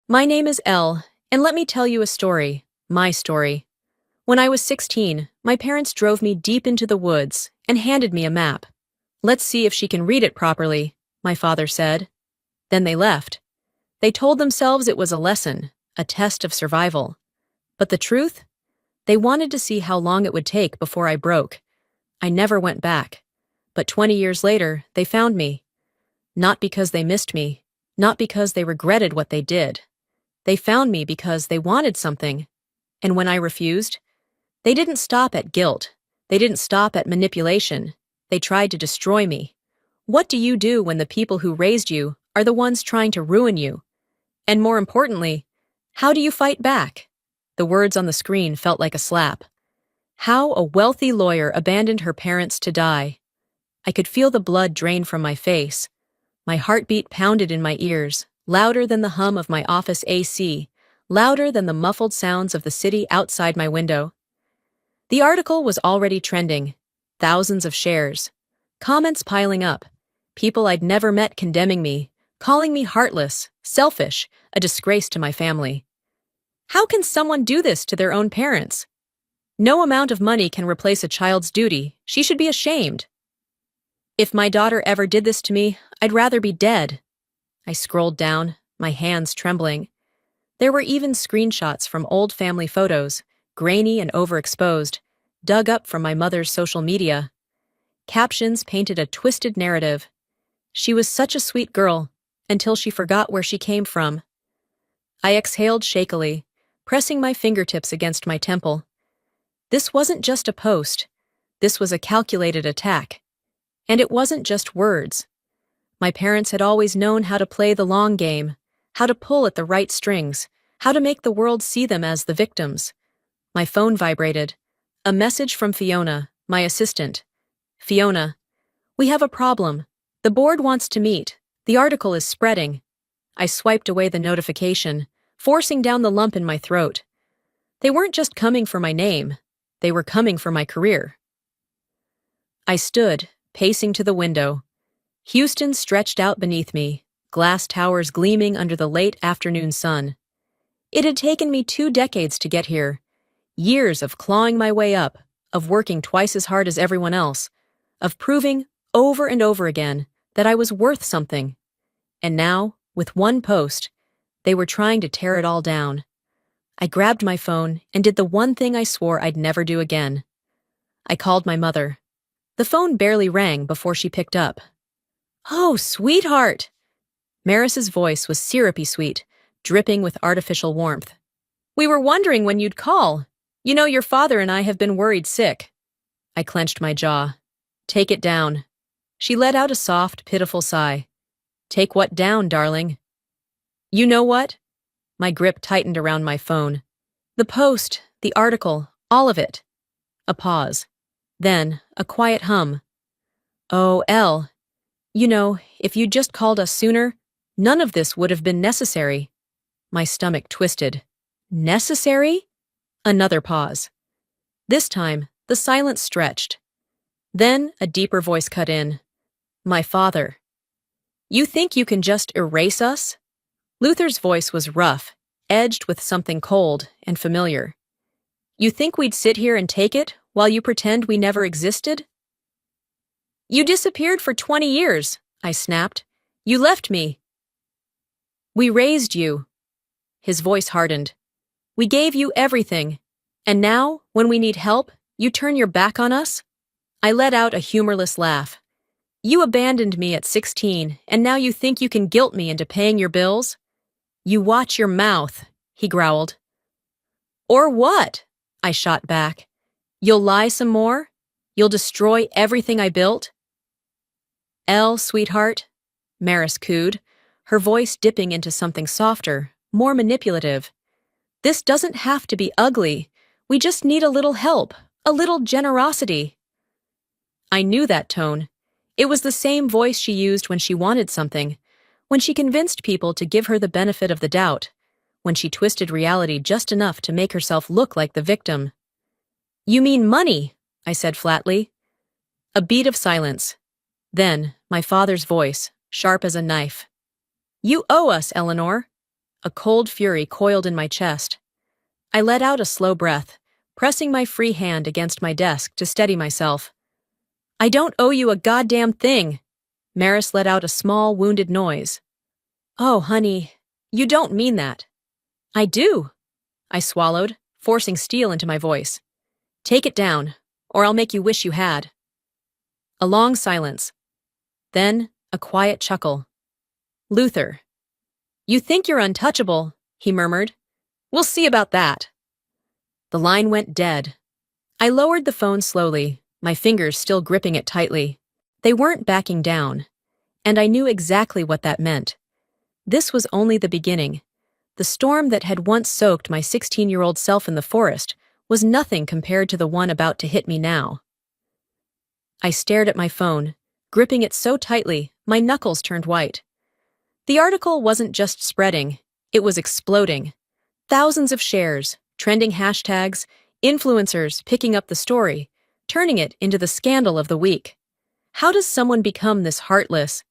My name is Elle, and let me tell you a story, my story. When I was 16, my parents drove me deep into the woods and handed me a map. Let's see if she can read it properly, my father said. Then they left. They told themselves it was a lesson, a test of survival. But the truth? They wanted to see how long it would take before I broke. I never went back. But 20 years later, they found me. Not because they missed me, not because they regretted what they did. They found me because they wanted something. And when I refused, they didn't stop at guilt. They didn't stop at manipulation. They tried to destroy me. What do you do when the people who raised you are the ones trying to ruin you? And more importantly, how do you fight back? The words on the screen felt like a slap. How a wealthy lawyer abandoned her parents to die. I could feel the blood drain from my face. My heartbeat pounded in my ears, louder than the hum of my office AC, louder than the muffled sounds of the city outside my window. The article was already trending. Thousands of shares. Comments piling up. People I'd never met condemning me, calling me heartless, selfish, a disgrace to my family. How can someone do this to their own parents? No amount of money can replace a child's duty. She should be ashamed. If my daughter ever did this to me, I'd rather be dead. I scrolled down, my hands trembling. There were even screenshots from old family photos, grainy and overexposed, dug up from my mother's social media. Captions painted a twisted narrative. She was such a sweet girl, until she forgot where she came from. I exhaled shakily, pressing my fingertips against my temple. This wasn't just a post. This was a calculated attack. And it wasn't just words. My parents had always known how to play the long game, how to pull at the right strings, how to make the world see them as the victims. My phone vibrated. A message from Fiona, my assistant. Fiona, we have a problem. The board wants to meet. The article is spreading. I swiped away the notification, forcing down the lump in my throat. They weren't just coming for my name. They were coming for my career. I stood, pacing to the window. Houston stretched out beneath me, glass towers gleaming under the late afternoon sun. It had taken me 2 decades to get here. Years of clawing my way up, of working twice as hard as everyone else, of proving over and over again that I was worth something. And now, with one post, they were trying to tear it all down. I grabbed my phone and did the one thing I swore I'd never do again. I called my mother. The phone barely rang before she picked up. "Oh, sweetheart!" Maris's voice was syrupy sweet, dripping with artificial warmth. "We were wondering when you'd call. You know, your father and I have been worried sick." I clenched my jaw. "Take it down." She let out a soft, pitiful sigh. "Take what down, darling?" "You know what?" My grip tightened around my phone. "The post, the article, all of it." A pause. Then, a quiet hum. "Oh, Elle, you know, if you'd just called us sooner, none of this would have been necessary." My stomach twisted. Necessary? Another pause. This time, the silence stretched. Then, a deeper voice cut in. My father. "You think you can just erase us?" Luther's voice was rough, edged with something cold and familiar. "You think we'd sit here and take it while you pretend we never existed?" "You disappeared for 20 years, I snapped. "You left me." "We raised you." His voice hardened. "We gave you everything. And now, when we need help, you turn your back on us?" I let out a humorless laugh. "You abandoned me at 16, and now you think you can guilt me into paying your bills?" "You watch your mouth," he growled. "Or what?" I shot back. "You'll lie some more? You'll destroy everything I built?" "Elle, sweetheart," Maris cooed, her voice dipping into something softer, more manipulative. "This doesn't have to be ugly. We just need a little help, a little generosity." I knew that tone. It was the same voice she used when she wanted something, when she convinced people to give her the benefit of the doubt, when she twisted reality just enough to make herself look like the victim. "You mean money," I said flatly. A beat of silence. Then, my father's voice, sharp as a knife. "You owe us, Eleanor." A cold fury coiled in my chest. I let out a slow breath, pressing my free hand against my desk to steady myself. I don't owe you a goddamn thing. Maris let out a small, wounded noise. Oh, honey, you don't mean that. I do, I swallowed, forcing steel into my voice. Take it down, or I'll make you wish you had. A long silence. Then, a quiet chuckle. Luther. You think you're untouchable, he murmured. We'll see about that. The line went dead. I lowered the phone slowly, my fingers still gripping it tightly. They weren't backing down, and I knew exactly what that meant. This was only the beginning. The storm that had once soaked my 16-year-old self in the forest was nothing compared to the one about to hit me now. I stared at my phone, gripping it so tightly, my knuckles turned white. The article wasn't just spreading, it was exploding. Thousands of shares, trending hashtags, influencers picking up the story, turning it into the scandal of the week. How does someone become this heartless?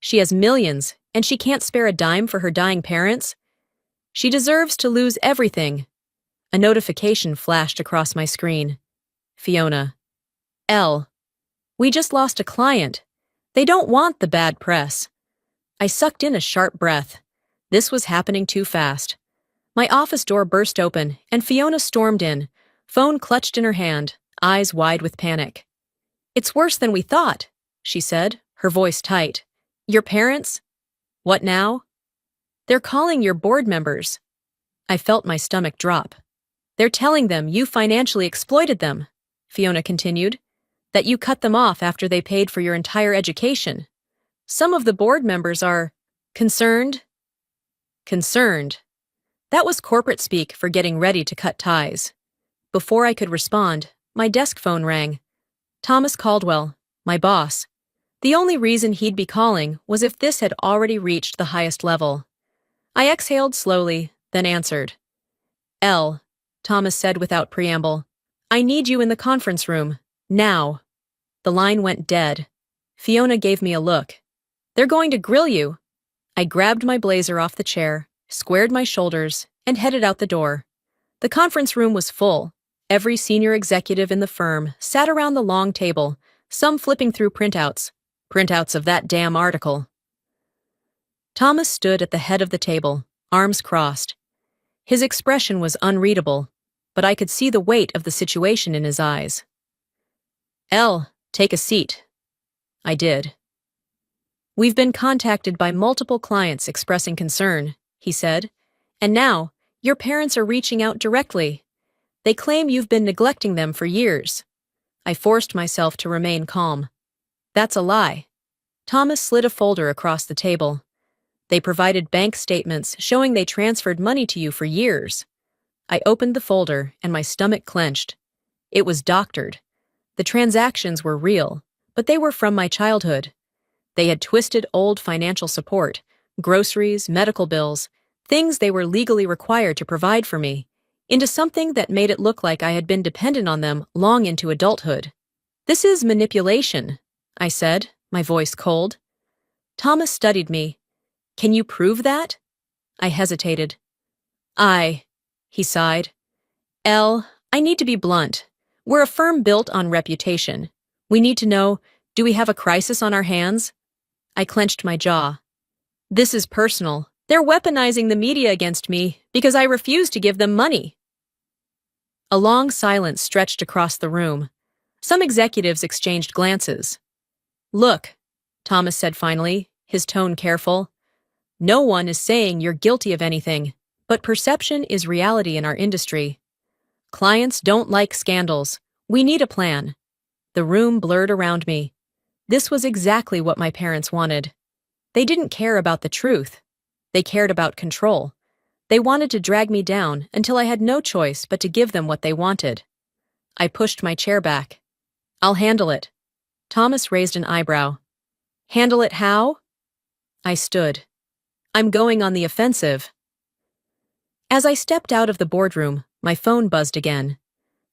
She has millions, and she can't spare a dime for her dying parents? She deserves to lose everything. A notification flashed across my screen. Fiona. L. We just lost a client. They don't want the bad press. I sucked in a sharp breath. This was happening too fast. My office door burst open, and Fiona stormed in, phone clutched in her hand, eyes wide with panic. It's worse than we thought, she said, her voice tight. Your parents? What now? They're calling your board members. I felt my stomach drop. They're telling them you financially exploited them, Fiona continued, that you cut them off after they paid for your entire education. Some of the board members are concerned. Concerned. That was corporate speak for getting ready to cut ties. Before I could respond, my desk phone rang. Thomas Caldwell, my boss. The only reason he'd be calling was if this had already reached the highest level. I exhaled slowly, then answered. L, Thomas said without preamble. I need you in the conference room, now. The line went dead. Fiona gave me a look. They're going to grill you. I grabbed my blazer off the chair, squared my shoulders, and headed out the door. The conference room was full. Every senior executive in the firm sat around the long table, some flipping through printouts of that damn article. Thomas stood at the head of the table, arms crossed. His expression was unreadable, but I could see the weight of the situation in his eyes. Elle, take a seat. I did. We've been contacted by multiple clients expressing concern, he said, and now your parents are reaching out directly. They claim you've been neglecting them for years. I forced myself to remain calm. That's a lie. Thomas slid a folder across the table. They provided bank statements showing they transferred money to you for years. I opened the folder and my stomach clenched. It was doctored. The transactions were real, but they were from my childhood. They had twisted old financial support, groceries, medical bills, things they were legally required to provide for me, into something that made it look like I had been dependent on them long into adulthood. This is manipulation, I said, my voice cold. Thomas studied me. Can you prove that? I hesitated. He sighed. Elle, I need to be blunt. We're a firm built on reputation. We need to know, do we have a crisis on our hands? I clenched my jaw. This is personal. They're weaponizing the media against me because I refuse to give them money. A long silence stretched across the room. Some executives exchanged glances. Look, Thomas said finally, his tone careful. No one is saying you're guilty of anything, but perception is reality in our industry. Clients don't like scandals. We need a plan. The room blurred around me. This was exactly what my parents wanted. They didn't care about the truth. They cared about control. They wanted to drag me down until I had no choice but to give them what they wanted. I pushed my chair back. I'll handle it. Thomas raised an eyebrow. Handle it how? I stood. I'm going on the offensive. As I stepped out of the boardroom, my phone buzzed again.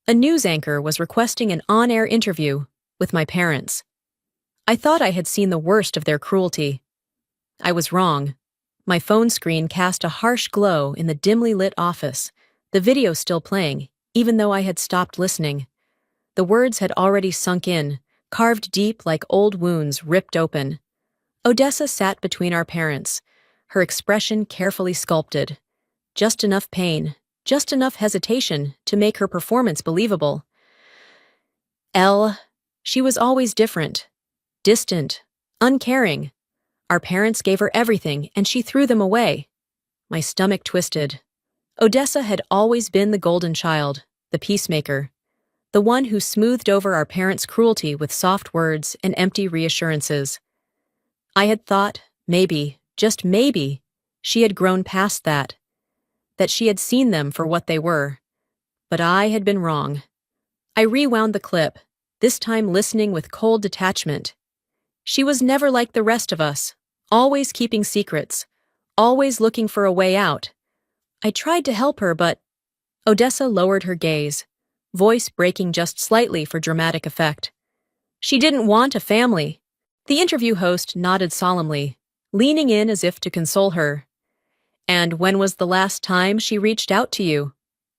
A news anchor was requesting an on-air interview with my parents. I thought I had seen the worst of their cruelty. I was wrong. My phone screen cast a harsh glow in the dimly lit office, the video still playing, even though I had stopped listening. The words had already sunk in, carved deep like old wounds ripped open. Odessa sat between our parents, her expression carefully sculpted. Just enough pain, just enough hesitation to make her performance believable. She was always different. Distant. Uncaring. Our parents gave her everything and she threw them away. My stomach twisted. Odessa had always been the golden child, the peacemaker. The one who smoothed over our parents' cruelty with soft words and empty reassurances. I had thought, maybe, just maybe, she had grown past that. That she had seen them for what they were. But I had been wrong. I rewound the clip, this time listening with cold detachment. She was never like the rest of us, always keeping secrets, always looking for a way out. I tried to help her, but Odessa lowered her gaze, voice breaking just slightly for dramatic effect. She didn't want a family. The interview host nodded solemnly, leaning in as if to console her. And when was the last time she reached out to you?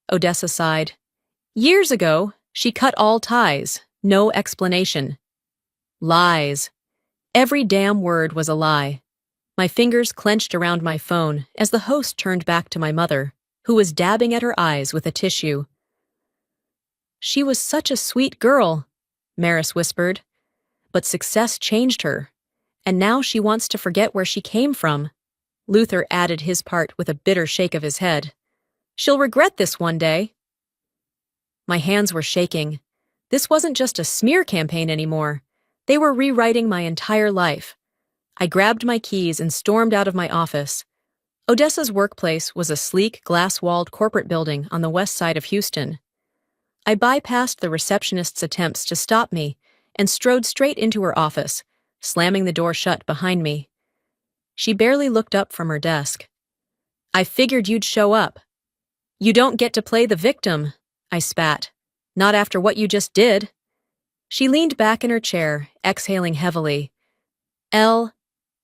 Odessa sighed. Years ago, she cut all ties, no explanation. Lies. Every damn word was a lie. My fingers clenched around my phone as the host turned back to my mother, who was dabbing at her eyes with a tissue. She was such a sweet girl, Maris whispered. But success changed her, and now she wants to forget where she came from. Luther added his part with a bitter shake of his head. She'll regret this one day. My hands were shaking. This wasn't just a smear campaign anymore. They were rewriting my entire life. I grabbed my keys and stormed out of my office. Odessa's workplace was a sleek, glass-walled corporate building on the west side of Houston. I bypassed the receptionist's attempts to stop me and strode straight into her office, slamming the door shut behind me. She barely looked up from her desk. I figured you'd show up. You don't get to play the victim, I spat. Not after what you just did. She leaned back in her chair, exhaling heavily.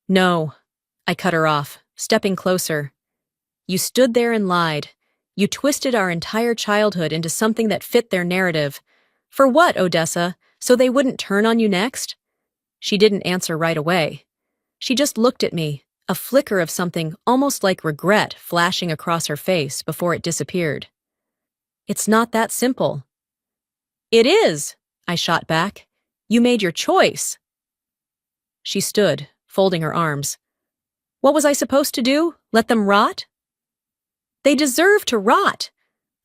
No. I cut her off, stepping closer. You stood there and lied. You twisted our entire childhood into something that fit their narrative. For what, Odessa? So they wouldn't turn on you next? She didn't answer right away. She just looked at me, a flicker of something almost like regret flashing across her face before it disappeared. It's not that simple. It is, I shot back. You made your choice. She stood, folding her arms. What was I supposed to do? Let them rot? They deserve to rot,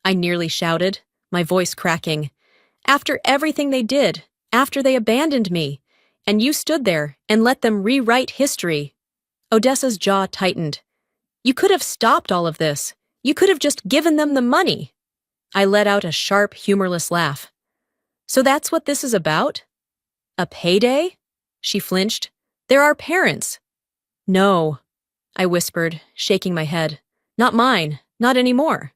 I nearly shouted, my voice cracking. After everything they did, after they abandoned me, and you stood there and let them rewrite history. Odessa's jaw tightened. You could have stopped all of this. You could have just given them the money. I let out a sharp, humorless laugh. So that's what this is about? A payday? She flinched. They're our parents. No, I whispered, shaking my head. Not mine, not anymore.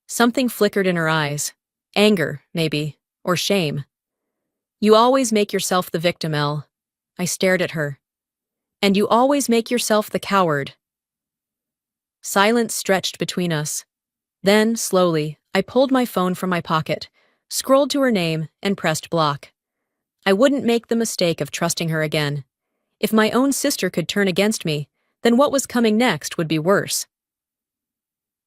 Something flickered in her eyes. Anger, maybe, or shame. You always make yourself the victim, Elle. I stared at her. And you always make yourself the coward. Silence stretched between us. Then, slowly, I pulled my phone from my pocket, scrolled to her name, and pressed block. I wouldn't make the mistake of trusting her again. If my own sister could turn against me, then what was coming next would be worse.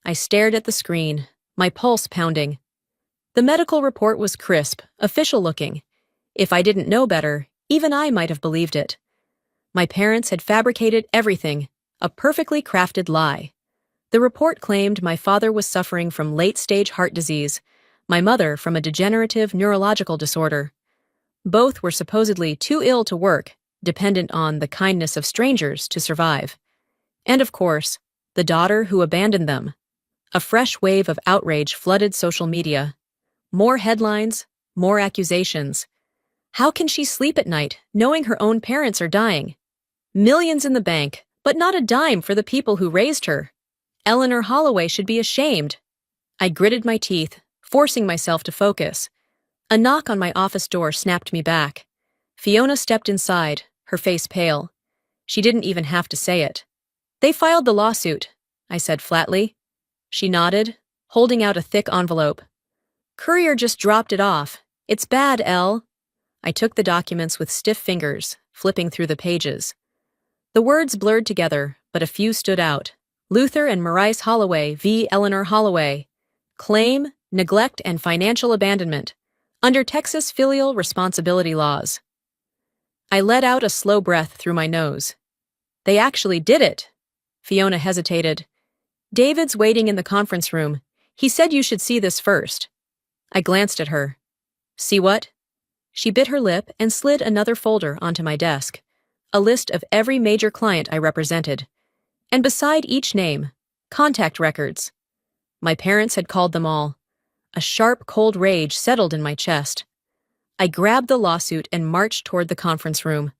I stared at the screen, my pulse pounding. The medical report was crisp, official-looking. If I didn't know better, even I might have believed it. My parents had fabricated everything, a perfectly crafted lie. The report claimed my father was suffering from late-stage heart disease, my mother from a degenerative neurological disorder. Both were supposedly too ill to work, dependent on the kindness of strangers to survive. And of course, the daughter who abandoned them. A fresh wave of outrage flooded social media. More headlines, more accusations. How can she sleep at night knowing her own parents are dying? Millions in the bank, but not a dime for the people who raised her. Eleanor Holloway should be ashamed. I gritted my teeth, forcing myself to focus. A knock on my office door snapped me back. Fiona stepped inside, her face pale. She didn't even have to say it. They filed the lawsuit, I said flatly. She nodded, holding out a thick envelope. Courier just dropped it off. It's bad, Elle. I took the documents with stiff fingers, flipping through the pages. The words blurred together, but a few stood out. Luther and Maurice Holloway v. Eleanor Holloway. Claim, neglect, and financial abandonment. Under Texas filial responsibility laws. I let out a slow breath through my nose. They actually did it. Fiona hesitated. David's waiting in the conference room. He said you should see this first. I glanced at her. See what? She bit her lip and slid another folder onto my desk. A list of every major client I represented. And beside each name, contact records. My parents had called them all. A sharp, cold rage settled in my chest. I grabbed the lawsuit and marched toward the conference room.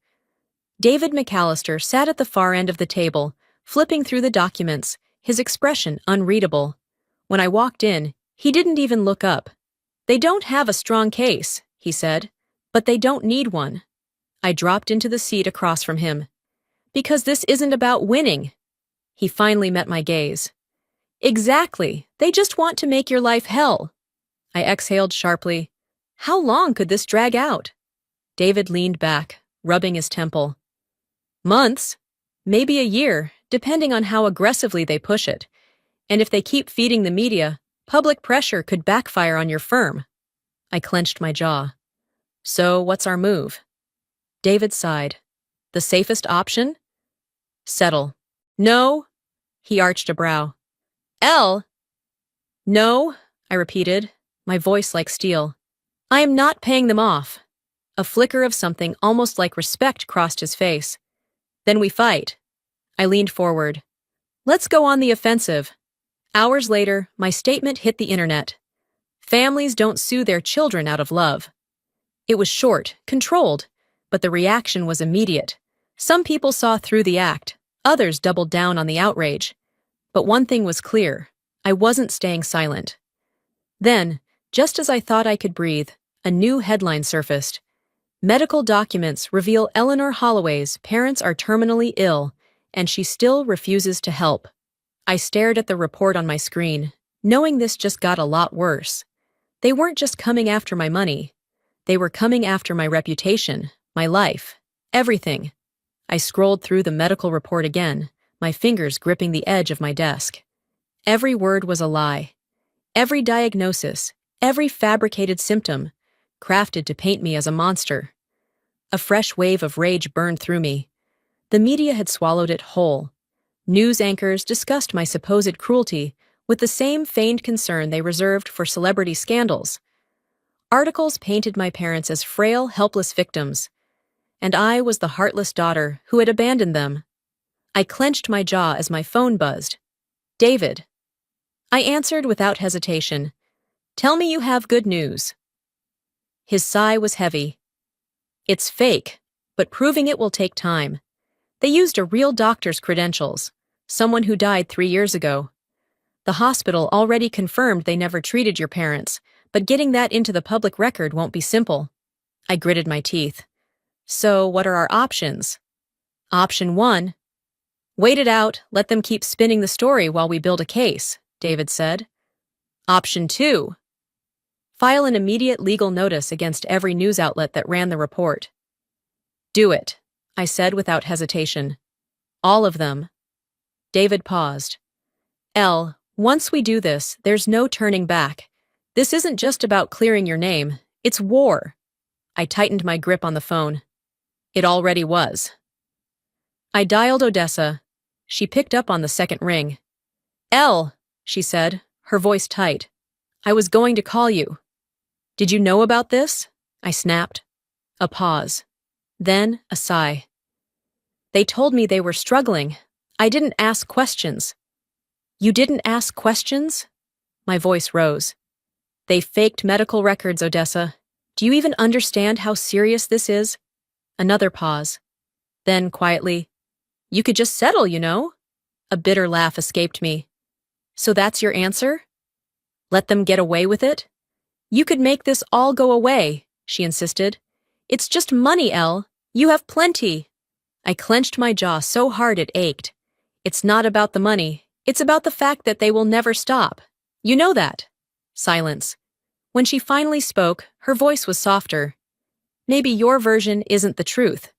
David McAllister sat at the far end of the table, flipping through the documents, his expression unreadable. When I walked in, he didn't even look up. They don't have a strong case, he said, but they don't need one. I dropped into the seat across from him. Because this isn't about winning. He finally met my gaze. Exactly. They just want to make your life hell. I exhaled sharply. How long could this drag out? David leaned back, rubbing his temple. Months. Maybe a year, depending on how aggressively they push it. And if they keep feeding the media, public pressure could backfire on your firm. I clenched my jaw. So, what's our move? David sighed. The safest option? Settle. No. He arched a brow. Elle? No, I repeated, my voice like steel. I am not paying them off. A flicker of something almost like respect crossed his face. Then we fight. I leaned forward. Let's go on the offensive. Hours later, my statement hit the internet. Families don't sue their children out of love. It was short, controlled, but the reaction was immediate. Some people saw through the act, others doubled down on the outrage. But one thing was clear. I wasn't staying silent. Then, just as I thought I could breathe, a new headline surfaced. Medical documents reveal Eleanor Holloway's parents are terminally ill, and she still refuses to help. I stared at the report on my screen, knowing this just got a lot worse. They weren't just coming after my money. They were coming after my reputation, my life, everything. I scrolled through the medical report again, my fingers gripping the edge of my desk. Every word was a lie. Every diagnosis, every fabricated symptom, crafted to paint me as a monster. A fresh wave of rage burned through me. The media had swallowed it whole. News anchors discussed my supposed cruelty with the same feigned concern they reserved for celebrity scandals. Articles painted my parents as frail, helpless victims, and I was the heartless daughter who had abandoned them. I clenched my jaw as my phone buzzed. David. I answered without hesitation. Tell me you have good news. His sigh was heavy. It's fake, but proving it will take time. They used a real doctor's credentials, someone who died 3 years ago. The hospital already confirmed they never treated your parents, but getting that into the public record won't be simple. I gritted my teeth. So what are our options? Option 1. Wait it out, let them keep spinning the story while we build a case, David said. Option 2. File an immediate legal notice against every news outlet that ran the report. Do it, I said without hesitation. All of them. David paused. Elle, once we do this, there's no turning back. This isn't just about clearing your name, it's war. I tightened my grip on the phone. It already was. I dialed Odessa. She picked up on the second ring. Elle, she said, her voice tight. I was going to call you. Did you know about this? I snapped. A pause. Then a sigh. They told me they were struggling. I didn't ask questions. You didn't ask questions? My voice rose. They faked medical records, Odessa. Do you even understand how serious this is? Another pause. Then, quietly, you could just settle, you know? A bitter laugh escaped me. So that's your answer? Let them get away with it? You could make this all go away, she insisted. It's just money, Elle. You have plenty. I clenched my jaw so hard it ached. It's not about the money. It's about the fact that they will never stop. You know that. Silence. When she finally spoke, her voice was softer. Maybe your version isn't the truth.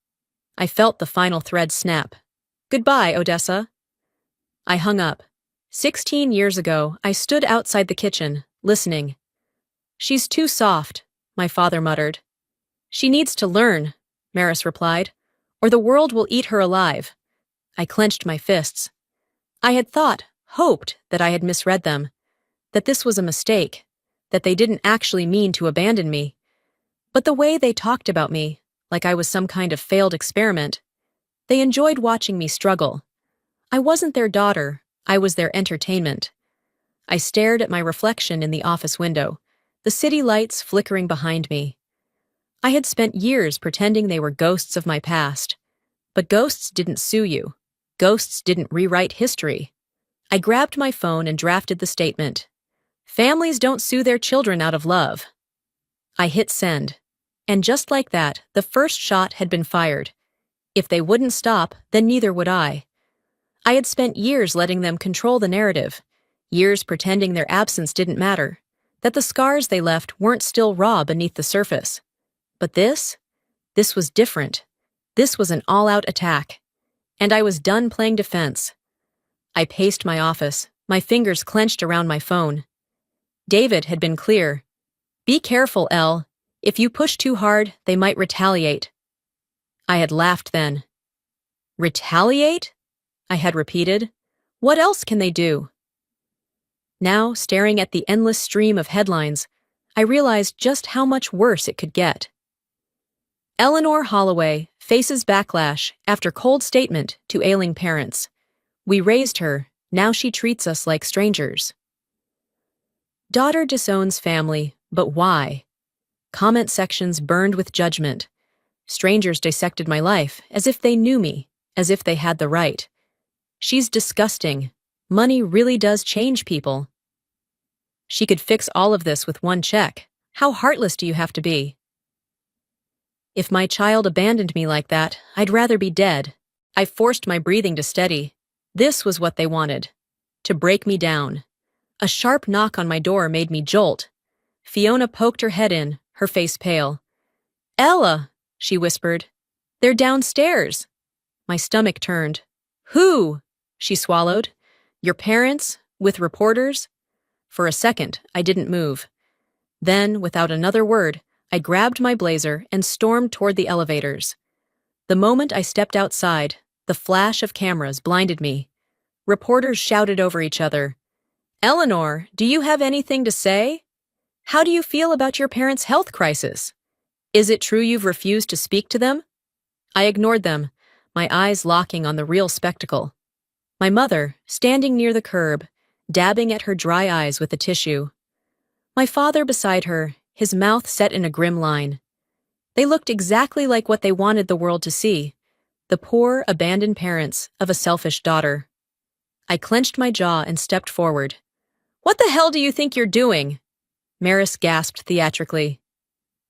I felt the final thread snap. Goodbye, Odessa. I hung up. 16 years ago, I stood outside the kitchen, listening. She's too soft, my father muttered. She needs to learn, Maris replied, or the world will eat her alive. I clenched my fists. I had hoped that I had misread them, that this was a mistake, that they didn't actually mean to abandon me. But the way they talked about me, like I was some kind of failed experiment, they enjoyed watching me struggle. I wasn't their daughter, I was their entertainment. I stared at my reflection in the office window, the city lights flickering behind me. I had spent years pretending they were ghosts of my past. But ghosts didn't sue you. Ghosts didn't rewrite history. I grabbed my phone and drafted the statement. Families don't sue their children out of love. I hit send. And just like that, the first shot had been fired. If they wouldn't stop, then neither would I. I had spent years letting them control the narrative, years pretending their absence didn't matter, that the scars they left weren't still raw beneath the surface. But this was different. This was an all-out attack. And I was done playing defense. I paced my office, my fingers clenched around my phone. David had been clear. Be careful, Elle. If you push too hard, they might retaliate. I had laughed then. Retaliate? I had repeated. What else can they do? Now, staring at the endless stream of headlines, I realized just how much worse it could get. Eleanor Holloway faces backlash after cold statement to ailing parents. We raised her, now she treats us like strangers. Daughter disowns family, but why? Comment sections burned with judgment. Strangers dissected my life as if they knew me, as if they had the right. She's disgusting. Money really does change people. She could fix all of this with one check. How heartless do you have to be? If my child abandoned me like that, I'd rather be dead. I forced my breathing to steady. This was what they wanted. To break me down. A sharp knock on my door made me jolt. Fiona poked her head in, her face pale. Ella, she whispered. They're downstairs. My stomach turned. Who? She swallowed. Your parents? With reporters? For a second, I didn't move. Then, without another word, I grabbed my blazer and stormed toward the elevators. The moment I stepped outside, the flash of cameras blinded me. Reporters shouted over each other. Eleanor, do you have anything to say? How do you feel about your parents' health crisis? Is it true you've refused to speak to them? I ignored them, my eyes locking on the real spectacle. My mother, standing near the curb, dabbing at her dry eyes with a tissue. My father beside her, his mouth set in a grim line. They looked exactly like what they wanted the world to see, the poor, abandoned parents of a selfish daughter. I clenched my jaw and stepped forward. What the hell do you think you're doing? Maris gasped theatrically.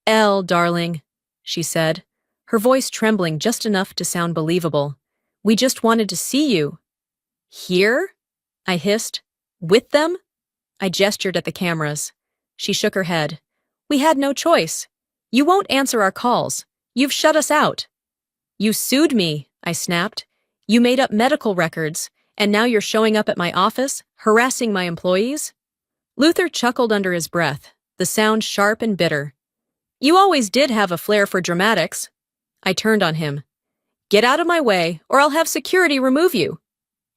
Elle, darling, she said, her voice trembling just enough to sound believable. We just wanted to see you. Here? I hissed. With them? I gestured at the cameras. She shook her head. We had no choice. You won't answer our calls. You've shut us out. You sued me, I snapped. You made up medical records, and now you're showing up at my office, harassing my employees? Luther chuckled under his breath, the sound sharp and bitter. You always did have a flair for dramatics. I turned on him. Get out of my way, or I'll have security remove you.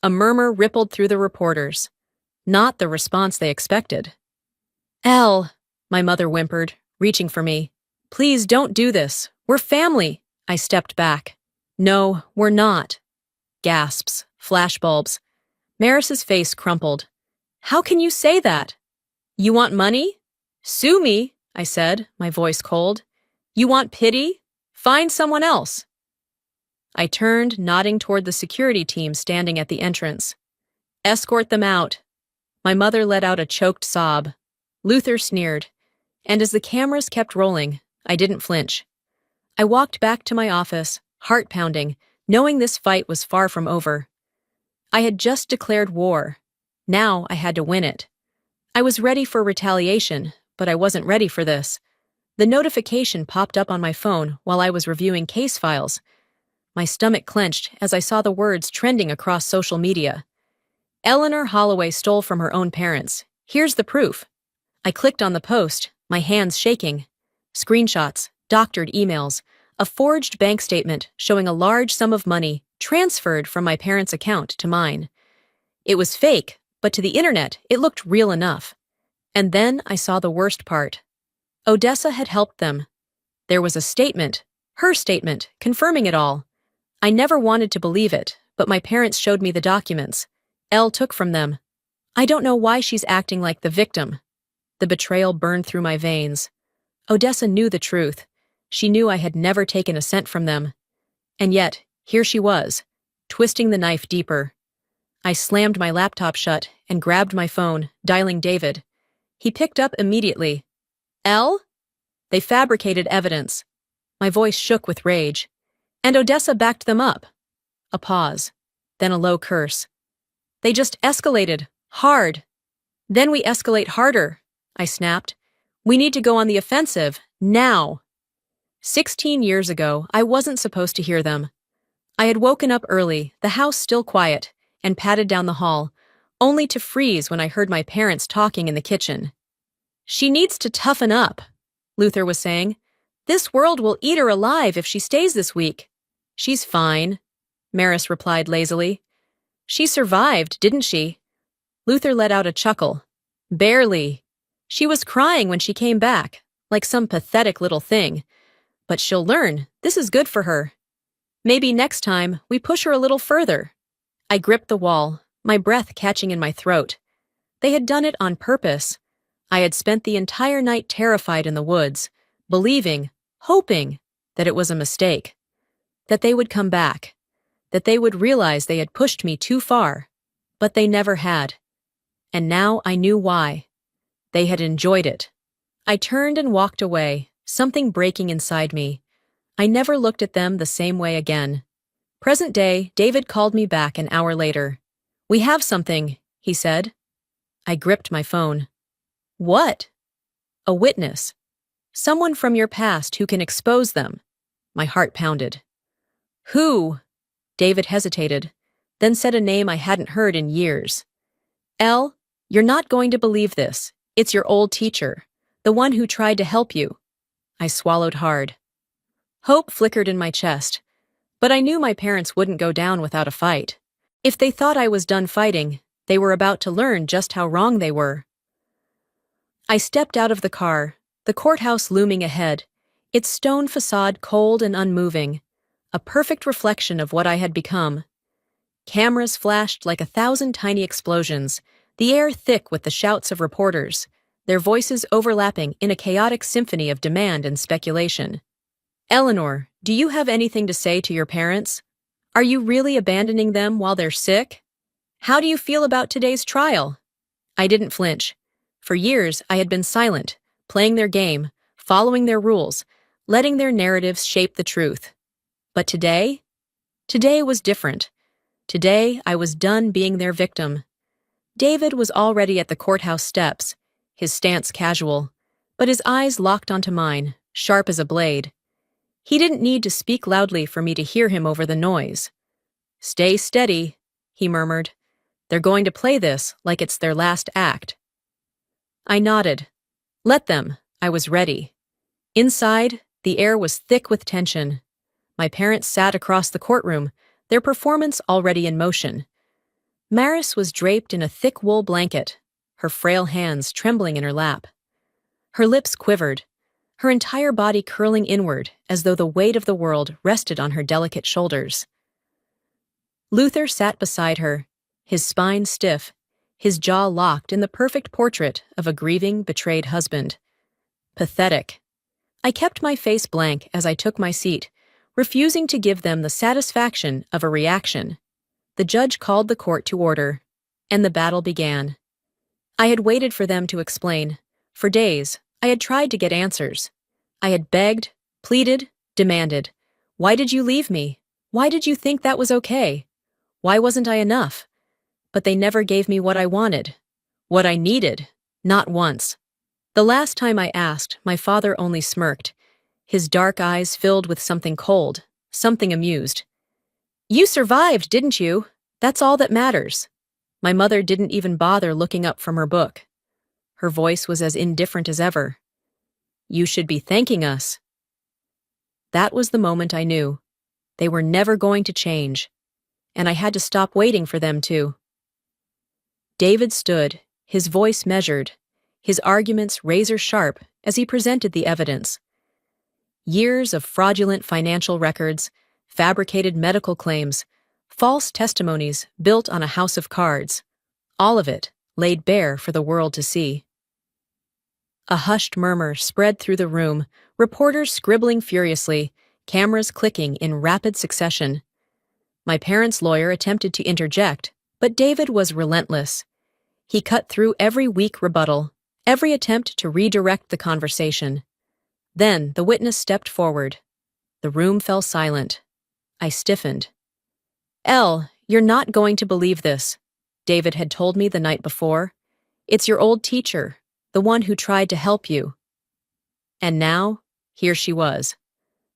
A murmur rippled through the reporters. Not the response they expected. Elle, my mother whimpered, reaching for me. Please don't do this. We're family. I stepped back. No, we're not. Gasps, flashbulbs. Maris's face crumpled. How can you say that? You want money? Sue me, I said, my voice cold. You want pity? Find someone else. I turned, nodding toward the security team standing at the entrance. Escort them out. My mother let out a choked sob. Luther sneered. And as the cameras kept rolling, I didn't flinch. I walked back to my office, heart pounding, knowing this fight was far from over. I had just declared war. Now I had to win it. I was ready for retaliation, but I wasn't ready for this. The notification popped up on my phone while I was reviewing case files. My stomach clenched as I saw the words trending across social media. Eleanor Holloway stole from her own parents. Here's the proof. I clicked on the post, my hands shaking. Screenshots, doctored emails, a forged bank statement showing a large sum of money transferred from my parents' account to mine. It was fake, but to the internet, it looked real enough. And then I saw the worst part. Odessa had helped them. There was a statement, her statement, confirming it all. I never wanted to believe it, but my parents showed me the documents. Elle took from them. I don't know why she's acting like the victim. The betrayal burned through my veins. Odessa knew the truth. She knew I had never taken a cent from them. And yet, here she was, twisting the knife deeper. I slammed my laptop shut and grabbed my phone, dialing David. He picked up immediately. Elle? They fabricated evidence. My voice shook with rage. And Odessa backed them up. A pause. Then a low curse. They just escalated. Hard. Then we escalate harder, I snapped. We need to go on the offensive, now. 16 years ago, I wasn't supposed to hear them. I had woken up early, the house still quiet, and padded down the hall, only to freeze when I heard my parents talking in the kitchen. She needs to toughen up, Luther was saying. This world will eat her alive if she stays this week. She's fine, Maris replied lazily. She survived, didn't she? Luther let out a chuckle. Barely. She was crying when she came back, like some pathetic little thing. But she'll learn. This is good for her. Maybe next time we push her a little further. I gripped the wall, my breath catching in my throat. They had done it on purpose. I had spent the entire night terrified in the woods, believing, hoping, that it was a mistake. That they would come back. That they would realize they had pushed me too far. But they never had. And now I knew why. They had enjoyed it. I turned and walked away, something breaking inside me. I never looked at them the same way again. Present day, David called me back an hour later. We have something, he said. I gripped my phone. What? A witness. Someone from your past who can expose them. My heart pounded. Who? David hesitated, then said a name I hadn't heard in years. Elle, you're not going to believe this. It's your old teacher, the one who tried to help you. I swallowed hard. Hope flickered in my chest, but I knew my parents wouldn't go down without a fight. If they thought I was done fighting, they were about to learn just how wrong they were. I stepped out of the car, the courthouse looming ahead, its stone facade cold and unmoving, a perfect reflection of what I had become. Cameras flashed like 1,000 tiny explosions, the air thick with the shouts of reporters, their voices overlapping in a chaotic symphony of demand and speculation. Eleanor, do you have anything to say to your parents? Are you really abandoning them while they're sick? How do you feel about today's trial? I didn't flinch. For years, I had been silent, playing their game, following their rules, letting their narratives shape the truth. But today? Today was different. Today, I was done being their victim. David was already at the courthouse steps, his stance casual, but his eyes locked onto mine, sharp as a blade. He didn't need to speak loudly for me to hear him over the noise. Stay steady, he murmured. They're going to play this like it's their last act. I nodded. Let them. I was ready. Inside, the air was thick with tension. My parents sat across the courtroom, their performance already in motion. Maris was draped in a thick wool blanket, her frail hands trembling in her lap. Her lips quivered, her entire body curling inward as though the weight of the world rested on her delicate shoulders. Luther sat beside her, his spine stiff, his jaw locked in the perfect portrait of a grieving, betrayed husband. Pathetic. I kept my face blank as I took my seat, refusing to give them the satisfaction of a reaction. The judge called the court to order, and the battle began. I had waited for them to explain. For days, I had tried to get answers. I had begged, pleaded, demanded. Why did you leave me? Why did you think that was okay? Why wasn't I enough? but they never gave me what I wanted. What I needed. Not once. The last time I asked, my father only smirked, his dark eyes filled with something cold, something amused. You survived, didn't you? That's all that matters. My mother didn't even bother looking up from her book. Her voice was as indifferent as ever. You should be thanking us. That was the moment I knew. They were never going to change, and I had to stop waiting for them to. David stood, his voice measured, his arguments razor-sharp as he presented the evidence. Years of fraudulent financial records, fabricated medical claims, false testimonies built on a house of cards, all of it laid bare for the world to see. A hushed murmur spread through the room, reporters scribbling furiously, cameras clicking in rapid succession. My parents' lawyer attempted to interject, but David was relentless. He cut through every weak rebuttal, every attempt to redirect the conversation. Then the witness stepped forward. The room fell silent. I stiffened. Elle, you're not going to believe this, David had told me the night before. It's your old teacher, the one who tried to help you. And now, here she was.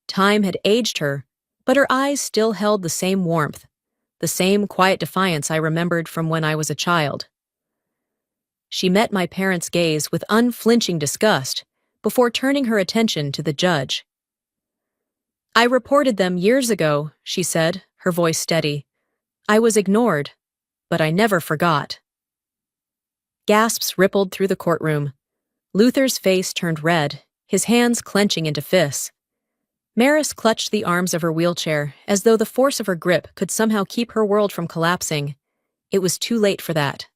Time had aged her, but her eyes still held the same warmth, the same quiet defiance I remembered from when I was a child. She met my parents' gaze with unflinching disgust before turning her attention to the judge. I reported them years ago, she said, her voice steady. I was ignored, but I never forgot. Gasps rippled through the courtroom. Luther's face turned red, his hands clenching into fists. Maris clutched the arms of her wheelchair as though the force of her grip could somehow keep her world from collapsing. It was too late for that.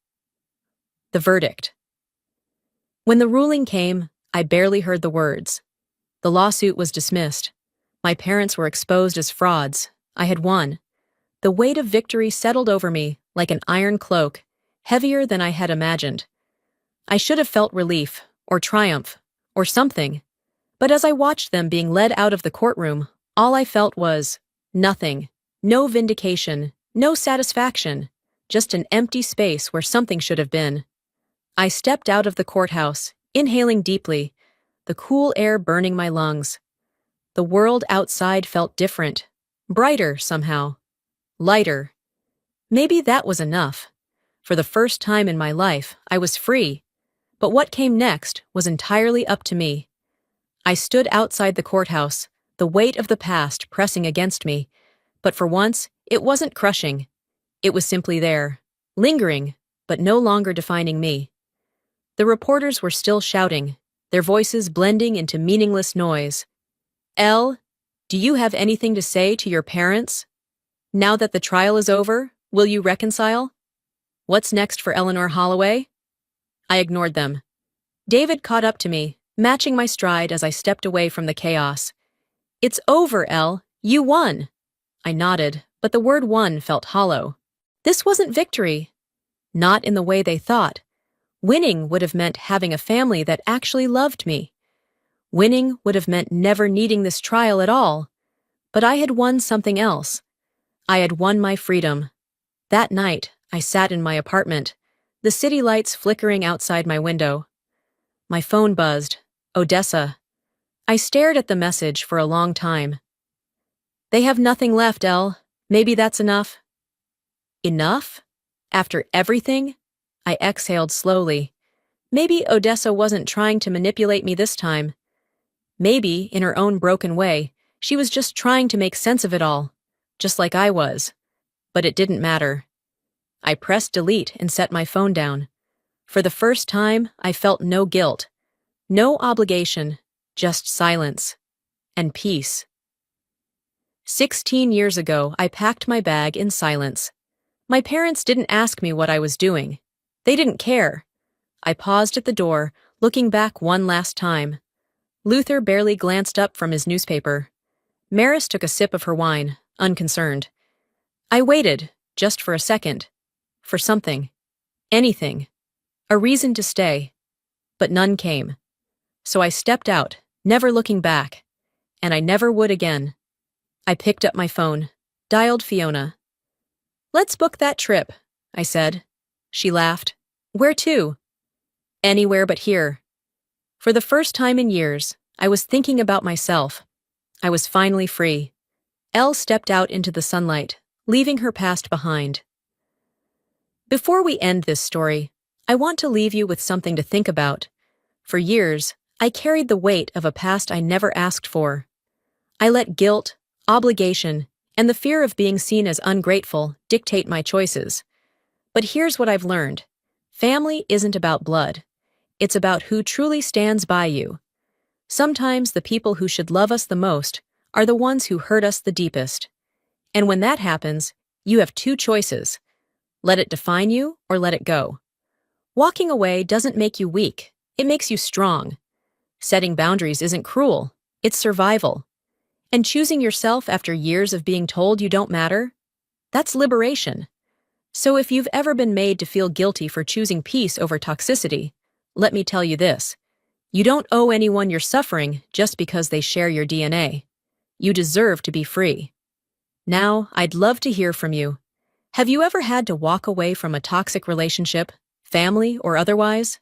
The verdict. When the ruling came, I barely heard the words. The lawsuit was dismissed. My parents were exposed as frauds. I had won. The weight of victory settled over me like an iron cloak, heavier than I had imagined. I should have felt relief, or triumph, or something. But as I watched them being led out of the courtroom, all I felt was nothing. No vindication, no satisfaction, just an empty space where something should have been. I stepped out of the courthouse, inhaling deeply, the cool air burning my lungs. The world outside felt different, brighter somehow, lighter. Maybe that was enough. For the first time in my life, I was free. But what came next was entirely up to me. I stood outside the courthouse, the weight of the past pressing against me, but for once, it wasn't crushing. It was simply there, lingering, but no longer defining me. The reporters were still shouting, their voices blending into meaningless noise. Elle, do you have anything to say to your parents? Now that the trial is over, will you reconcile? What's next for Eleanor Holloway? I ignored them. David caught up to me, matching my stride as I stepped away from the chaos. It's over, Elle. You won. I nodded, but the word won felt hollow. This wasn't victory. Not in the way they thought. Winning would have meant having a family that actually loved me. Winning would have meant never needing this trial at all. But I had won something else. I had won my freedom. That night, I sat in my apartment, the city lights flickering outside my window. My phone buzzed. Odessa. I stared at the message for a long time. They have nothing left, Elle. Maybe that's enough. Enough? After everything? I exhaled slowly. Maybe Odessa wasn't trying to manipulate me this time. Maybe, in her own broken way, she was just trying to make sense of it all, just like I was. But it didn't matter. I pressed delete and set my phone down. For the first time, I felt no guilt, no obligation, just silence and peace. 16 years ago, I packed my bag in silence. My parents didn't ask me what I was doing. They didn't care. I paused at the door, looking back one last time. Luther barely glanced up from his newspaper. Maris took a sip of her wine, unconcerned. I waited, just for a second. For something. Anything. A reason to stay. But none came. So I stepped out, never looking back. And I never would again. I picked up my phone, dialed Fiona. Let's book that trip, I said, she laughed. Where to? Anywhere but here. For the first time in years, I was thinking about myself. I was finally free. Elle stepped out into the sunlight, leaving her past behind. Before we end this story, I want to leave you with something to think about. For years, I carried the weight of a past I never asked for. I let guilt, obligation, and the fear of being seen as ungrateful dictate my choices. But here's what I've learned. Family isn't about blood. It's about who truly stands by you. Sometimes the people who should love us the most are the ones who hurt us the deepest. And when that happens, you have two choices. Let it define you or let it go. Walking away doesn't make you weak. It makes you strong. Setting boundaries isn't cruel. It's survival. And choosing yourself after years of being told you don't matter? That's liberation. So if you've ever been made to feel guilty for choosing peace over toxicity, let me tell you this. You don't owe anyone your suffering just because they share your DNA. You deserve to be free. Now, I'd love to hear from you. Have you ever had to walk away from a toxic relationship, family or otherwise?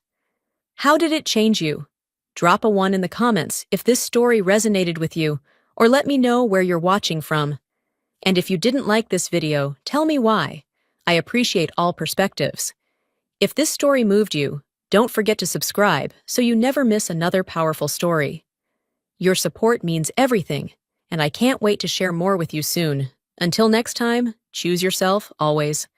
How did it change you? Drop a 1 in the comments if this story resonated with you, or let me know where you're watching from. And if you didn't like this video, tell me why. I appreciate all perspectives. If this story moved you, don't forget to subscribe so you never miss another powerful story. Your support means everything, and I can't wait to share more with you soon. Until next time, choose yourself always.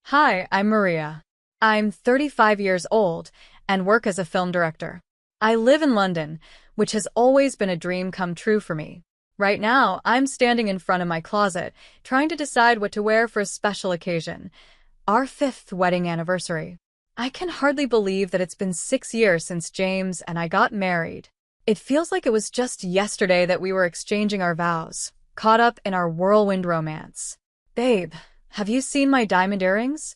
Hi, I'm Maria. I'm 35 years old and work as a film director. I live in London, which has always been a dream come true for me. Right now, I'm standing in front of my closet, trying to decide what to wear for a special occasion, our 5th wedding anniversary. I can hardly believe that it's been 6 years since James and I got married. It feels like it was just yesterday that we were exchanging our vows, caught up in our whirlwind romance. Babe, have you seen my diamond earrings?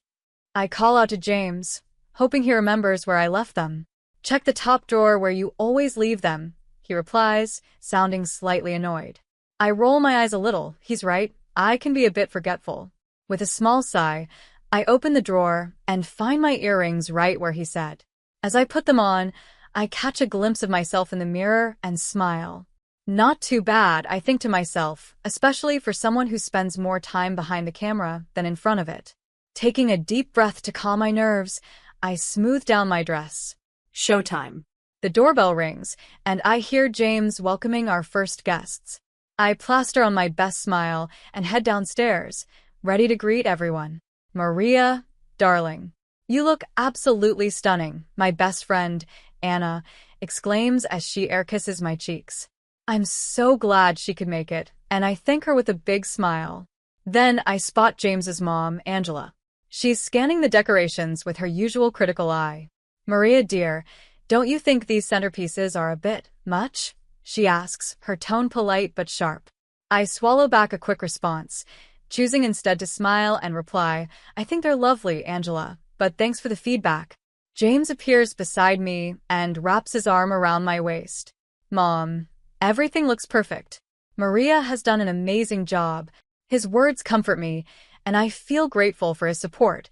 I call out to James, hoping he remembers where I left them. Check the top drawer where you always leave them, he replies, sounding slightly annoyed. I roll my eyes a little. He's right. I can be a bit forgetful. With a small sigh, I open the drawer and find my earrings right where he said. As I put them on, I catch a glimpse of myself in the mirror and smile. Not too bad, I think to myself, especially for someone who spends more time behind the camera than in front of it. Taking a deep breath to calm my nerves, I smooth down my dress. Showtime. The doorbell rings, and I hear James welcoming our first guests. I plaster on my best smile and head downstairs, ready to greet everyone. Maria, darling, you look absolutely stunning, my best friend, Anna, exclaims as she air kisses my cheeks. I'm so glad she could make it, and I thank her with a big smile. Then I spot James's mom, Angela. She's scanning the decorations with her usual critical eye. Maria, dear, don't you think these centerpieces are a bit much? She asks, her tone polite but sharp. I swallow back a quick response, choosing instead to smile and reply, I think they're lovely, Angela, but thanks for the feedback. James appears beside me and wraps his arm around my waist. Mom, everything looks perfect. Maria has done an amazing job. His words comfort me, and I feel grateful for his support,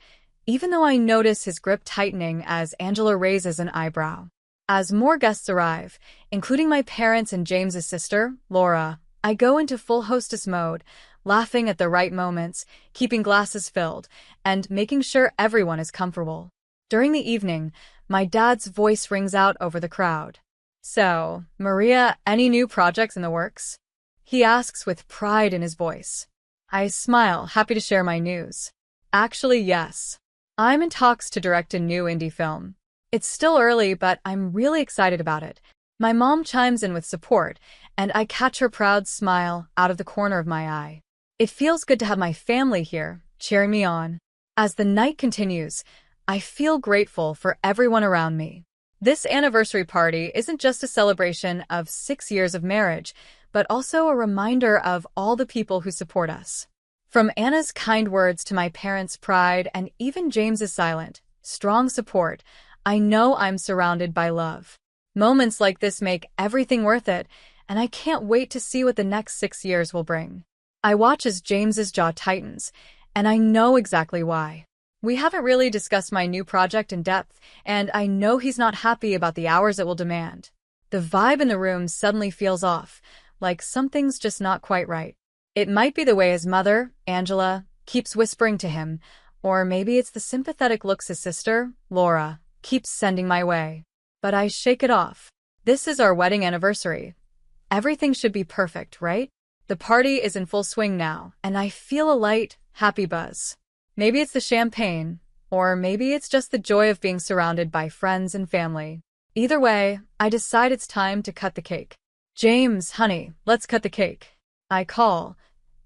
even though I notice his grip tightening as Angela raises an eyebrow. As more guests arrive, including my parents and James's sister, Laura, I go into full hostess mode, laughing at the right moments, keeping glasses filled, and making sure everyone is comfortable. During the evening, my dad's voice rings out over the crowd. So, Maria, any new projects in the works? He asks with pride in his voice. I smile, happy to share my news. Actually, yes. I'm in talks to direct a new indie film. It's still early, but I'm really excited about it. My mom chimes in with support, and I catch her proud smile out of the corner of my eye. It feels good to have my family here, cheering me on. As the night continues, I feel grateful for everyone around me. This anniversary party isn't just a celebration of 6 years of marriage, but also a reminder of all the people who support us. From Anna's kind words to my parents' pride and even James's silent, strong support, I know I'm surrounded by love. Moments like this make everything worth it, and I can't wait to see what the next 6 years will bring. I watch as James's jaw tightens, and I know exactly why. We haven't really discussed my new project in depth, and I know he's not happy about the hours it will demand. The vibe in the room suddenly feels off, like something's just not quite right. It might be the way his mother, Angela, keeps whispering to him, or maybe it's the sympathetic looks his sister, Laura, keeps sending my way. But I shake it off. This is our wedding anniversary. Everything should be perfect, right? The party is in full swing now, and I feel a light, happy buzz. Maybe it's the champagne, or maybe it's just the joy of being surrounded by friends and family. Either way, I decide it's time to cut the cake. James, honey, let's cut the cake. I call,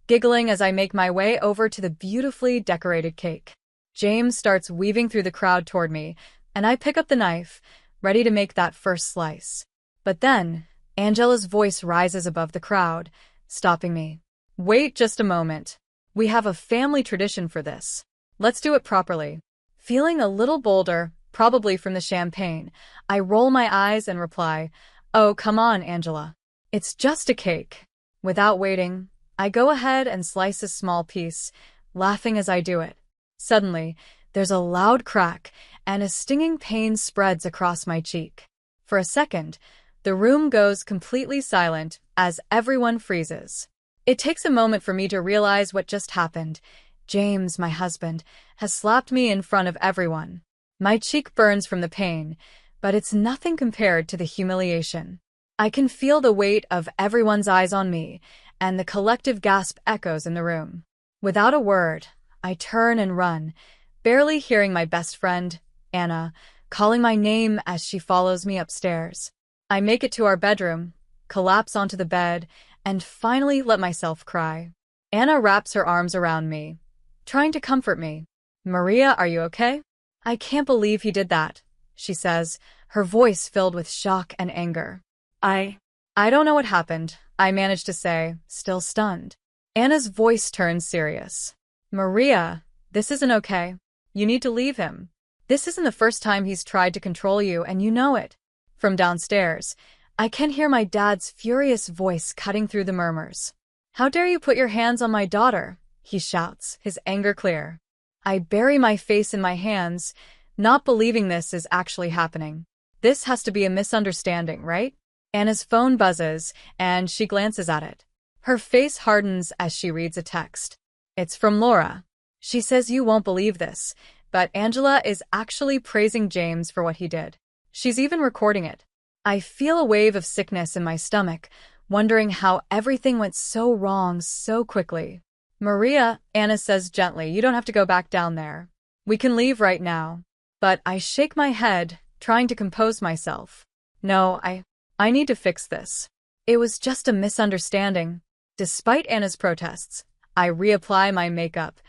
giggling as I make my way over to the beautifully decorated cake. James starts weaving through the crowd toward me, and I pick up the knife, ready to make that first slice. But then, Angela's voice rises above the crowd, stopping me. Wait just a moment. We have a family tradition for this. Let's do it properly. Feeling a little bolder, probably from the champagne, I roll my eyes and reply, "Oh, come on, Angela. It's just a cake." Without waiting, I go ahead and slice a small piece, laughing as I do it. Suddenly, there's a loud crack, and a stinging pain spreads across my cheek. For a second, the room goes completely silent as everyone freezes. It takes a moment for me to realize what just happened. James, my husband, has slapped me in front of everyone. My cheek burns from the pain, but it's nothing compared to the humiliation. I can feel the weight of everyone's eyes on me, and the collective gasp echoes in the room. Without a word, I turn and run, barely hearing my best friend, Anna, calling my name as she follows me upstairs. I make it to our bedroom, collapse onto the bed, and finally let myself cry. Anna wraps her arms around me, trying to comfort me. "Maria, are you okay?" "I can't believe he did that," she says, her voice filled with shock and anger. I don't know what happened," I managed to say, still stunned. Anna's voice turns serious. "Maria, this isn't okay. You need to leave him. This isn't the first time he's tried to control you, and you know it." From downstairs, I can hear my dad's furious voice cutting through the murmurs. "How dare you put your hands on my daughter?" he shouts, his anger clear. I bury my face in my hands, not believing this is actually happening. This has to be a misunderstanding, right? Anna's phone buzzes, and she glances at it. Her face hardens as she reads a text. It's from Laura. She says you won't believe this, but Angela is actually praising James for what he did. She's even recording it. I feel a wave of sickness in my stomach, wondering how everything went so wrong so quickly. "Maria," Anna says gently, "you don't have to go back down there. We can leave right now." But I shake my head, trying to compose myself. "No, I need to fix this. It was just a misunderstanding." Despite Anna's protests, I reapply my makeup,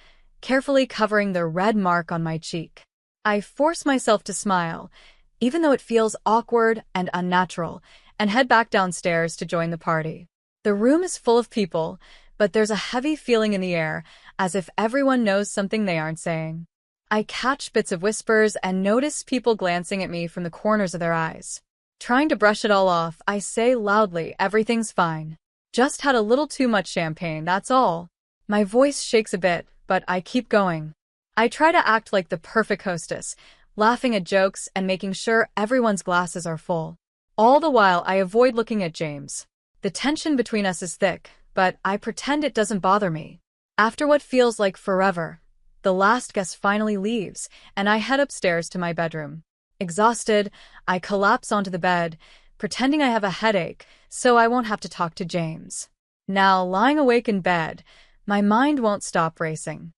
carefully covering the red mark on my cheek. I force myself to smile, even though it feels awkward and unnatural, and head back downstairs to join the party. The room is full of people, but there's a heavy feeling in the air, as if everyone knows something they aren't saying. I catch bits of whispers and notice people glancing at me from the corners of their eyes. Trying to brush it all off, I say loudly, "Everything's fine. Just had a little too much champagne, that's all." My voice shakes a bit, but I keep going. I try to act like the perfect hostess, laughing at jokes and making sure everyone's glasses are full. All the while, I avoid looking at James. The tension between us is thick, but I pretend it doesn't bother me. After what feels like forever, the last guest finally leaves, and I head upstairs to my bedroom. Exhausted, I collapse onto the bed, pretending I have a headache so I won't have to talk to James. Now, lying awake in bed, my mind won't stop racing.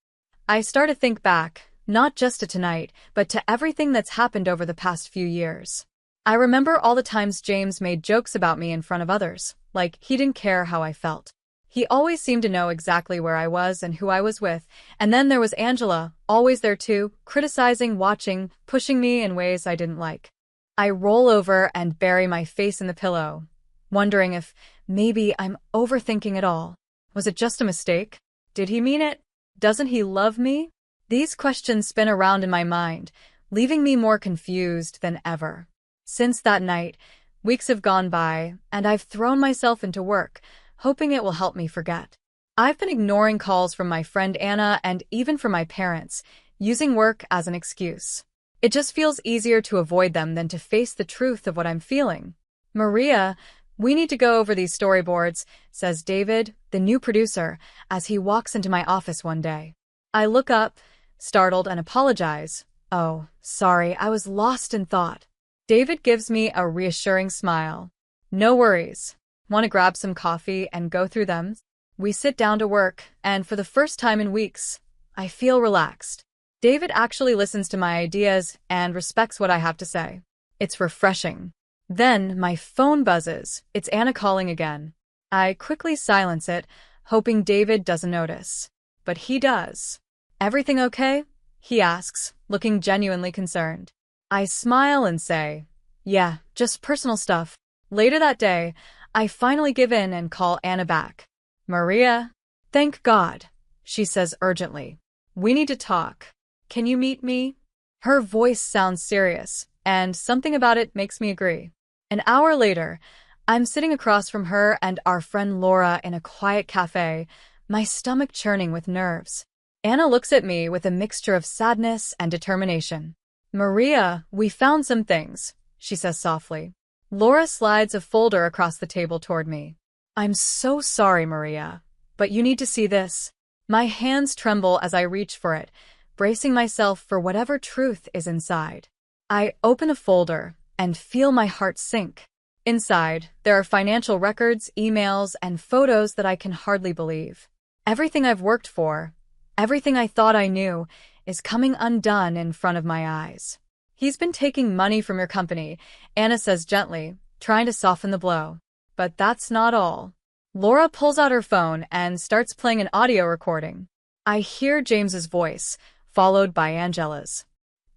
I start to think back, not just to tonight, but to everything that's happened over the past few years. I remember all the times James made jokes about me in front of others, like he didn't care how I felt. He always seemed to know exactly where I was and who I was with, and then there was Angela, always there too, criticizing, watching, pushing me in ways I didn't like. I roll over and bury my face in the pillow, wondering if maybe I'm overthinking it all. Was it just a mistake? Did he mean it? Doesn't he love me? These questions spin around in my mind, leaving me more confused than ever. Since that night, weeks have gone by, and I've thrown myself into work, hoping it will help me forget. I've been ignoring calls from my friend Anna and even from my parents, using work as an excuse. It just feels easier to avoid them than to face the truth of what I'm feeling. Maria, we need to go over these storyboards, says David, the new producer, as he walks into my office one day. I look up, startled, and apologize. Oh, sorry, I was lost in thought. David gives me a reassuring smile. No worries. Want to grab some coffee and go through them? We sit down to work, and for the first time in weeks, I feel relaxed. David actually listens to my ideas and respects what I have to say. It's refreshing. Then my phone buzzes. It's Anna calling again. I quickly silence it, hoping David doesn't notice. But he does. Everything okay? He asks, looking genuinely concerned. I smile and say, yeah, just personal stuff. Later that day, I finally give in and call Anna back. Maria? Thank God, she says urgently. We need to talk. Can you meet me? Her voice sounds serious, and something about it makes me agree. An hour later, I'm sitting across from her and our friend Laura in a quiet cafe, my stomach churning with nerves. Anna looks at me with a mixture of sadness and determination. Maria, we found some things, she says softly. Laura slides a folder across the table toward me. I'm so sorry, Maria, but you need to see this. My hands tremble as I reach for it, bracing myself for whatever truth is inside. I open a folder and feel my heart sink. Inside, there are financial records, emails, and photos that I can hardly believe. Everything I've worked for, everything I thought I knew, is coming undone in front of my eyes. He's been taking money from your company, Anna says gently, trying to soften the blow. But that's not all. Laura pulls out her phone and starts playing an audio recording. I hear James's voice, followed by Angela's.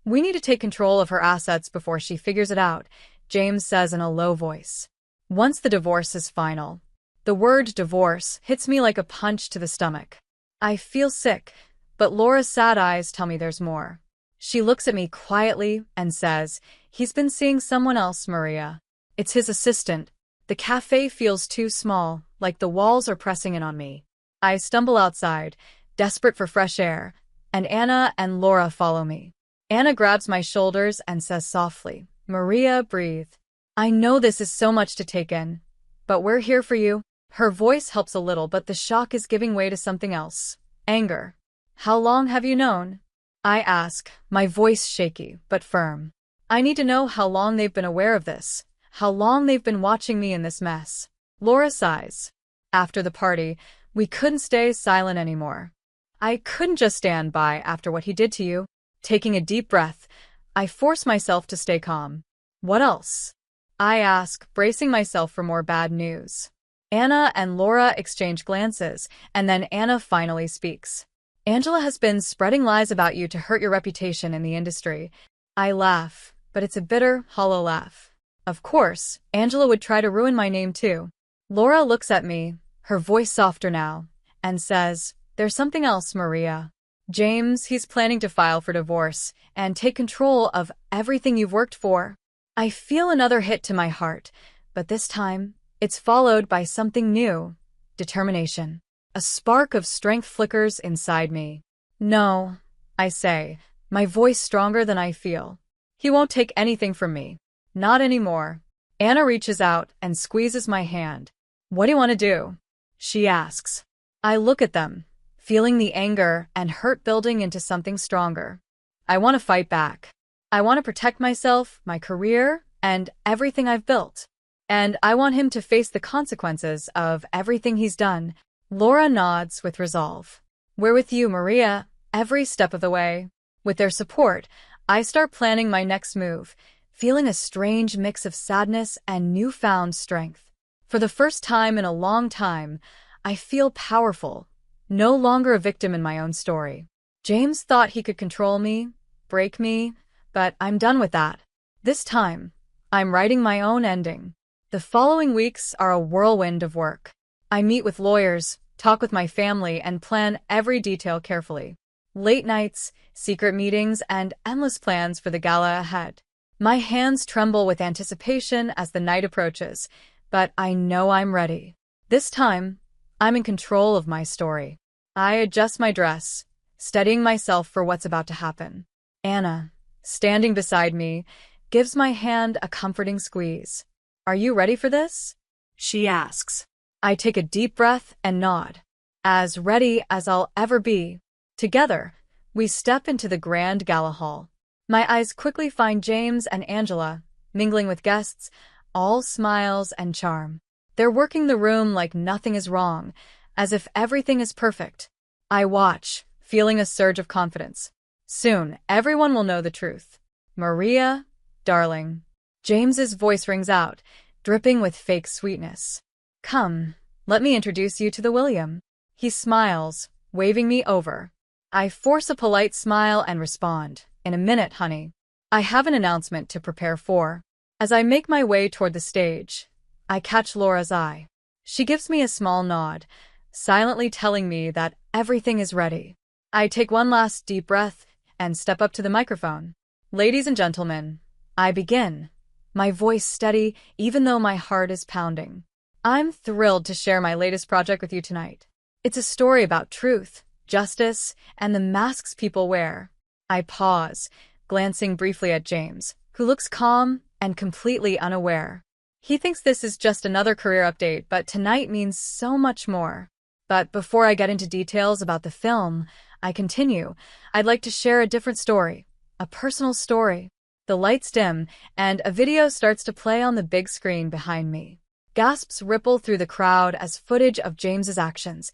We need to take control of her assets before she figures it out, James says in a low voice. Once the divorce is final. The word divorce hits me like a punch to the stomach. I feel sick, but Laura's sad eyes tell me there's more. She looks at me quietly and says, he's been seeing someone else, Maria. It's his assistant. The cafe feels too small, like the walls are pressing in on me. I stumble outside, desperate for fresh air, and Anna and Laura follow me. Anna grabs my shoulders and says softly, Maria, breathe. I know this is so much to take in, but we're here for you. Her voice helps a little, but the shock is giving way to something else. Anger. How long have you known? I ask, my voice shaky but firm. I need to know how long they've been aware of this, how long they've been watching me in this mess. Laura sighs. After the party, we couldn't stay silent anymore. I couldn't just stand by after what he did to you. Taking a deep breath, I force myself to stay calm. What else? I ask, bracing myself for more bad news. Anna and Laura exchange glances, and then Anna finally speaks. Angela has been spreading lies about you to hurt your reputation in the industry. I laugh, but it's a bitter, hollow laugh. Of course, Angela would try to ruin my name too. Laura looks at me, her voice softer now, and says, there's something else, Maria. James, he's planning to file for divorce and take control of everything you've worked for. I feel another hit to my heart, but this time, it's followed by something new. Determination. A spark of strength flickers inside me. No, I say, my voice stronger than I feel. He won't take anything from me. Not anymore. Anna reaches out and squeezes my hand. What do you want to do? She asks. I look at them, feeling the anger and hurt building into something stronger. I want to fight back. I want to protect myself, my career, and everything I've built. And I want him to face the consequences of everything he's done. Laura nods with resolve. We're with you, Maria, every step of the way. With their support, I start planning my next move, feeling a strange mix of sadness and newfound strength. For the first time in a long time, I feel powerful, no longer a victim in my own story. James thought he could control me, break me, but I'm done with that. This time, I'm writing my own ending. The following weeks are a whirlwind of work. I meet with lawyers, talk with my family, and plan every detail carefully. Late nights, secret meetings, and endless plans for the gala ahead. My hands tremble with anticipation as the night approaches, but I know I'm ready. This time, I'm in control of my story. I adjust my dress, steadying myself for what's about to happen. Anna, standing beside me, gives my hand a comforting squeeze. Are you ready for this? She asks. I take a deep breath and nod. As ready as I'll ever be. Together, we step into the grand gala hall. My eyes quickly find James and Angela, mingling with guests, all smiles and charm. They're working the room like nothing is wrong, as if everything is perfect. I watch, feeling a surge of confidence. Soon, everyone will know the truth. Maria, darling. James's voice rings out, dripping with fake sweetness. Come, let me introduce you to the William. He smiles, waving me over. I force a polite smile and respond, in a minute, honey. I have an announcement to prepare for. As I make my way toward the stage, I catch Laura's eye. She gives me a small nod, silently telling me that everything is ready. I take one last deep breath and step up to the microphone. Ladies and gentlemen, I begin, my voice steady even though my heart is pounding. I'm thrilled to share my latest project with you tonight. It's a story about truth, justice, and the masks people wear. I pause, glancing briefly at James, who looks calm and completely unaware. He thinks this is just another career update, but tonight means so much more. But before I get into details about the film, I continue. I'd like to share a different story, a personal story. The lights dim, and a video starts to play on the big screen behind me. Gasps ripple through the crowd as footage of James's actions,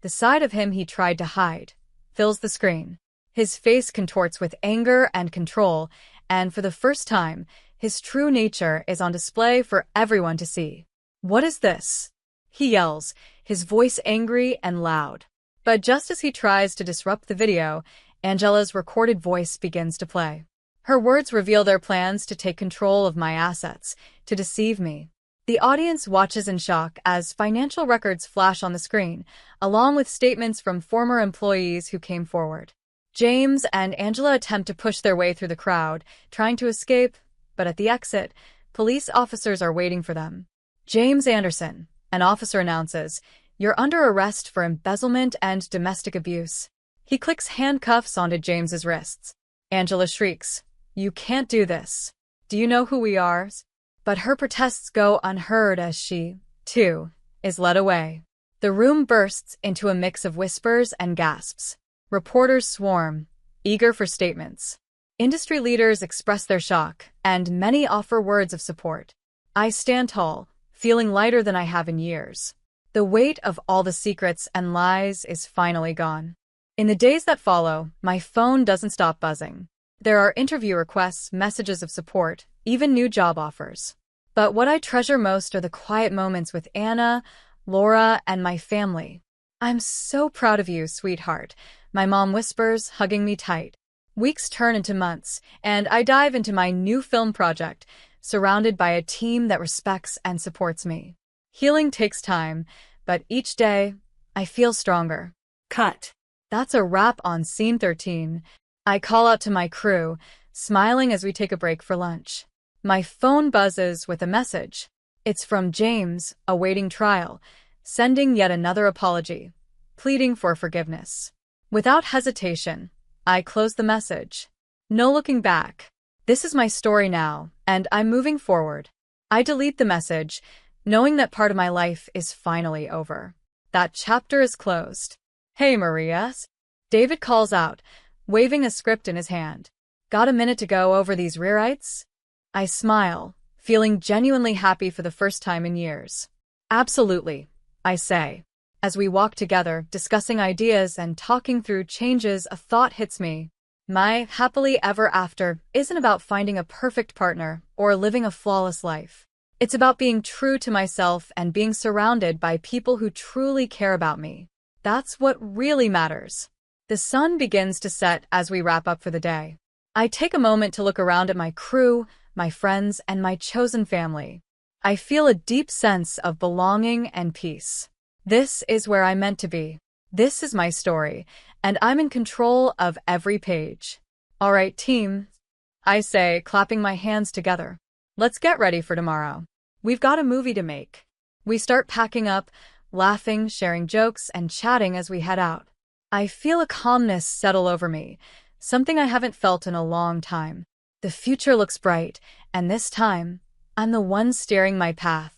the side of him he tried to hide, fills the screen. His face contorts with anger and control, and for the first time, his true nature is on display for everyone to see. What is this? He yells, his voice angry and loud. But just as he tries to disrupt the video, Angela's recorded voice begins to play. Her words reveal their plans to take control of my assets, to deceive me. The audience watches in shock as financial records flash on the screen, along with statements from former employees who came forward. James and Angela attempt to push their way through the crowd, trying to escape, but at the exit, police officers are waiting for them. James Anderson, an officer announces, "You're under arrest for embezzlement and domestic abuse." He clicks handcuffs onto James's wrists. Angela shrieks, "You can't do this. Do you know who we are?" But her protests go unheard as she, too, is led away. The room bursts into a mix of whispers and gasps. Reporters swarm, eager for statements. Industry leaders express their shock, and many offer words of support. I stand tall, feeling lighter than I have in years. The weight of all the secrets and lies is finally gone. In the days that follow, my phone doesn't stop buzzing. There are interview requests, messages of support, even new job offers. But what I treasure most are the quiet moments with Anna, Laura, and my family. "I'm so proud of you, sweetheart," my mom whispers, hugging me tight. Weeks turn into months, and I dive into my new film project, surrounded by a team that respects and supports me. Healing takes time, but each day, I feel stronger. Cut. That's a wrap on scene 13. I call out to my crew, smiling as we take a break for lunch. My phone buzzes with a message. It's from James, awaiting trial, sending yet another apology, pleading for forgiveness. Without hesitation, I close the message. No looking back. This is my story now, and I'm moving forward. I delete the message, knowing that part of my life is finally over. That chapter is closed. "Hey, Maria," David calls out, waving a script in his hand. "Got a minute to go over these rewrites?" I smile, feeling genuinely happy for the first time in years. "Absolutely," I say. As we walk together, discussing ideas and talking through changes, a thought hits me. My happily ever after isn't about finding a perfect partner or living a flawless life. It's about being true to myself and being surrounded by people who truly care about me. That's what really matters. The sun begins to set as we wrap up for the day. I take a moment to look around at my crew, my friends, and my chosen family. I feel a deep sense of belonging and peace. This is where I'm meant to be. This is my story, and I'm in control of every page. All right, team, I say, clapping my hands together. Let's get ready for tomorrow. We've got a movie to make. We start packing up, laughing, sharing jokes, and chatting as we head out. I feel a calmness settle over me, something I haven't felt in a long time. The future looks bright, and this time, I'm the one steering my path.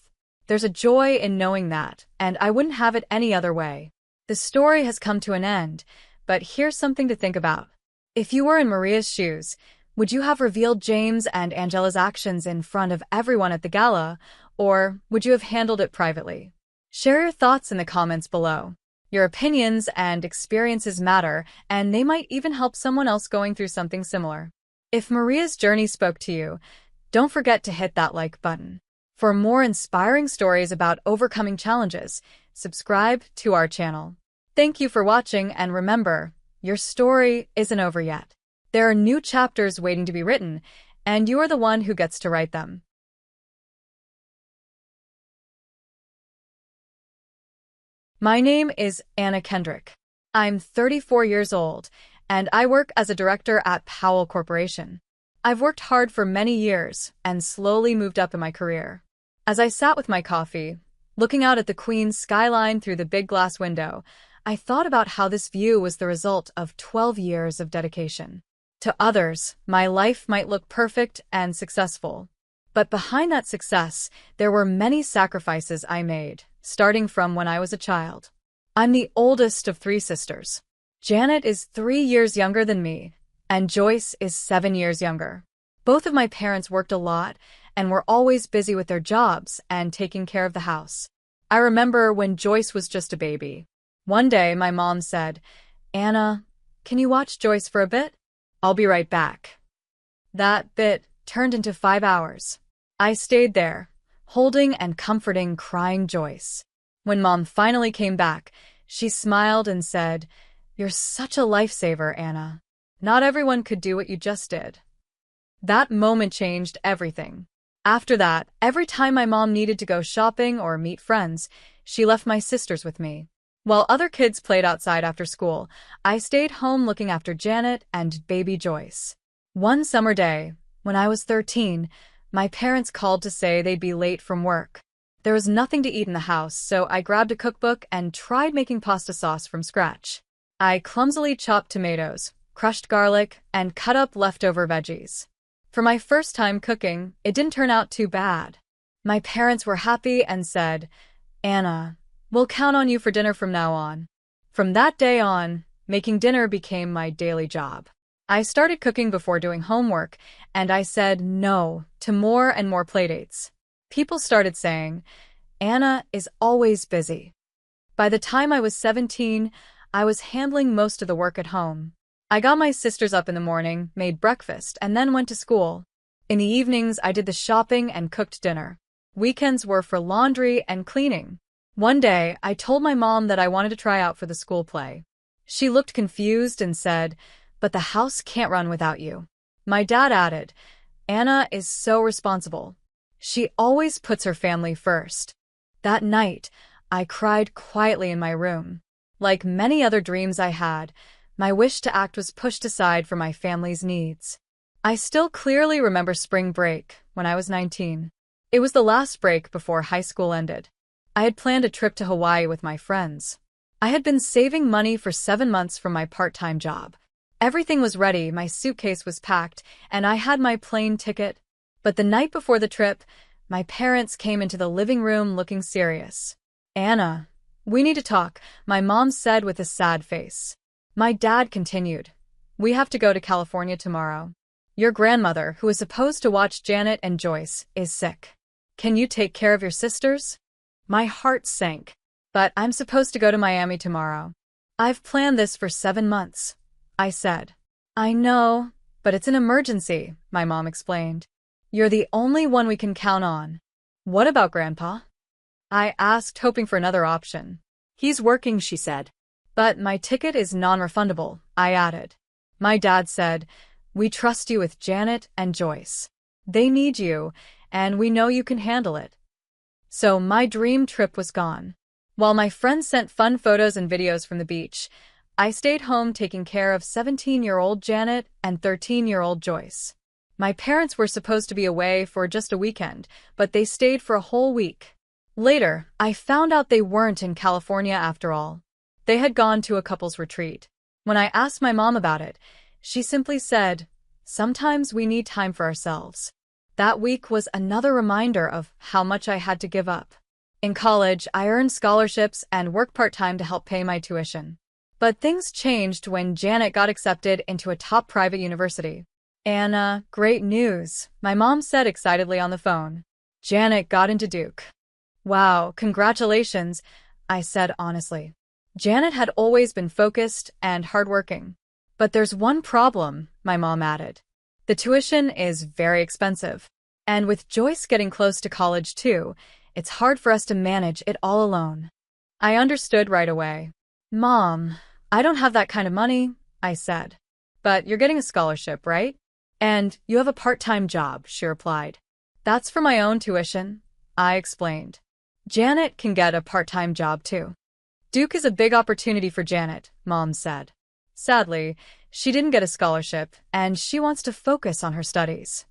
There's a joy in knowing that, and I wouldn't have it any other way. The story has come to an end, but here's something to think about. If you were in Maria's shoes, would you have revealed James and Angela's actions in front of everyone at the gala, or would you have handled it privately? Share your thoughts in the comments below. Your opinions and experiences matter, and they might even help someone else going through something similar. If Maria's journey spoke to you, don't forget to hit that like button. For more inspiring stories about overcoming challenges, subscribe to our channel. Thank you for watching, and remember, your story isn't over yet. There are new chapters waiting to be written, and you are the one who gets to write them. My name is Anna Kendrick. I'm 34 years old, and I work as a director at Powell Corporation. I've worked hard for many years and slowly moved up in my career. As I sat with my coffee, looking out at the Queen's skyline through the big glass window, I thought about how this view was the result of 12 years of dedication. To others, my life might look perfect and successful. But behind that success, there were many sacrifices I made, starting from when I was a child. I'm the oldest of 3 sisters. Janet is 3 years younger than me, and Joyce is 7 years younger. Both of my parents worked a lot and were always busy with their jobs and taking care of the house. I remember when Joyce was just a baby. One day, my mom said, "Anna, can you watch Joyce for a bit? I'll be right back." That bit turned into 5 hours. I stayed there, holding and comforting crying Joyce. When Mom finally came back, she smiled and said, "You're such a lifesaver, Anna. Not everyone could do what you just did." That moment changed everything. After that, every time my mom needed to go shopping or meet friends, she left my sisters with me. While other kids played outside after school, I stayed home looking after Janet and baby Joyce. One summer day, when I was 13, my parents called to say they'd be late from work. There was nothing to eat in the house, so I grabbed a cookbook and tried making pasta sauce from scratch. I clumsily chopped tomatoes, crushed garlic, and cut up leftover veggies. For my first time cooking, it didn't turn out too bad. My parents were happy and said, "Anna, we'll count on you for dinner from now on." From that day on, making dinner became my daily job. I started cooking before doing homework, and I said no to more and more playdates. People started saying, "Anna is always busy." By the time I was 17, I was handling most of the work at home. I got my sisters up in the morning, made breakfast, and then went to school. In the evenings, I did the shopping and cooked dinner. Weekends were for laundry and cleaning. One day, I told my mom that I wanted to try out for the school play. She looked confused and said, "But the house can't run without you." My dad added, "Anna is so responsible. She always puts her family first." That night, I cried quietly in my room. Like many other dreams I had, my wish to act was pushed aside for my family's needs. I still clearly remember spring break when I was 19. It was the last break before high school ended. I had planned a trip to Hawaii with my friends. I had been saving money for 7 months from my part-time job. Everything was ready, my suitcase was packed, and I had my plane ticket. But the night before the trip, my parents came into the living room looking serious. "Anna, we need to talk," my mom said with a sad face. My dad continued, "We have to go to California tomorrow. Your grandmother, who is supposed to watch Janet and Joyce, is sick. Can you take care of your sisters?" My heart sank. "But I'm supposed to go to Miami tomorrow. I've planned this for 7 months," I said. "I know, but it's an emergency," my mom explained. "You're the only one we can count on." "What about Grandpa?" I asked, hoping for another option. "He's working," she said. "But my ticket is non-refundable," I added. My dad said, "We trust you with Janet and Joyce. They need you, and we know you can handle it." So my dream trip was gone. While my friends sent fun photos and videos from the beach, I stayed home taking care of 17-year-old Janet and 13-year-old Joyce. My parents were supposed to be away for just a weekend, but they stayed for a whole week. Later, I found out they weren't in California after all. They had gone to a couple's retreat. When I asked my mom about it, she simply said, "Sometimes we need time for ourselves." That week was another reminder of how much I had to give up. In college, I earned scholarships and worked part-time to help pay my tuition. But things changed when Janet got accepted into a top private university. "Anna, great news," my mom said excitedly on the phone. "Janet got into Duke." "Wow, congratulations," I said honestly. Janet had always been focused and hardworking. "But there's one problem," my mom added. "The tuition is very expensive. And with Joyce getting close to college too, it's hard for us to manage it all alone." I understood right away. "Mom, I don't have that kind of money," I said. "But you're getting a scholarship, right? And you have a part-time job," she replied. "That's for my own tuition," I explained. "Janet can get a part-time job too." "Duke is a big opportunity for Janet," Mom said. "Sadly, she didn't get a scholarship, and she wants to focus on her studies."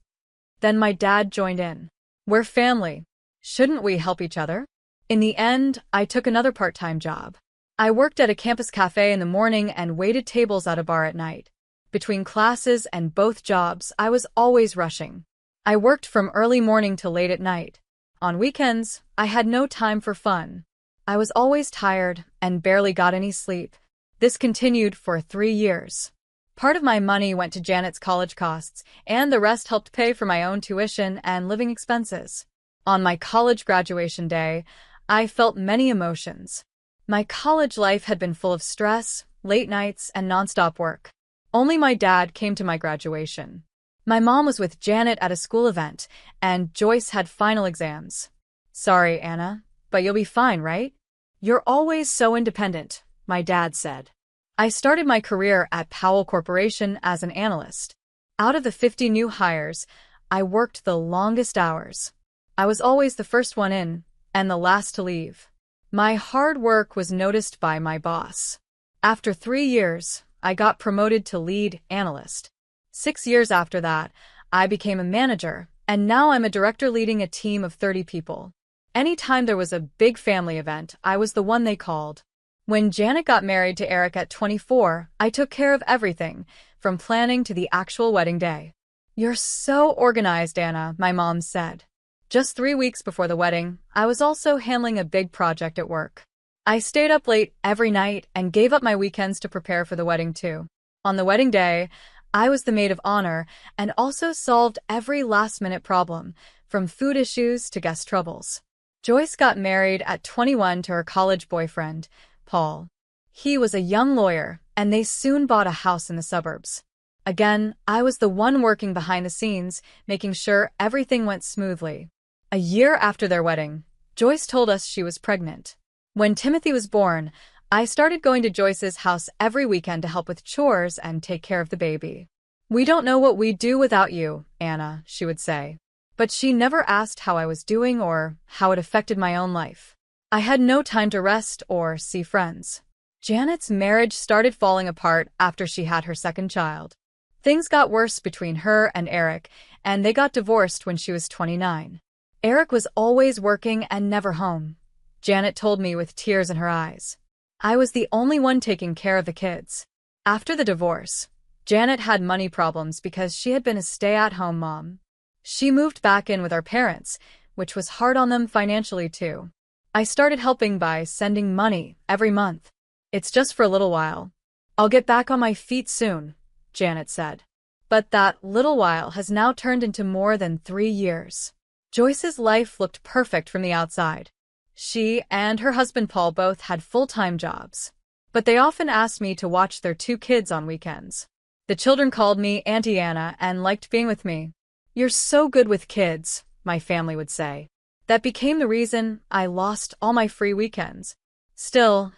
Then my dad joined in. "We're family. Shouldn't we help each other?" In the end, I took another part-time job. I worked at a campus cafe in the morning and waited tables at a bar at night. Between classes and both jobs, I was always rushing. I worked from early morning to late at night. On weekends, I had no time for fun. I was always tired and barely got any sleep. This continued for 3 years. Part of my money went to Janet's college costs, and the rest helped pay for my own tuition and living expenses. On my college graduation day, I felt many emotions. My college life had been full of stress, late nights, and nonstop work. Only my dad came to my graduation. My mom was with Janet at a school event, and Joyce had final exams. "Sorry, Anna, but you'll be fine, right? You're always so independent," my dad said. I started my career at Powell Corporation as an analyst. Out of the 50 new hires, I worked the longest hours. I was always the first one in, and the last to leave. My hard work was noticed by my boss. After 3 years, I got promoted to lead analyst. 6 years after that, I became a manager, and now I'm a director leading a team of 30 people. Anytime there was a big family event, I was the one they called. When Janet got married to Eric at 24, I took care of everything, from planning to the actual wedding day. "You're so organized, Anna," my mom said. Just 3 weeks before the wedding, I was also handling a big project at work. I stayed up late every night and gave up my weekends to prepare for the wedding too. On the wedding day, I was the maid of honor and also solved every last-minute problem, from food issues to guest troubles. Joyce got married at 21 to her college boyfriend, Paul. He was a young lawyer, and they soon bought a house in the suburbs. Again, I was the one working behind the scenes, making sure everything went smoothly. A year after their wedding, Joyce told us she was pregnant. When Timothy was born, I started going to Joyce's house every weekend to help with chores and take care of the baby. "We don't know what we'd do without you, Anna," she would say. But she never asked how I was doing or how it affected my own life. I had no time to rest or see friends. Janet's marriage started falling apart after she had her second child. Things got worse between her and Eric, and they got divorced when she was 29. Eric was always working and never home, Janet told me with tears in her eyes. I was the only one taking care of the kids. After the divorce, Janet had money problems because she had been a stay-at-home mom. She moved back in with our parents, which was hard on them financially too. I started helping by sending money every month. "It's just for a little while. I'll get back on my feet soon," Janet said. But that little while has now turned into more than 3 years. Joyce's life looked perfect from the outside. She and her husband Paul both had full-time jobs. But they often asked me to watch their 2 kids on weekends. The children called me Auntie Anna and liked being with me. "You're so good with kids," my family would say. That became the reason I lost all my free weekends. Still,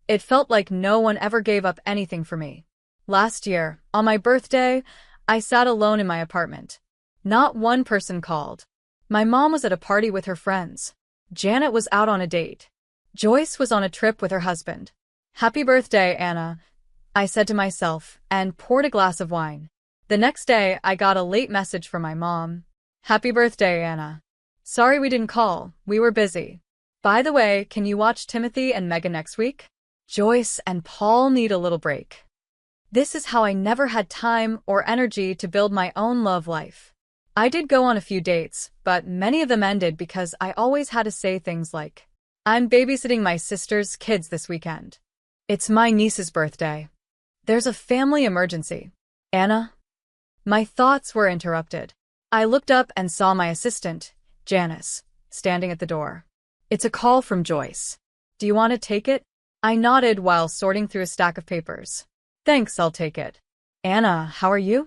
it felt like no one ever gave up anything for me. Last year, on my birthday, I sat alone in my apartment. Not one person called. My mom was at a party with her friends. Janet was out on a date. Joyce was on a trip with her husband. "Happy birthday, Anna," I said to myself and poured a glass of wine. The next day, I got a late message from my mom. "Happy birthday, Anna. Sorry we didn't call, we were busy." By the way, can you watch Timothy and Megan next week? Joyce and Paul need a little break. This is how I never had time or energy to build my own love life. I did go on a few dates, but many of them ended because I always had to say things like, I'm babysitting my sister's kids this weekend. It's my niece's birthday. There's a family emergency. Anna? My thoughts were interrupted. I looked up and saw my assistant, Janice, standing at the door. It's a call from Joyce. Do you want to take it? I nodded while sorting through a stack of papers. Thanks, I'll take it. Anna, how are you?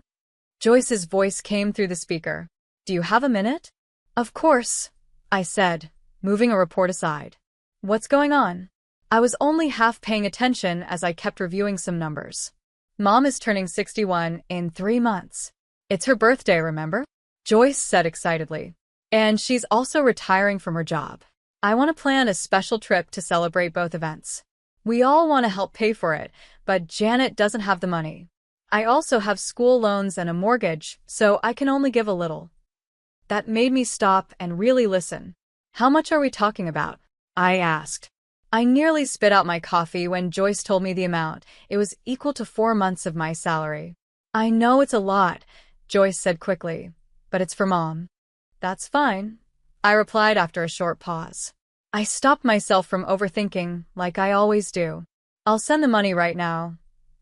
Joyce's voice came through the speaker. Do you have a minute? Of course, I said, moving a report aside. What's going on? I was only half paying attention as I kept reviewing some numbers. Mom is turning 61 in 3 months. It's her birthday, remember? Joyce said excitedly. And she's also retiring from her job. I want to plan a special trip to celebrate both events. We all want to help pay for it, but Janet doesn't have the money. I also have school loans and a mortgage, so I can only give a little. That made me stop and really listen. How much are we talking about? I asked. I nearly spit out my coffee when Joyce told me the amount. It was equal to 4 months of my salary. I know it's a lot, Joyce said quickly, but it's for Mom. That's fine, I replied after a short pause. I stopped myself from overthinking, like I always do. I'll send the money right now,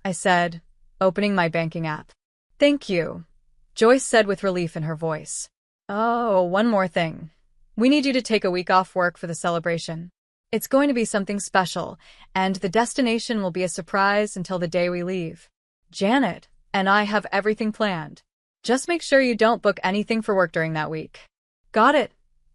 I said, opening my banking app. Thank you, Joyce said with relief in her voice. Oh, one more thing. We need you to take a week off work for the celebration. It's going to be something special, and the destination will be a surprise until the day we leave. Janet and I have everything planned. Just make sure you don't book anything for work during that week. Got it,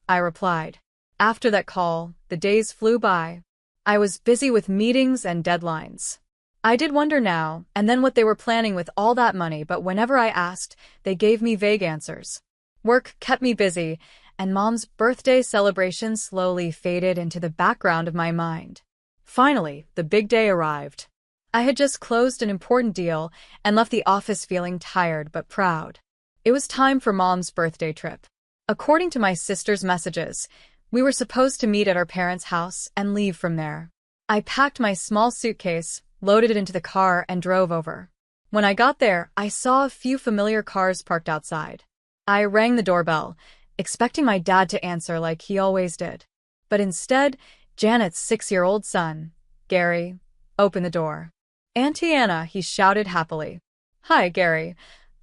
I replied. After that call, the days flew by. I was busy with meetings and deadlines. I did wonder now and then what they were planning with all that money, but whenever I asked, they gave me vague answers. Work kept me busy, and Mom's birthday celebration slowly faded into the background of my mind. Finally, the big day arrived. I had just closed an important deal and left the office feeling tired but proud. It was time for Mom's birthday trip. According to my sister's messages, we were supposed to meet at our parents' house and leave from there. I packed my small suitcase, loaded it into the car, and drove over. When I got there, I saw a few familiar cars parked outside. I rang the doorbell, expecting my dad to answer like he always did. But instead, Janet's 6-year-old son, Gary, opened the door. Auntie Anna, he shouted happily. Hi, Gary,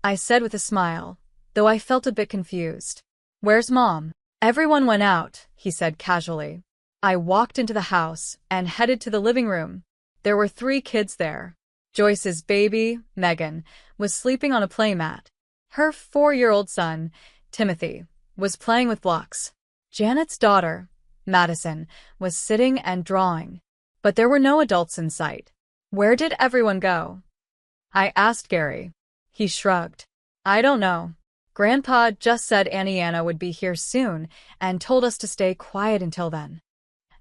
I said with a smile, though I felt a bit confused. Where's Mom? Everyone went out, he said casually. I walked into the house and headed to the living room. There were 3 kids there. Joyce's baby, Megan, was sleeping on a playmat. Her 4-year-old son, Timothy, was playing with blocks. Janet's daughter, Madison, was sitting and drawing. But there were no adults in sight. Where did everyone go? I asked Gary. He shrugged. I don't know. Grandpa just said Auntie Anna would be here soon and told us to stay quiet until then.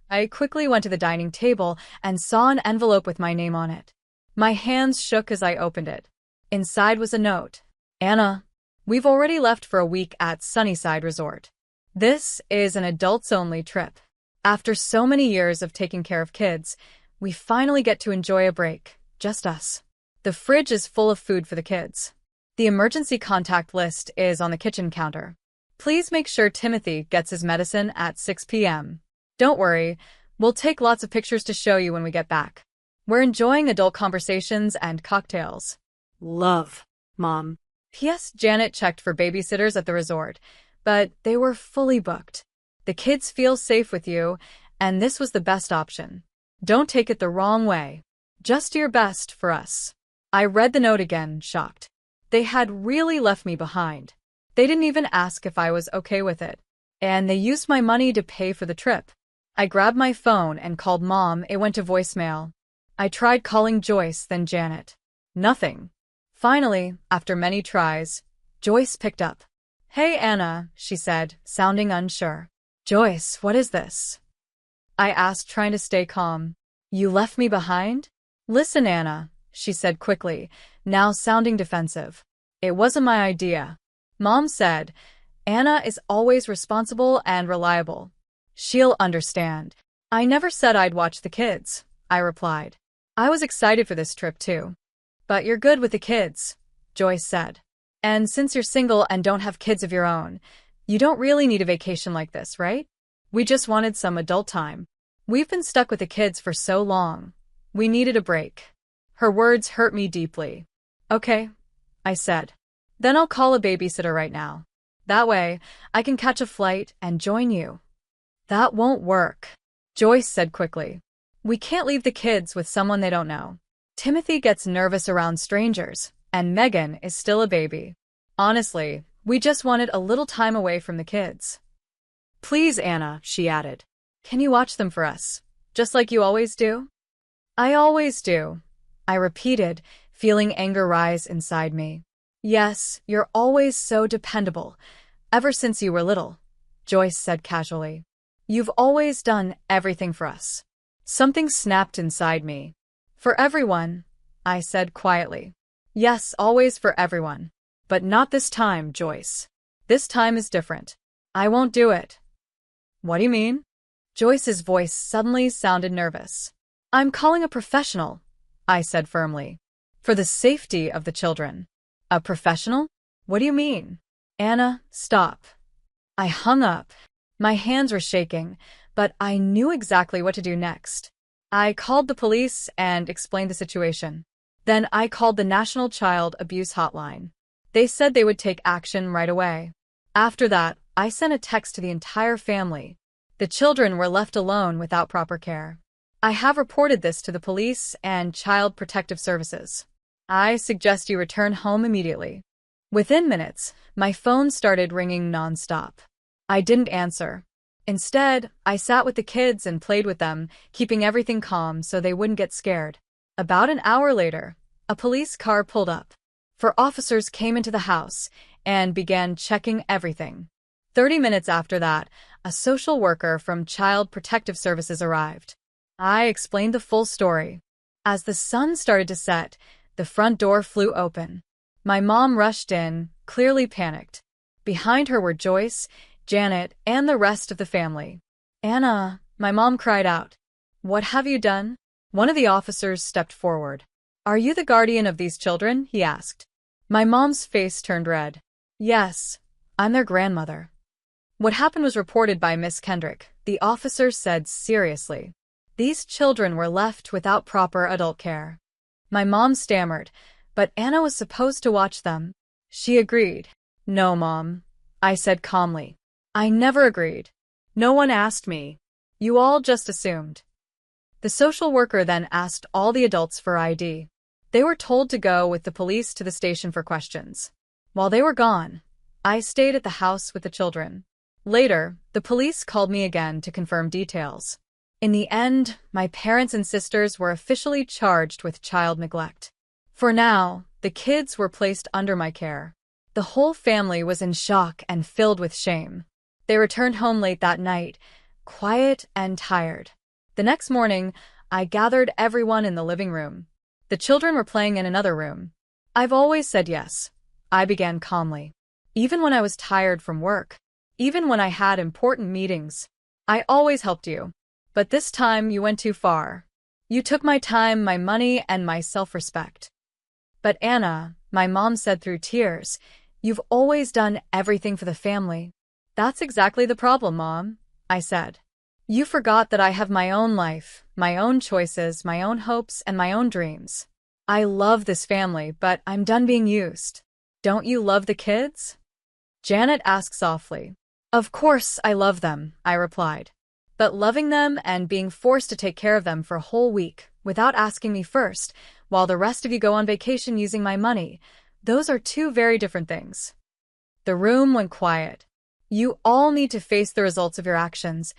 I quickly went to the dining table and saw an envelope with my name on it. My hands shook as I opened it. Inside was a note. Anna, we've already left for a week at Sunnyside Resort. This is an adults-only trip. After so many years of taking care of kids, we finally get to enjoy a break, just us. The fridge is full of food for the kids. The emergency contact list is on the kitchen counter. Please make sure Timothy gets his medicine at 6 p.m. Don't worry, we'll take lots of pictures to show you when we get back. We're enjoying adult conversations and cocktails. Love, Mom. P.S. Janet checked for babysitters at the resort, but they were fully booked. The kids feel safe with you, and this was the best option. Don't take it the wrong way. Just do your best for us. I read the note again, shocked. They had really left me behind. They didn't even ask if I was okay with it. And they used my money to pay for the trip. I grabbed my phone and called Mom. It went to voicemail. I tried calling Joyce, then Janet. Nothing. Finally, after many tries, Joyce picked up. Hey, Anna, she said, sounding unsure. Joyce, what is this? I asked, trying to stay calm. You left me behind? Listen, Anna, she said quickly, now sounding defensive. It wasn't my idea. Mom said, Anna is always responsible and reliable. She'll understand. I never said I'd watch the kids, I replied. I was excited for this trip too. But you're good with the kids, Joyce said. And since you're single and don't have kids of your own, you don't really need a vacation like this, right? We just wanted some adult time. We've been stuck with the kids for so long. We needed a break. Her words hurt me deeply. Okay, I said. Then I'll call a babysitter right now. That way, I can catch a flight and join you. That won't work, Joyce said quickly. We can't leave the kids with someone they don't know. Timothy gets nervous around strangers, and Megan is still a baby. Honestly, we just wanted a little time away from the kids. Please, Anna, she added. Can you watch them for us, just like you always do? I always do, I repeated, feeling anger rise inside me. Yes, you're always so dependable, ever since you were little, Joyce said casually. You've always done everything for us. Something snapped inside me. For everyone, I said quietly. Yes, always for everyone. But not this time, Joyce. This time is different. I won't do it. What do you mean? Joyce's voice suddenly sounded nervous. I'm calling a professional, I said firmly. For the safety of the children. A professional? What do you mean? Anna, stop. I hung up. My hands were shaking, but I knew exactly what to do next. I called the police and explained the situation. Then I called the National Child Abuse Hotline. They said they would take action right away. After that, I sent a text to the entire family. The children were left alone without proper care. I have reported this to the police and Child Protective Services. I suggest you return home immediately. Within minutes, my phone started ringing nonstop. I didn't answer. Instead, I sat with the kids and played with them, keeping everything calm so they wouldn't get scared. About an hour later, a police car pulled up. 4 officers came into the house and began checking everything. 30 minutes after that, a social worker from Child Protective Services arrived. I explained the full story. As the sun started to set, the front door flew open. My mom rushed in, clearly panicked. Behind her were Joyce, Janet, and the rest of the family. Anna, my mom cried out. What have you done? One of the officers stepped forward. Are you the guardian of these children? He asked. My mom's face turned red. Yes, I'm their grandmother. What happened was reported by Miss Kendrick, the officer said seriously. These children were left without proper adult care. My mom stammered, but Anna was supposed to watch them. She agreed. No, Mom, I said calmly. I never agreed. No one asked me. You all just assumed. The social worker then asked all the adults for ID. They were told to go with the police to the station for questions. While they were gone, I stayed at the house with the children. Later, the police called me again to confirm details. In the end, my parents and sisters were officially charged with child neglect. For now, the kids were placed under my care. The whole family was in shock and filled with shame. They returned home late that night, quiet and tired. The next morning, I gathered everyone in the living room. The children were playing in another room. I've always said yes, I began calmly. Even when I was tired from work, even when I had important meetings, I always helped you. But this time you went too far. You took my time, my money, and my self-respect. But Anna, my mom said through tears, you've always done everything for the family. That's exactly the problem, Mom, I said. You forgot that I have my own life, my own choices, my own hopes, and my own dreams. I love this family, but I'm done being used. Don't you love the kids? Janet asked softly. Of course I love them, I replied. But loving them and being forced to take care of them for a whole week, without asking me first, while the rest of you go on vacation using my money, those are two very different things. The room went quiet. You all need to face the results of your actions,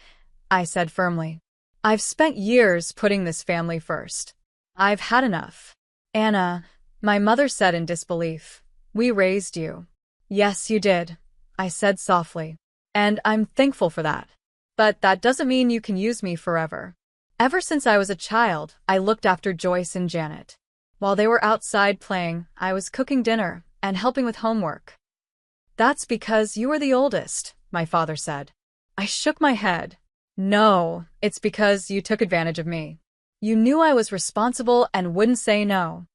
I said firmly. I've spent years putting this family first. I've had enough. Anna, my mother said in disbelief, we raised you. Yes, you did, I said softly. And I'm thankful for that. But that doesn't mean you can use me forever. Ever since I was a child, I looked after Joyce and Janet. While they were outside playing, I was cooking dinner and helping with homework. That's because you were the oldest, my father said. I shook my head. No, it's because you took advantage of me. You knew I was responsible and wouldn't say no.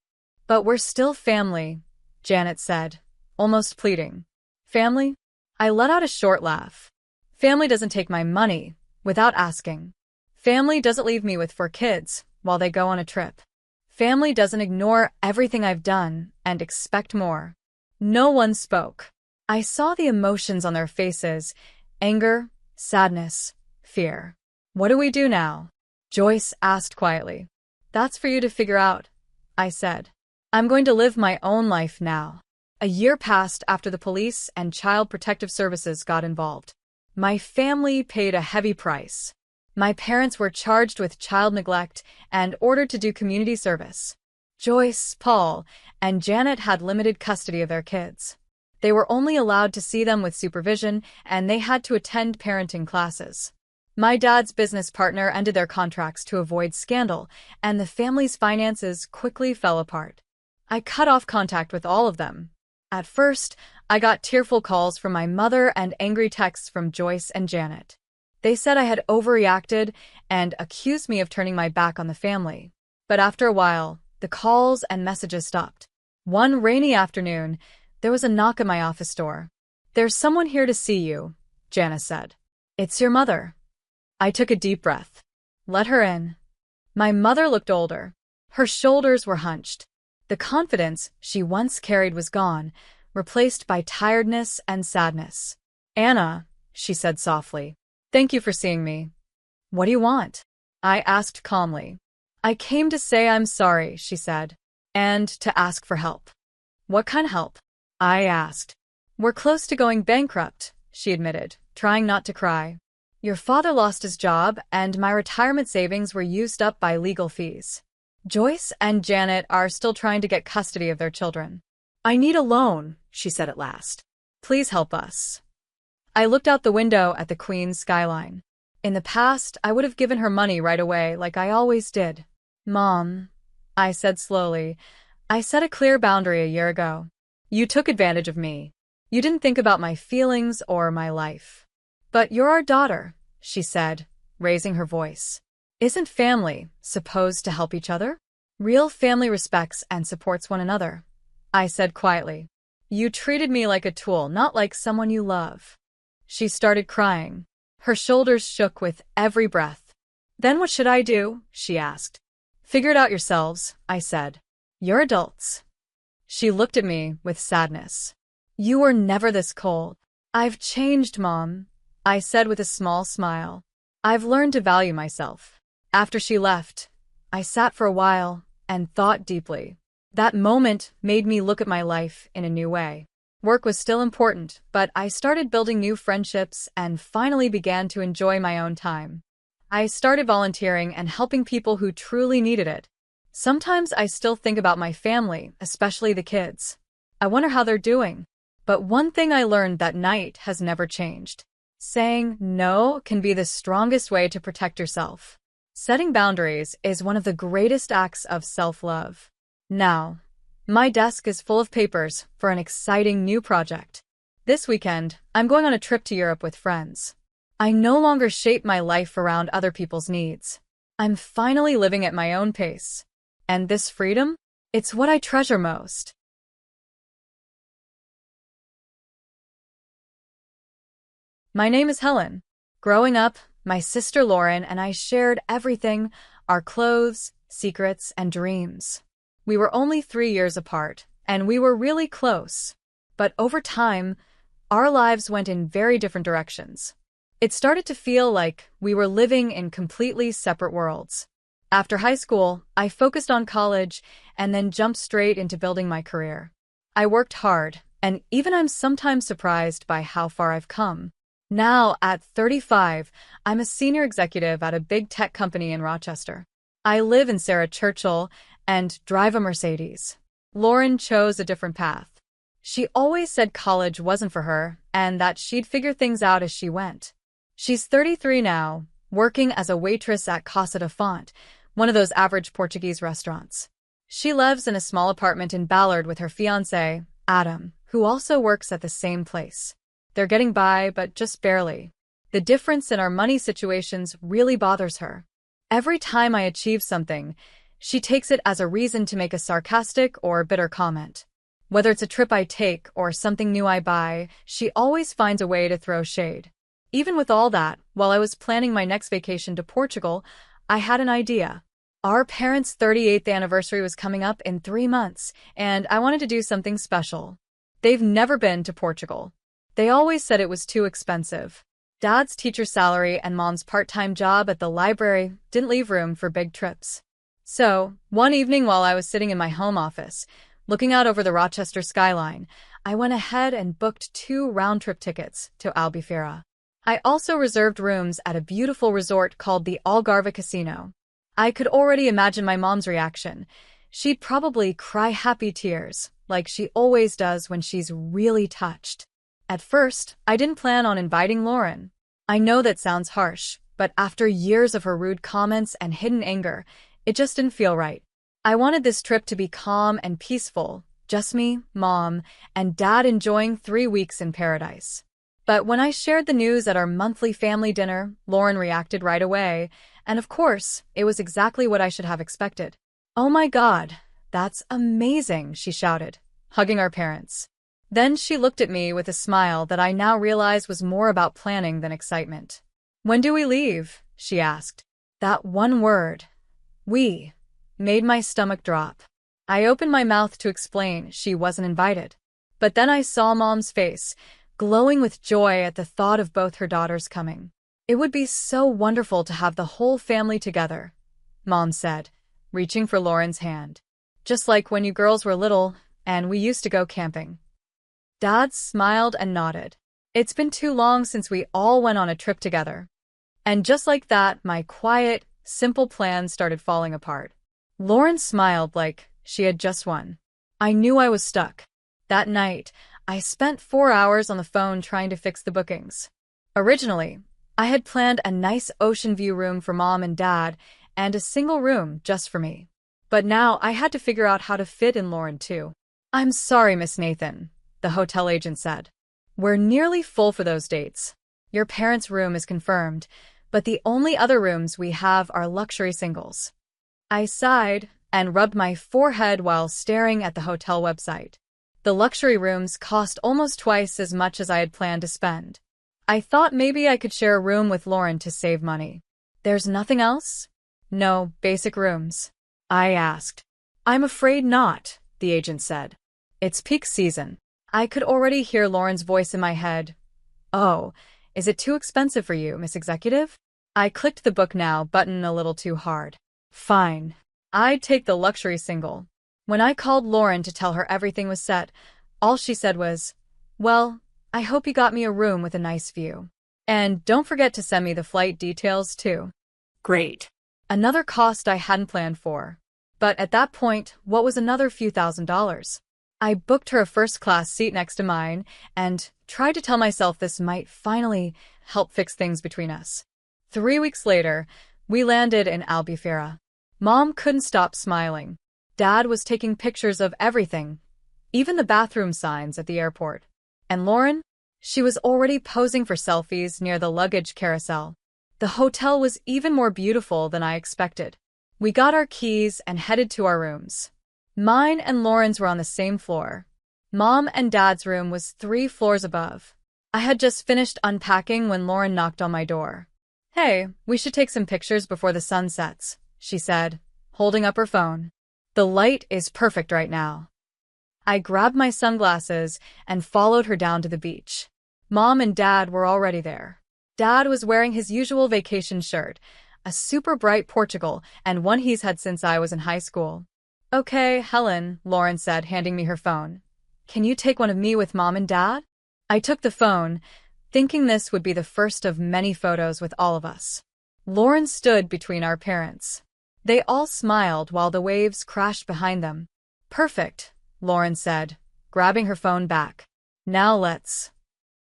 But we're still family, Janet said, almost pleading. Family? I let out a short laugh. Family doesn't take my money without asking. Family doesn't leave me with 4 kids while they go on a trip. Family doesn't ignore everything I've done and expect more. No one spoke. I saw the emotions on their faces: anger, sadness, fear. What do we do now? Joyce asked quietly. That's for you to figure out, I said. I'm going to live my own life now. A year passed after the police and Child Protective Services got involved. My family paid a heavy price. My parents were charged with child neglect and ordered to do community service. Joyce, Paul, and Janet had limited custody of their kids. They were only allowed to see them with supervision, and they had to attend parenting classes. My dad's business partner ended their contracts to avoid scandal, and the family's finances quickly fell apart. I cut off contact with all of them. At first, I got tearful calls from my mother and angry texts from Joyce and Janet. They said I had overreacted and accused me of turning my back on the family. But after a while, the calls and messages stopped. One rainy afternoon, there was a knock at my office door. There's someone here to see you, Janice said. It's your mother. I took a deep breath. Let her in. My mother looked older. Her shoulders were hunched. The confidence she once carried was gone, replaced by tiredness and sadness. Anna, she said softly, thank you for seeing me. What do you want? I asked calmly. I came to say I'm sorry, she said, and to ask for help. What kind of help? I asked. We're close to going bankrupt, she admitted, trying not to cry. Your father lost his job, and my retirement savings were used up by legal fees. Joyce and Janet are still trying to get custody of their children. I need a loan, she said at last. Please help us. I looked out the window at the Queen's skyline. In the past, I would have given her money right away, like I always did. Mom, I said slowly, I set a clear boundary a year ago. You took advantage of me. You didn't think about my feelings or my life. But you're our daughter, she said, raising her voice. Isn't family supposed to help each other? Real family respects and supports one another, I said quietly. You treated me like a tool, not like someone you love. She started crying. Her shoulders shook with every breath. Then what should I do? She asked. Figure it out yourselves, I said. You're adults. She looked at me with sadness. You were never this cold. I've changed, Mom, I said with a small smile. I've learned to value myself. After she left, I sat for a while and thought deeply. That moment made me look at my life in a new way. Work was still important, but I started building new friendships and finally began to enjoy my own time. I started volunteering and helping people who truly needed it. Sometimes I still think about my family, especially the kids. I wonder how they're doing. But one thing I learned that night has never changed. Saying no can be the strongest way to protect yourself. Setting boundaries is one of the greatest acts of self-love. Now, my desk is full of papers for an exciting new project. This weekend, I'm going on a trip to Europe with friends. I no longer shape my life around other people's needs. I'm finally living at my own pace. And this freedom? It's what I treasure most. My name is Helen. Growing up, my sister Lauren and I shared everything: our clothes, secrets, and dreams. We were only 3 years apart, and we were really close. But over time, our lives went in very different directions. It started to feel like we were living in completely separate worlds. After high school, I focused on college and then jumped straight into building my career. I worked hard, and even I'm sometimes surprised by how far I've come. Now, at 35, I'm a senior executive at a big tech company in Rochester. I live in Sarah Churchill and drive a Mercedes. Lauren chose a different path. She always said college wasn't for her and that she'd figure things out as she went. She's 33 now, working as a waitress at Casa de Font, one of those average Portuguese restaurants. She lives in a small apartment in Ballard with her fiancé, Adam, who also works at the same place. They're getting by, but just barely. The difference in our money situations really bothers her. Every time I achieve something, she takes it as a reason to make a sarcastic or bitter comment. Whether it's a trip I take or something new I buy, she always finds a way to throw shade. Even with all that, while I was planning my next vacation to Portugal, I had an idea. Our parents' 38th anniversary was coming up in 3 months, and I wanted to do something special. They've never been to Portugal. They always said it was too expensive. Dad's teacher salary and Mom's part-time job at the library didn't leave room for big trips. So, one evening while I was sitting in my home office, looking out over the Rochester skyline, I went ahead and booked 2 round-trip tickets to Albufeira. I also reserved rooms at a beautiful resort called the Algarve Casino. I could already imagine my mom's reaction. She'd probably cry happy tears, like she always does when she's really touched. At first, I didn't plan on inviting Lauren. I know that sounds harsh, but after years of her rude comments and hidden anger, it just didn't feel right. I wanted this trip to be calm and peaceful, just me, Mom, and Dad enjoying 3 weeks in paradise. But when I shared the news at our monthly family dinner, Lauren reacted right away, and of course, it was exactly what I should have expected. "Oh my God, that's amazing," she shouted, hugging our parents. Then she looked at me with a smile that I now realize was more about planning than excitement. "When do we leave?" she asked. That one word, "we," made my stomach drop. I opened my mouth to explain she wasn't invited. But then I saw Mom's face, glowing with joy at the thought of both her daughters coming. "It would be so wonderful to have the whole family together," Mom said, reaching for Lauren's hand. "Just like when you girls were little and we used to go camping." Dad smiled and nodded. It's been too long since we all went on a trip together. And just like that, my quiet, simple plan started falling apart. Lauren smiled like she had just won. I knew I was stuck. That night, I spent 4 hours on the phone trying to fix the bookings. Originally, I had planned a nice ocean view room for Mom and Dad and a single room just for me. But now I had to figure out how to fit in Lauren too. "I'm sorry, Miss Nathan," the hotel agent said. "We're nearly full for those dates. Your parents' room is confirmed, but the only other rooms we have are luxury singles." I sighed and rubbed my forehead while staring at the hotel website. The luxury rooms cost almost twice as much as I had planned to spend. I thought maybe I could share a room with Lauren to save money. "There's nothing else?" "No, basic rooms," I asked. "I'm afraid not," the agent said. "It's peak season." I could already hear Lauren's voice in my head. "Oh, is it too expensive for you, Miss Executive?" I clicked the book now button a little too hard. Fine. I'd take the luxury single. When I called Lauren to tell her everything was set, all she said was, "Well, I hope you got me a room with a nice view. And don't forget to send me the flight details too." Great. Another cost I hadn't planned for. But at that point, what was another few $1,000s? I booked her a first-class seat next to mine and tried to tell myself this might finally help fix things between us. 3 weeks later, we landed in Albufeira. Mom couldn't stop smiling. Dad was taking pictures of everything, even the bathroom signs at the airport. And Lauren? She was already posing for selfies near the luggage carousel. The hotel was even more beautiful than I expected. We got our keys and headed to our rooms. Mine and Lauren's were on the same floor. Mom and Dad's room was 3 floors above. I had just finished unpacking when Lauren knocked on my door. "Hey, we should take some pictures before the sun sets," she said, holding up her phone. "The light is perfect right now." I grabbed my sunglasses and followed her down to the beach. Mom and Dad were already there. Dad was wearing his usual vacation shirt, a super bright Portugal, and one he's had since I was in high school. "Okay, Helen," Lauren said, handing me her phone. "Can you take one of me with Mom and Dad?" I took the phone, thinking this would be the first of many photos with all of us. Lauren stood between our parents. They all smiled while the waves crashed behind them. "Perfect," Lauren said, grabbing her phone back. "Now let's..."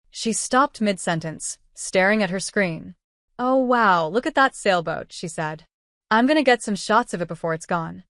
She stopped mid-sentence, staring at her screen. "Oh wow, look at that sailboat," she said. "I'm gonna get some shots of it before it's gone."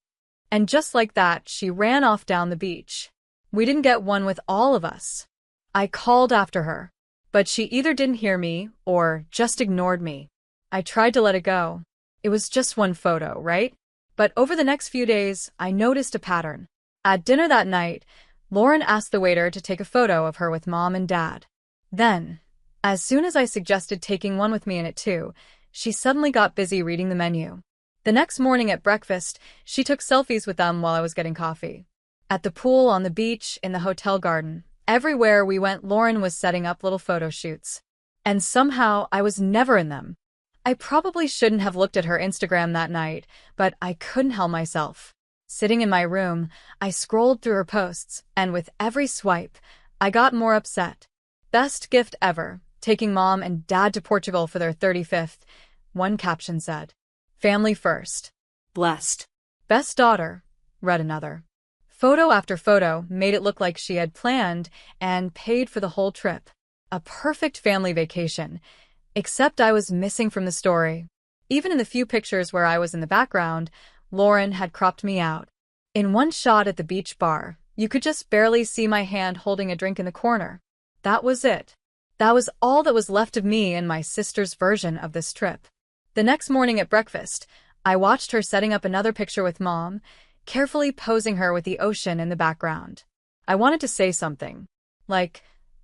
And just like that, she ran off down the beach. We didn't get one with all of us. I called after her. But she either didn't hear me or just ignored me. I tried to let it go. It was just one photo, right? But over the next few days, I noticed a pattern. At dinner that night, Lauren asked the waiter to take a photo of her with Mom and Dad. Then, as soon as I suggested taking one with me in it too, she suddenly got busy reading the menu. The next morning at breakfast, she took selfies with them while I was getting coffee. At the pool, on the beach, in the hotel garden, everywhere we went, Lauren was setting up little photo shoots. And somehow, I was never in them. I probably shouldn't have looked at her Instagram that night, but I couldn't help myself. Sitting in my room, I scrolled through her posts, and with every swipe, I got more upset. Best gift ever, taking Mom and Dad to Portugal for their 35th, one caption said. Family first. Blessed. Best daughter, read another. Photo after photo made it look like she had planned and paid for the whole trip. A perfect family vacation. Except I was missing from the story. Even in the few pictures where I was in the background, Lauren had cropped me out. In one shot at the beach bar, you could just barely see my hand holding a drink in the corner. That was it. That was all that was left of me in my sister's version of this trip. The next morning at breakfast, I watched her setting up another picture with Mom, carefully posing her with the ocean in the background. I wanted to say something. Like,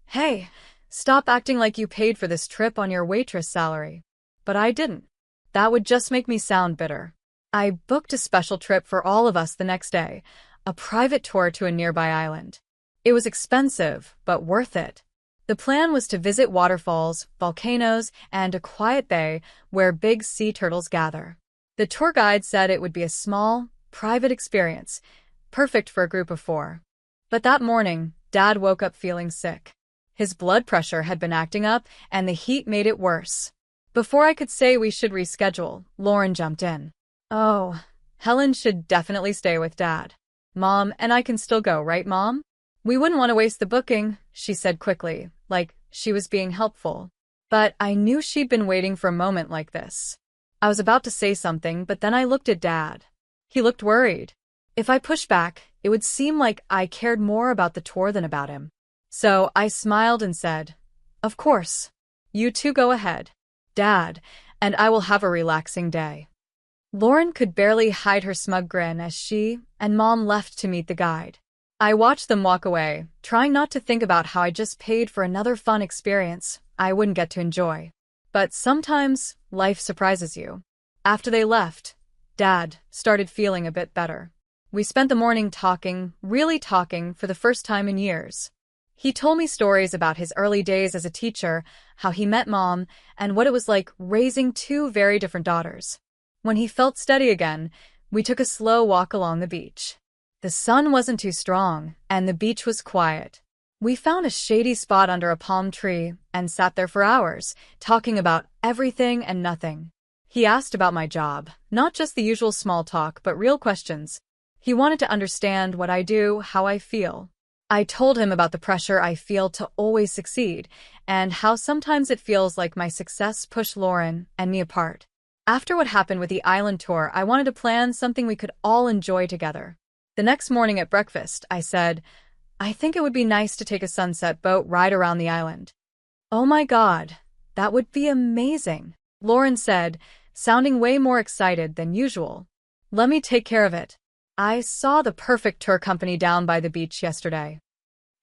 hey, stop acting like you paid for this trip on your waitress salary. But I didn't. That would just make me sound bitter. I booked a special trip for all of us the next day, a private tour to a nearby island. It was expensive, but worth it. The plan was to visit waterfalls, volcanoes, and a quiet bay where big sea turtles gather. The tour guide said it would be a small, private experience, perfect for a group of 4. But that morning, Dad woke up feeling sick. His blood pressure had been acting up, and the heat made it worse. Before I could say we should reschedule, Lauren jumped in. Oh, Helen should definitely stay with Dad. Mom and I can still go, right, Mom? We wouldn't want to waste the booking, she said quickly, like she was being helpful. But I knew she'd been waiting for a moment like this. I was about to say something, but then I looked at Dad. He looked worried. If I pushed back, it would seem like I cared more about the tour than about him. So I smiled and said, of course. You two go ahead, Dad, and I will have a relaxing day. Lauren could barely hide her smug grin as she and Mom left to meet the guide. I watched them walk away, trying not to think about how I just paid for another fun experience I wouldn't get to enjoy. But sometimes, life surprises you. After they left, Dad started feeling a bit better. We spent the morning talking, really talking, for the first time in years. He told me stories about his early days as a teacher, how he met Mom, and what it was like raising 2 very different daughters. When he felt steady again, we took a slow walk along the beach. The sun wasn't too strong, and the beach was quiet. We found a shady spot under a palm tree and sat there for hours, talking about everything and nothing. He asked about my job, not just the usual small talk, but real questions. He wanted to understand what I do, how I feel. I told him about the pressure I feel to always succeed, and how sometimes it feels like my success pushed Lauren and me apart. After what happened with the island tour, I wanted to plan something we could all enjoy together. The next morning at breakfast, I said, I think it would be nice to take a sunset boat ride around the island. Oh my God, that would be amazing, Lauren said, sounding way more excited than usual. Let me take care of it. I saw the perfect tour company down by the beach yesterday.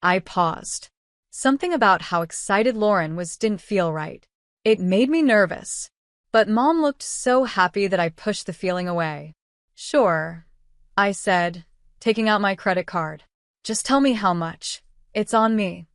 I paused. Something about how excited Lauren was didn't feel right. It made me nervous. But Mom looked so happy that I pushed the feeling away. Sure, I said, taking out my credit card. Just tell me how much. It's on me.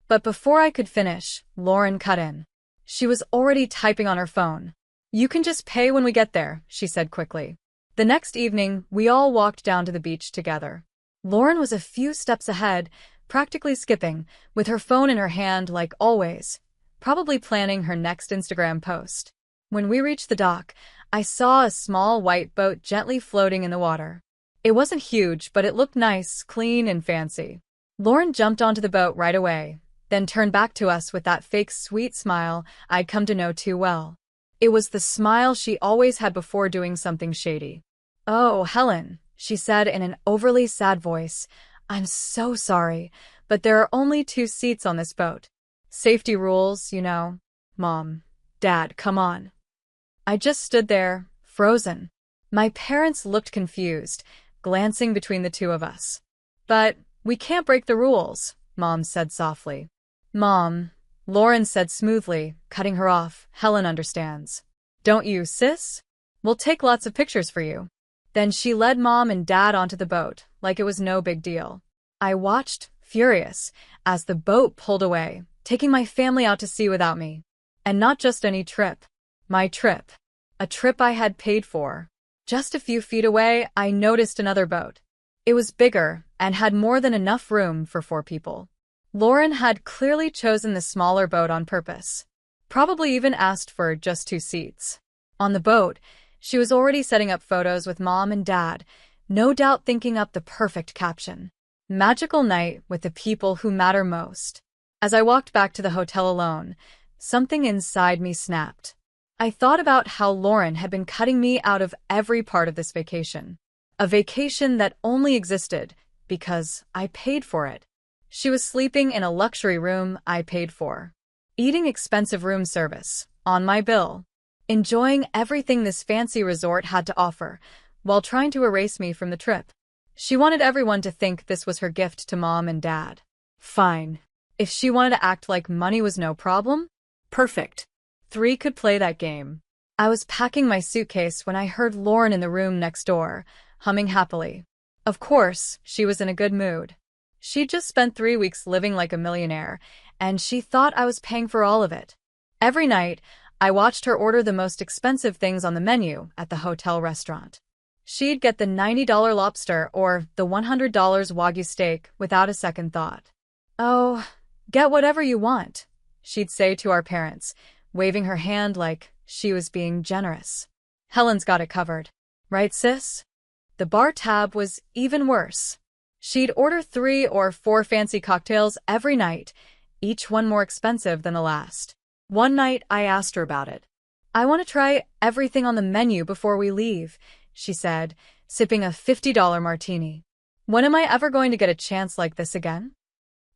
But before I could finish, Lauren cut in. She was already typing on her phone. You can just pay when we get there, she said quickly. The next evening, we all walked down to the beach together. Lauren was a few steps ahead, practically skipping, with her phone in her hand like always, probably planning her next Instagram post. When we reached the dock, I saw a small white boat gently floating in the water. It wasn't huge, but it looked nice, clean, and fancy. Lauren jumped onto the boat right away, then turned back to us with that fake sweet smile I'd come to know too well. It was the smile she always had before doing something shady. Oh, Helen, she said in an overly sad voice, I'm so sorry, but there are only 2 seats on this boat. Safety rules, you know. Mom, Dad, come on. I just stood there, frozen. My parents looked confused, glancing between the two of us. But we can't break the rules, Mom said softly. Mom, Lauren said smoothly, cutting her off. Helen understands. Don't you, sis? We'll take lots of pictures for you. Then she led Mom and Dad onto the boat, like it was no big deal. I watched, furious, as the boat pulled away, taking my family out to sea without me. And not just any trip. My trip. A trip I had paid for. Just a few feet away, I noticed another boat. It was bigger and had more than enough room for 4 people. Lauren had clearly chosen the smaller boat on purpose. Probably even asked for just 2 seats. On the boat, she was already setting up photos with Mom and Dad, no doubt thinking up the perfect caption. Magical night with the people who matter most. As I walked back to the hotel alone, something inside me snapped. I thought about how Lauren had been cutting me out of every part of this vacation. A vacation that only existed because I paid for it. She was sleeping in a luxury room I paid for. Eating expensive room service, on my bill. Enjoying everything this fancy resort had to offer, while trying to erase me from the trip. She wanted everyone to think this was her gift to Mom and Dad. Fine. If she wanted to act like money was no problem, perfect. 3 could play that game. I was packing my suitcase when I heard Lauren in the room next door, humming happily. Of course, she was in a good mood. She'd just spent 3 weeks living like a millionaire, and she thought I was paying for all of it. Every night, I watched her order the most expensive things on the menu at the hotel restaurant. She'd get the $90 lobster or the $100 Wagyu steak without a second thought. Oh, get whatever you want, she'd say to our parents, waving her hand like she was being generous. Helen's got it covered. Right, sis? The bar tab was even worse. She'd order 3 or 4 fancy cocktails every night, each one more expensive than the last. One night, I asked her about it. I want to try everything on the menu before we leave, she said, sipping a $50 martini. When am I ever going to get a chance like this again?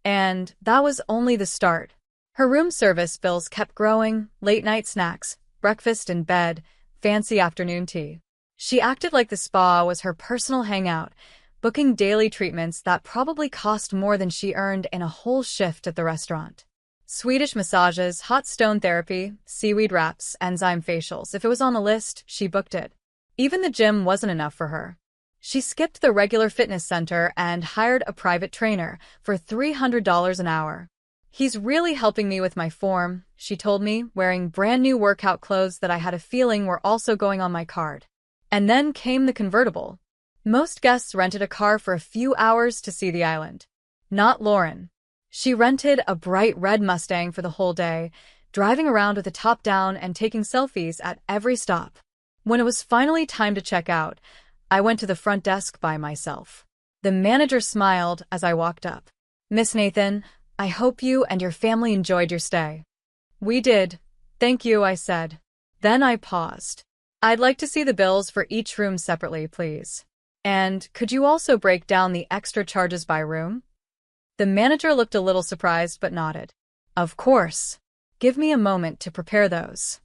And that was only the start. Her room service bills kept growing, late-night snacks, breakfast in bed, fancy afternoon tea. She acted like the spa was her personal hangout, booking daily treatments that probably cost more than she earned in a whole shift at the restaurant. Swedish massages, hot stone therapy, seaweed wraps, enzyme facials. If it was on the list, she booked it. Even the gym wasn't enough for her. She skipped the regular fitness center and hired a private trainer for $300 an hour. He's really helping me with my form, she told me, wearing brand new workout clothes that I had a feeling were also going on my card. And then came the convertible. Most guests rented a car for a few hours to see the island. Not Lauren. She rented a bright red Mustang for the whole day, driving around with the top down and taking selfies at every stop. When it was finally time to check out, I went to the front desk by myself. The manager smiled as I walked up. Miss Nathan, I hope you and your family enjoyed your stay. We did. Thank you, I said. Then I paused. I'd like to see the bills for each room separately, please. And could you also break down the extra charges by room? The manager looked a little surprised but nodded. Of course. Give me a moment to prepare those.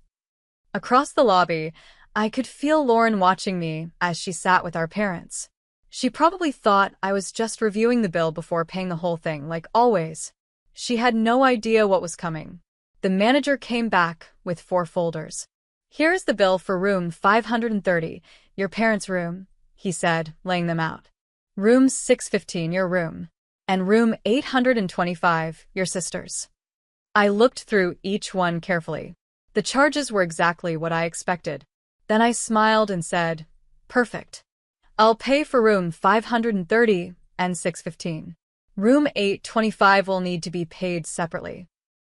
Across the lobby, I could feel Lauren watching me as she sat with our parents. She probably thought I was just reviewing the bill before paying the whole thing, like always. She had no idea what was coming. The manager came back with 4 folders. Here's the bill for room 530, your parents' room, he said, laying them out. Room 615, your room. And room 825, your sister's. I looked through each one carefully. The charges were exactly what I expected. Then I smiled and said, perfect. I'll pay for room 530 and 615. Room 825 will need to be paid separately.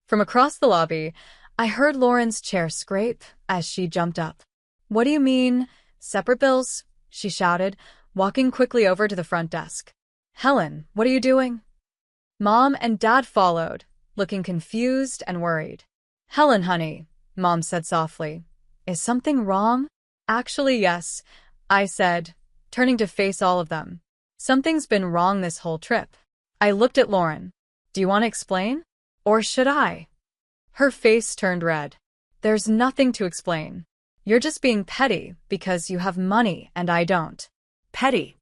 From across the lobby, I heard Lauren's chair scrape as she jumped up. What do you mean, separate bills? She shouted, walking quickly over to the front desk. Helen, what are you doing? Mom and Dad followed, looking confused and worried. Helen, honey, Mom said softly. Is something wrong? Actually, yes, I said, turning to face all of them. Something's been wrong this whole trip. I looked at Lauren. Do you want to explain? Or should I? Her face turned red. There's nothing to explain. You're just being petty because you have money and I don't. Petty?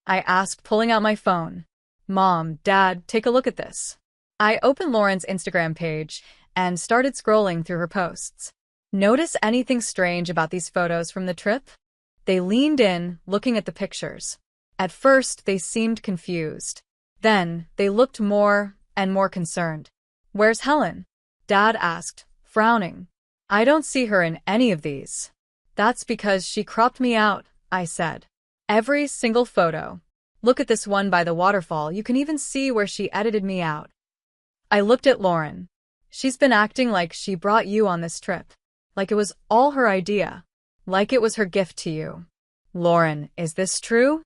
I asked, pulling out my phone. Mom, Dad, take a look at this. I opened Lauren's Instagram page and started scrolling through her posts. Notice anything strange about these photos from the trip? They leaned in, looking at the pictures. At first, they seemed confused. Then, they looked more and more concerned. Where's Helen? Dad asked, frowning. I don't see her in any of these. That's because she cropped me out, I said. Every single photo. Look at this one by the waterfall, you can even see where she edited me out. I looked at Lauren. She's been acting like she brought you on this trip. Like it was all her idea. Like it was her gift to you. Lauren, is this true?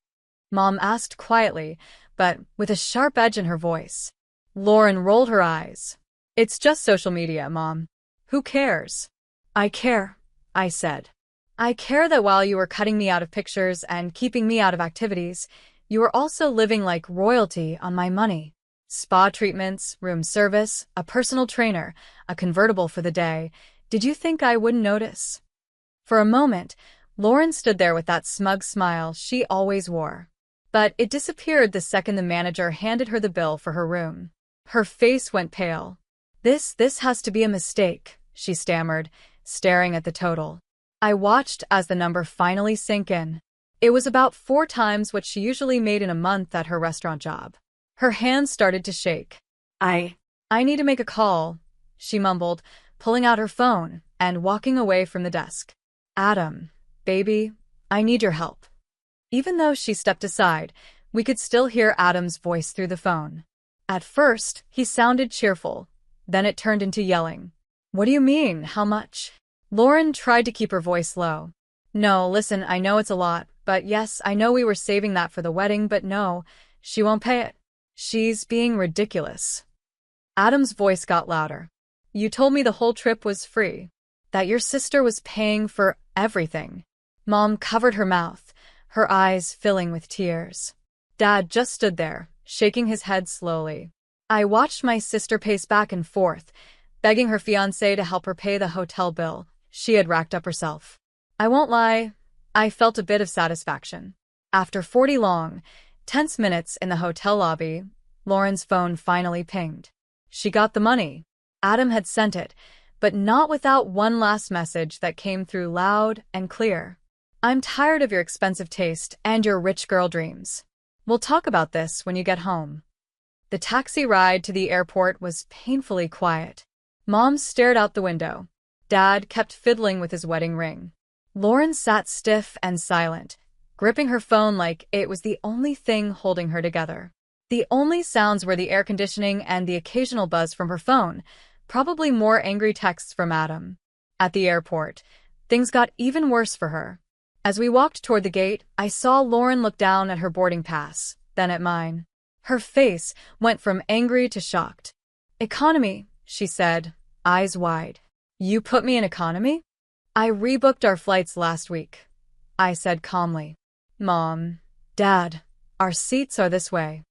Mom asked quietly, but with a sharp edge in her voice. Lauren rolled her eyes. It's just social media, Mom. Who cares? I care, I said. I care that while you were cutting me out of pictures and keeping me out of activities, you were also living like royalty on my money. Spa treatments, room service, a personal trainer, a convertible for the day. Did you think I wouldn't notice? For a moment, Lauren stood there with that smug smile she always wore. But it disappeared the second the manager handed her the bill for her room. Her face went pale. This has to be a mistake, she stammered, staring at the total. I watched as the number finally sank in. It was about 4 times what she usually made in a month at her restaurant job. Her hands started to shake. I need to make a call, she mumbled, pulling out her phone and walking away from the desk. Adam, baby, I need your help. Even though she stepped aside, we could still hear Adam's voice through the phone. At first, he sounded cheerful. Then it turned into yelling. What do you mean, how much? Lauren tried to keep her voice low. No, listen, I know it's a lot, but yes, I know we were saving that for the wedding, but no, she won't pay it. She's being ridiculous. Adam's voice got louder. You told me the whole trip was free. That your sister was paying for everything. Mom covered her mouth, her eyes filling with tears. Dad just stood there, shaking his head slowly. I watched my sister pace back and forth, begging her fiancé to help her pay the hotel bill she had racked up herself. I won't lie, I felt a bit of satisfaction. After 40 long, tense minutes in the hotel lobby, Lauren's phone finally pinged. She got the money. Adam had sent it, but not without one last message that came through loud and clear. I'm tired of your expensive taste and your rich girl dreams. We'll talk about this when you get home. The taxi ride to the airport was painfully quiet. Mom stared out the window. Dad kept fiddling with his wedding ring. Lauren sat stiff and silent, gripping her phone like it was the only thing holding her together. The only sounds were the air conditioning and the occasional buzz from her phone, probably more angry texts from Adam. At the airport, things got even worse for her. As we walked toward the gate, I saw Lauren look down at her boarding pass, then at mine. Her face went from angry to shocked. Economy, she said, eyes wide. You put me in economy? I rebooked our flights last week, I said calmly. Mom, Dad, our seats are this way.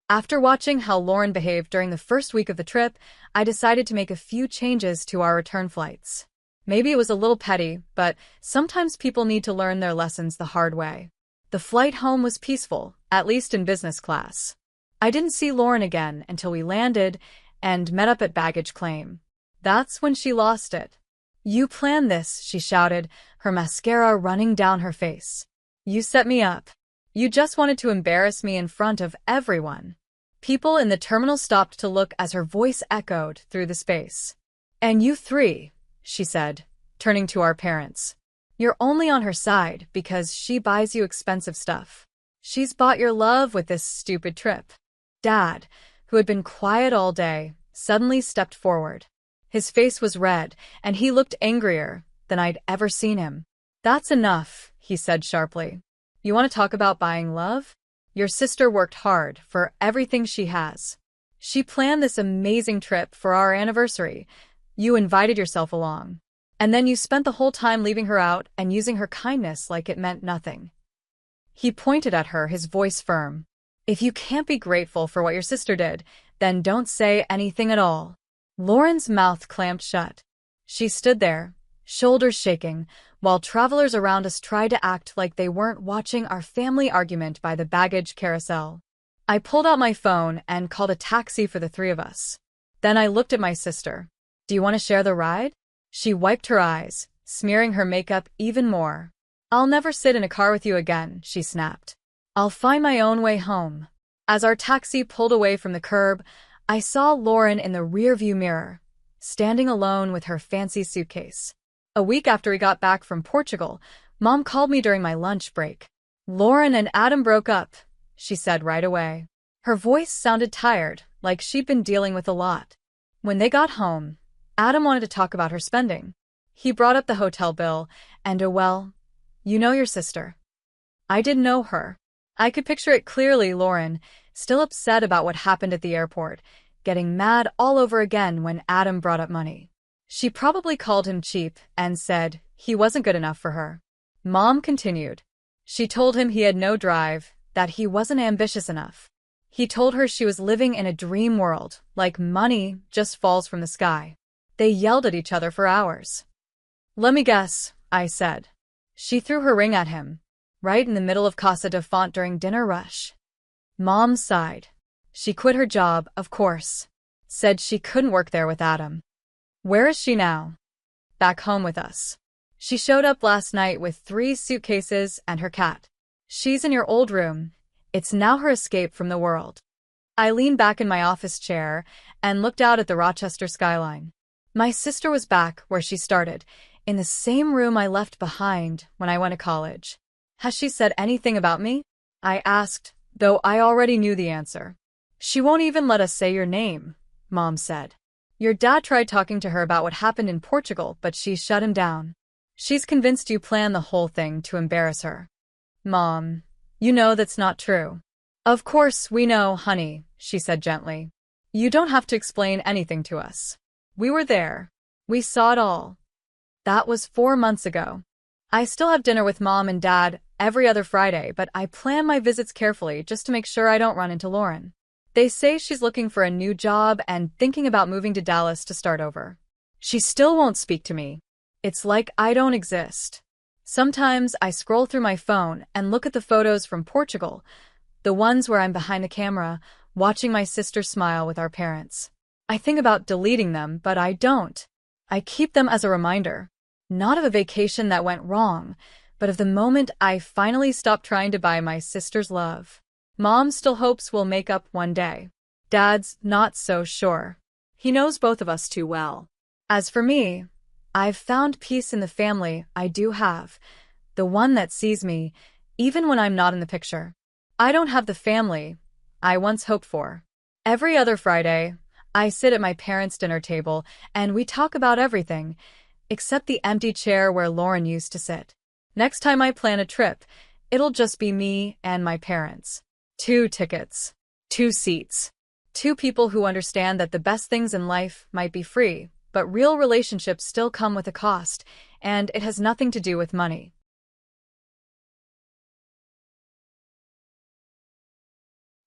After watching how Lauren behaved during the first week of the trip, I decided to make a few changes to our return flights. Maybe it was a little petty, but sometimes people need to learn their lessons the hard way. The flight home was peaceful, at least in business class. I didn't see Lauren again until we landed and met up at baggage claim. That's when she lost it. You planned this, she shouted, her mascara running down her face. You set me up. You just wanted to embarrass me in front of everyone. People in the terminal stopped to look as her voice echoed through the space. And you 3, she said, turning to our parents. You're only on her side because she buys you expensive stuff. She's bought your love with this stupid trip. Dad, who had been quiet all day, suddenly stepped forward. His face was red, and he looked angrier than I'd ever seen him. That's enough, he said sharply. You want to talk about buying love? Your sister worked hard for everything she has. She planned this amazing trip for our anniversary. You invited yourself along. And then you spent the whole time leaving her out and using her kindness like it meant nothing. He pointed at her, his voice firm. If you can't be grateful for what your sister did, then don't say anything at all. Lauren's mouth clamped shut. She stood there, shoulders shaking, while travelers around us tried to act like they weren't watching our family argument by the baggage carousel. I pulled out my phone and called a taxi for the three of us. Then I looked at my sister. "Do you want to share the ride?" She wiped her eyes, smearing her makeup even more. "I'll never sit in a car with you again," she snapped. "I'll find my own way home." As our taxi pulled away from the curb, I saw Lauren in the rearview mirror, standing alone with her fancy suitcase. A week after we got back from Portugal, Mom called me during my lunch break. "Lauren and Adam broke up," she said right away. Her voice sounded tired, like she'd been dealing with a lot. When they got home, Adam wanted to talk about her spending. He brought up the hotel bill, and well, you know your sister. I didn't know her. I could picture it clearly: Lauren, still upset about what happened at the airport, getting mad all over again when Adam brought up money. She probably called him cheap and said he wasn't good enough for her. Mom continued. She told him he had no drive, that he wasn't ambitious enough. He told her she was living in a dream world, like money just falls from the sky. They yelled at each other for hours. "Let me guess," I said. She threw her ring at him, right in the middle of Casa de Font during dinner rush. Mom sighed. She quit her job, of course. Said she couldn't work there with Adam. "Where is she now?" "Back home with us. She showed up last night with 3 suitcases and her cat. She's in your old room. It's now her escape from the world." I leaned back in my office chair and looked out at the Rochester skyline. My sister was back where she started, in the same room I left behind when I went to college. "Has she said anything about me?" I asked, though I already knew the answer. "She won't even let us say your name," Mom said. "Your dad tried talking to her about what happened in Portugal, but she shut him down. She's convinced you planned the whole thing to embarrass her." "Mom, you know that's not true." "Of course we know, honey," she said gently. "You don't have to explain anything to us. We were there. We saw it all." That was 4 months ago. I still have dinner with Mom and Dad every other Friday, but I plan my visits carefully just to make sure I don't run into Lauren. They say she's looking for a new job and thinking about moving to Dallas to start over. She still won't speak to me. It's like I don't exist. Sometimes I scroll through my phone and look at the photos from Portugal, the ones where I'm behind the camera, watching my sister smile with our parents. I think about deleting them, but I don't. I keep them as a reminder, not of a vacation that went wrong, but of the moment I finally stopped trying to buy my sister's love. Mom still hopes we'll make up one day. Dad's not so sure. He knows both of us too well. As for me, I've found peace in the family I do have, the one that sees me, even when I'm not in the picture. I don't have the family I once hoped for. Every other Friday, I sit at my parents' dinner table and we talk about everything, except the empty chair where Lauren used to sit. Next time I plan a trip, it'll just be me and my parents. 2 tickets, 2 seats, 2 people who understand that the best things in life might be free, but real relationships still come with a cost, and it has nothing to do with money.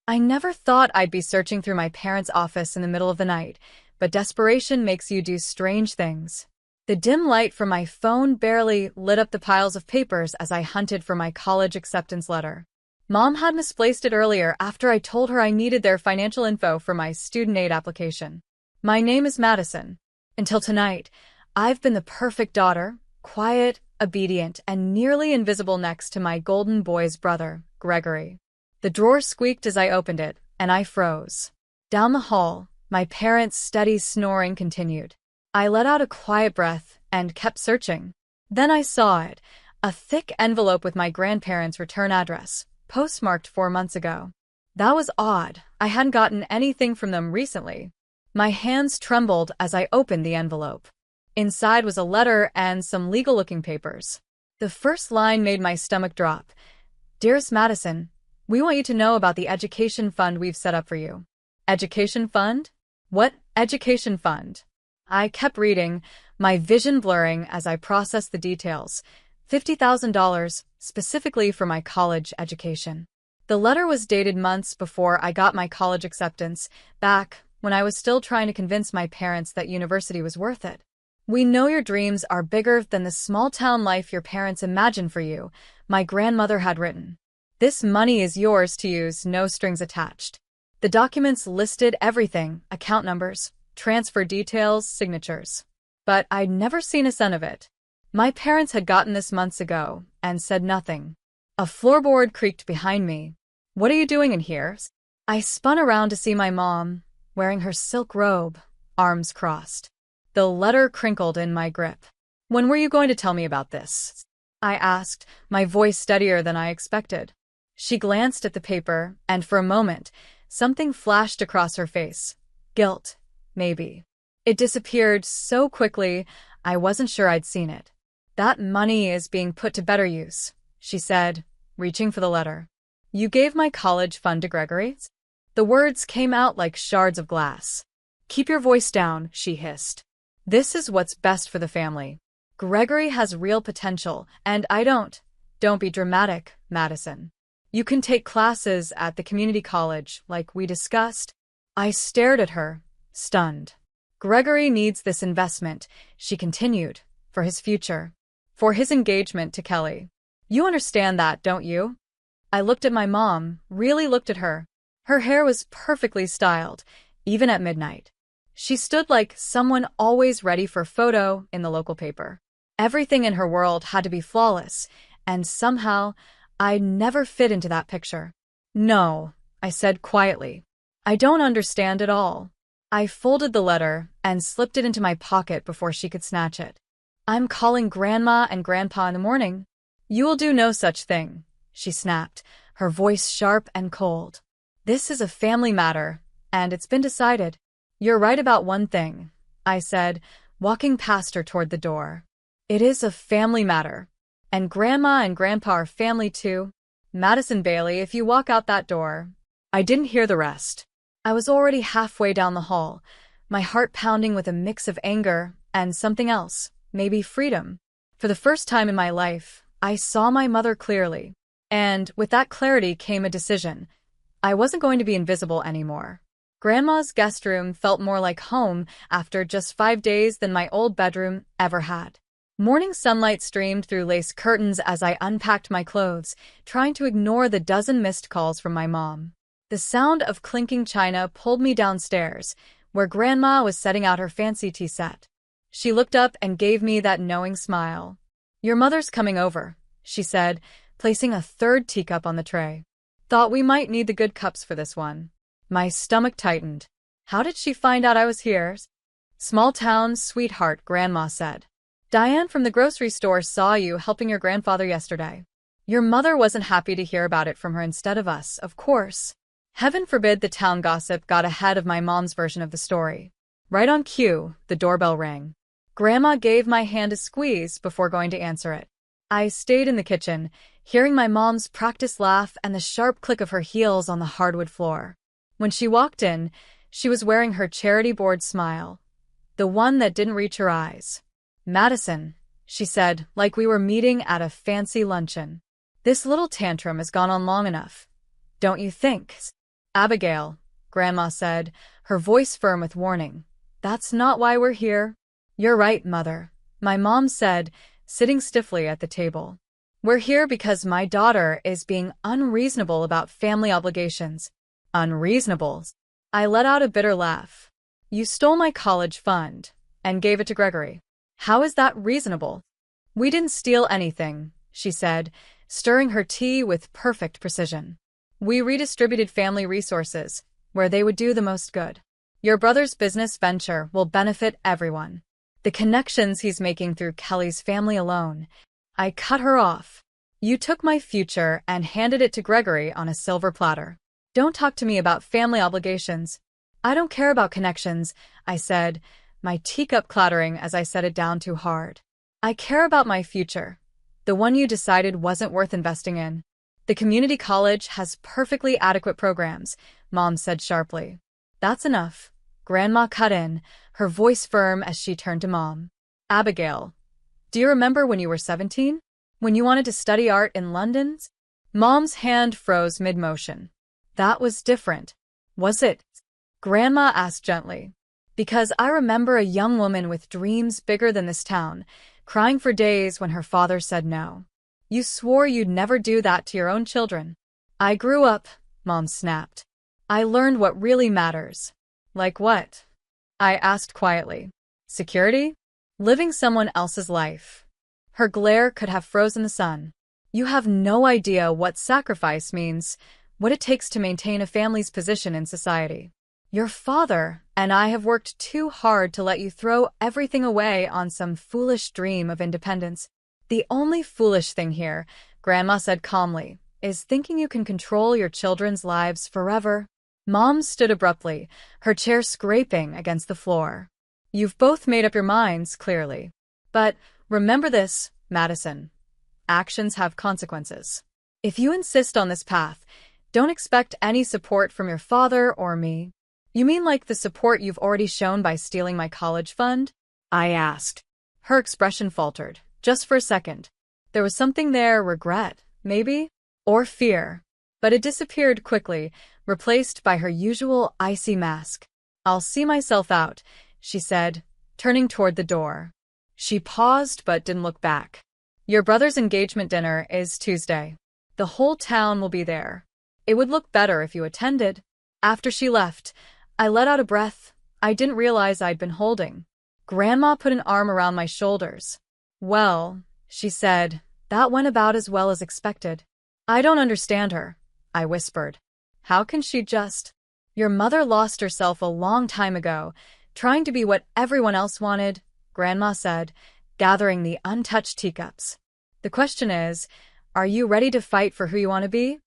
I never thought I'd be searching through my parents' office in the middle of the night, but desperation makes you do strange things. The dim light from my phone barely lit up the piles of papers as I hunted for my college acceptance letter. Mom had misplaced it earlier after I told her I needed their financial info for my student aid application. My name is Madison. Until tonight, I've been the perfect daughter, quiet, obedient, and nearly invisible next to my golden boy's brother, Gregory. The drawer squeaked as I opened it, and I froze. Down the hall, my parents' steady snoring continued. I let out a quiet breath and kept searching. Then I saw it, a thick envelope with my grandparents' return address, postmarked 4 months ago. That was odd. I hadn't gotten anything from them recently. My hands trembled as I opened the envelope. Inside was a letter and some legal-looking papers. The first line made my stomach drop. "Dearest Madison, we want you to know about the education fund we've set up for you." Education fund? What education fund? I kept reading, my vision blurring as I processed the details. $50,000, specifically for my college education. The letter was dated months before I got my college acceptance, back when I was still trying to convince my parents that university was worth it. We know your dreams are bigger than the small-town life your parents imagined for you, my grandmother had written. This money is yours to use, no strings attached. The documents listed everything, account numbers, transfer details, signatures. But I'd never seen a cent of it. My parents had gotten this months ago and said nothing. A floorboard creaked behind me. "What are you doing in here?" I spun around to see my mom, wearing her silk robe, arms crossed. The letter crinkled in my grip. "When were you going to tell me about this?" I asked, my voice steadier than I expected. She glanced at the paper, and for a moment, something flashed across her face. Guilt, maybe. It disappeared so quickly, I wasn't sure I'd seen it. "That money is being put to better use," she said, reaching for the letter. "You gave my college fund to Gregory?" The words came out like shards of glass. "Keep your voice down," she hissed. "This is what's best for the family. Gregory has real potential, and I don't. Don't be dramatic, Madison. You can take classes at the community college, like we discussed." I stared at her, stunned. "Gregory needs this investment," she continued, "for his future. For his engagement to Kelly. You understand that, don't you?" I looked at my mom, really looked at her. Her hair was perfectly styled, even at midnight. She stood like someone always ready for a photo in the local paper. Everything in her world had to be flawless, and somehow I never fit into that picture. "No," I said quietly. "I don't understand at all." I folded the letter and slipped it into my pocket before she could snatch it. "I'm calling Grandma and Grandpa in the morning." "You will do no such thing," she snapped, her voice sharp and cold. "This is a family matter, and it's been decided." "You're right about one thing," I said, walking past her toward the door. "It is a family matter. And Grandma and Grandpa are family too. Madison Bailey, if you walk out that door." I didn't hear the rest. I was already halfway down the hall, my heart pounding with a mix of anger and something else, maybe freedom. For the first time in my life, I saw my mother clearly. And with that clarity came a decision. I wasn't going to be invisible anymore. Grandma's guest room felt more like home after just 5 days than my old bedroom ever had. Morning sunlight streamed through lace curtains as I unpacked my clothes, trying to ignore the dozen missed calls from my mom. The sound of clinking china pulled me downstairs, where Grandma was setting out her fancy tea set. She looked up and gave me that knowing smile. "Your mother's coming over," she said, placing a third teacup on the tray. "Thought we might need the good cups for this one." My stomach tightened. How did she find out I was here? "Small town sweetheart," Grandma said. "Diane from the grocery store saw you helping your grandfather yesterday. Your mother wasn't happy to hear about it from her instead of us, of course." Heaven forbid the town gossip got ahead of my mom's version of the story. Right on cue, the doorbell rang. Grandma gave my hand a squeeze before going to answer it. I stayed in the kitchen, hearing my mom's practiced laugh and the sharp click of her heels on the hardwood floor. When she walked in, she was wearing her charity board smile, the one that didn't reach her eyes. "Madison," she said, like we were meeting at a fancy luncheon. "This little tantrum has gone on long enough, don't you think?" "Abigail," Grandma said, her voice firm with warning. "That's not why we're here." "You're right, Mother," my mom said, sitting stiffly at the table. "We're here because my daughter is being unreasonable about family obligations." "Unreasonable?" I let out a bitter laugh. "You stole my college fund and gave it to Gregory. How is that reasonable?" "We didn't steal anything," she said, stirring her tea with perfect precision. "We redistributed family resources where they would do the most good. Your brother's business venture will benefit everyone. The connections he's making through Kelly's family alone." I cut her off. "You took my future and handed it to Gregory on a silver platter. Don't talk to me about family obligations." "I don't care about connections," I said, my teacup clattering as I set it down too hard. "I care about my future, the one you decided wasn't worth investing in." "The community college has perfectly adequate programs," Mom said sharply. "That's enough," Grandma cut in, her voice firm as she turned to Mom. "Abigail, do you remember when you were 17? When you wanted to study art in London?" Mom's hand froze mid-motion. "That was different. Was it?" Grandma asked gently. Because I remember a young woman with dreams bigger than this town, crying for days when her father said no. You swore you'd never do that to your own children. I grew up, Mom snapped. I learned what really matters. Like what? I asked quietly. Security? Living someone else's life. Her glare could have frozen the sun. You have no idea what sacrifice means, what it takes to maintain a family's position in society. Your father and I have worked too hard to let you throw everything away on some foolish dream of independence. The only foolish thing here, Grandma said calmly, is thinking you can control your children's lives forever. Mom stood abruptly, her chair scraping against the floor. You've both made up your minds, clearly. But remember this, Madison. Actions have consequences. If you insist on this path, don't expect any support from your father or me. You mean like the support you've already shown by stealing my college fund? I asked. Her expression faltered, just for a second. There was something there, regret, maybe? Or fear. But it disappeared quickly, replaced by her usual icy mask. I'll see myself out, she said, turning toward the door. She paused but didn't look back. Your brother's engagement dinner is Tuesday. The whole town will be there. It would look better if you attended. After she left, I let out a breath I didn't realize I'd been holding. Grandma put an arm around my shoulders. Well, she said, that went about as well as expected. I don't understand her, I whispered. How can she just? Your mother lost herself a long time ago, trying to be what everyone else wanted, Grandma said, gathering the untouched teacups. The question is, are you ready to fight for who you want to be?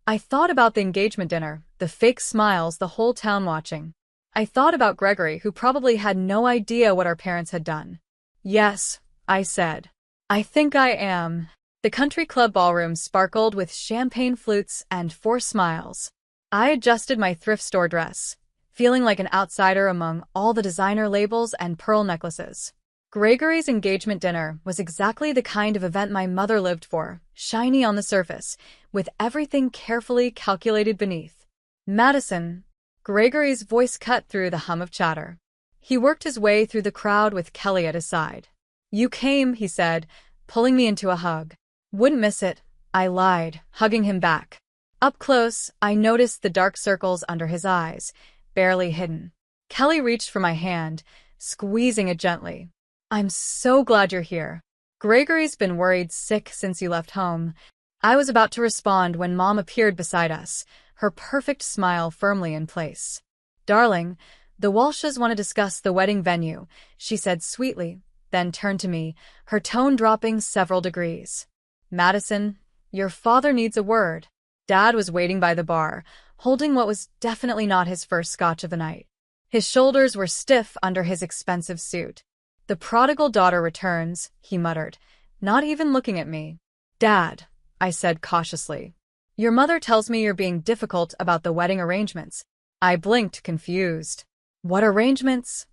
I thought about the engagement dinner, the fake smiles, the whole town watching. I thought about Gregory, who probably had no idea what our parents had done. Yes, I said. I think I am. The country club ballroom sparkled with champagne flutes and forced smiles. I adjusted my thrift store dress, feeling like an outsider among all the designer labels and pearl necklaces. Gregory's engagement dinner was exactly the kind of event my mother lived for, shiny on the surface, with everything carefully calculated beneath. Madison. Gregory's voice cut through the hum of chatter. He worked his way through the crowd with Kelly at his side. You came, he said, pulling me into a hug. Wouldn't miss it, I lied, hugging him back. Up close, I noticed the dark circles under his eyes, barely hidden. Kelly reached for my hand, squeezing it gently. I'm so glad you're here. Gregory's been worried sick since you left home. I was about to respond when Mom appeared beside us, her perfect smile firmly in place. Darling, the Walshes want to discuss the wedding venue, she said sweetly, then turned to me, her tone dropping several degrees. Madison, your father needs a word. Dad was waiting by the bar, holding what was definitely not his first scotch of the night. His shoulders were stiff under his expensive suit. The prodigal daughter returns, he muttered, not even looking at me. Dad, I said cautiously. Your mother tells me you're being difficult about the wedding arrangements. I blinked, confused. What arrangements?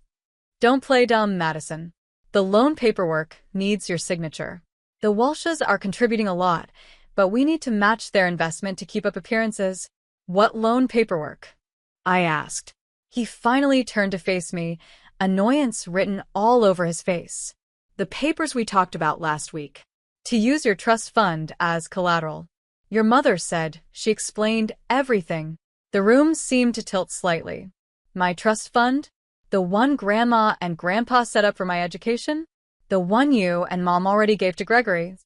Don't play dumb, Madison. The loan paperwork needs your signature. The Walshes are contributing a lot, but we need to match their investment to keep up appearances. What loan paperwork? I asked. He finally turned to face me, annoyance written all over his face. The papers we talked about last week. To use your trust fund as collateral. Your mother said, she explained everything. The room seemed to tilt slightly. My trust fund? The one Grandma and Grandpa set up for my education? The one you and Mom already gave to Gregory?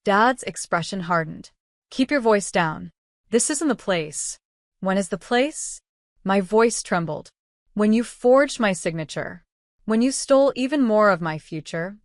Dad's expression hardened. Keep your voice down. This isn't the place. When is the place? My voice trembled. When you forged my signature. When you stole even more of my future.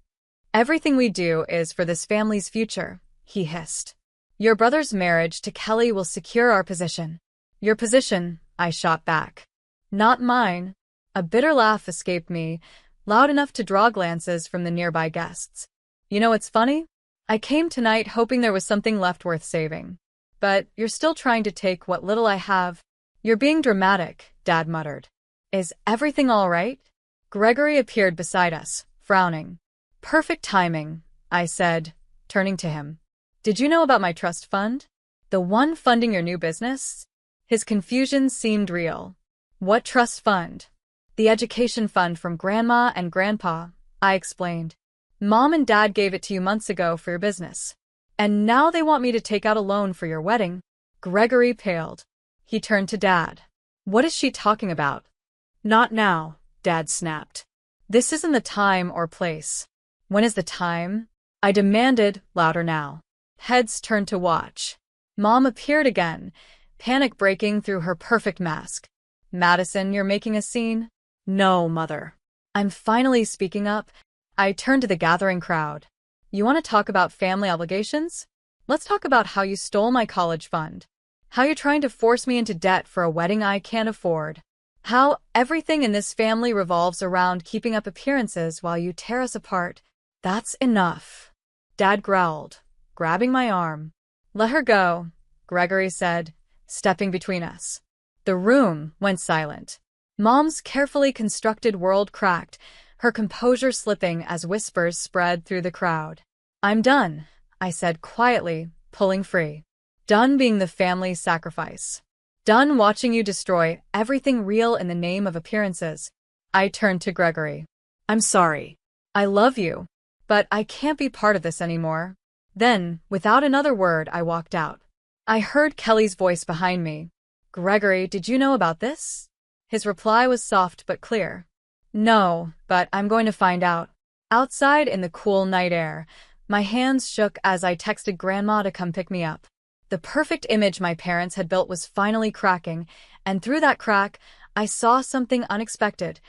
Everything we do is for this family's future, he hissed. Your brother's marriage to Kelly will secure our position. Your position, I shot back. Not mine. A bitter laugh escaped me, loud enough to draw glances from the nearby guests. You know what's funny? I came tonight hoping there was something left worth saving. But you're still trying to take what little I have. You're being dramatic, Dad muttered. Is everything all right? Gregory appeared beside us, frowning. Perfect timing, I said, turning to him. Did you know about my trust fund? The one funding your new business? His confusion seemed real. What trust fund? The education fund from Grandma and Grandpa, I explained. Mom and Dad gave it to you months ago for your business. And now they want me to take out a loan for your wedding. Gregory paled. He turned to Dad. What is she talking about? Not now, Dad snapped. This isn't the time or place. When is the time? I demanded, louder now. Heads turned to watch. Mom appeared again, panic breaking through her perfect mask. Madison, you're making a scene? No, Mother. I'm finally speaking up. I turned to the gathering crowd. You want to talk about family obligations? Let's talk about how you stole my college fund. How you're trying to force me into debt for a wedding I can't afford. How everything in this family revolves around keeping up appearances while you tear us apart. That's enough. Dad growled, grabbing my arm. Let her go, Gregory said, stepping between us. The room went silent. Mom's carefully constructed world cracked, her composure slipping as whispers spread through the crowd. I'm done, I said quietly, pulling free. Done being the family's sacrifice. Done watching you destroy everything real in the name of appearances. I turned to Gregory. I'm sorry. I love you, but I can't be part of this anymore. Then, without another word, I walked out. I heard Kelly's voice behind me. Gregory, did you know about this? His reply was soft but clear. No, but I'm going to find out. Outside in the cool night air, my hands shook as I texted Grandma to come pick me up. The perfect image my parents had built was finally cracking, and through that crack, I saw something unexpected.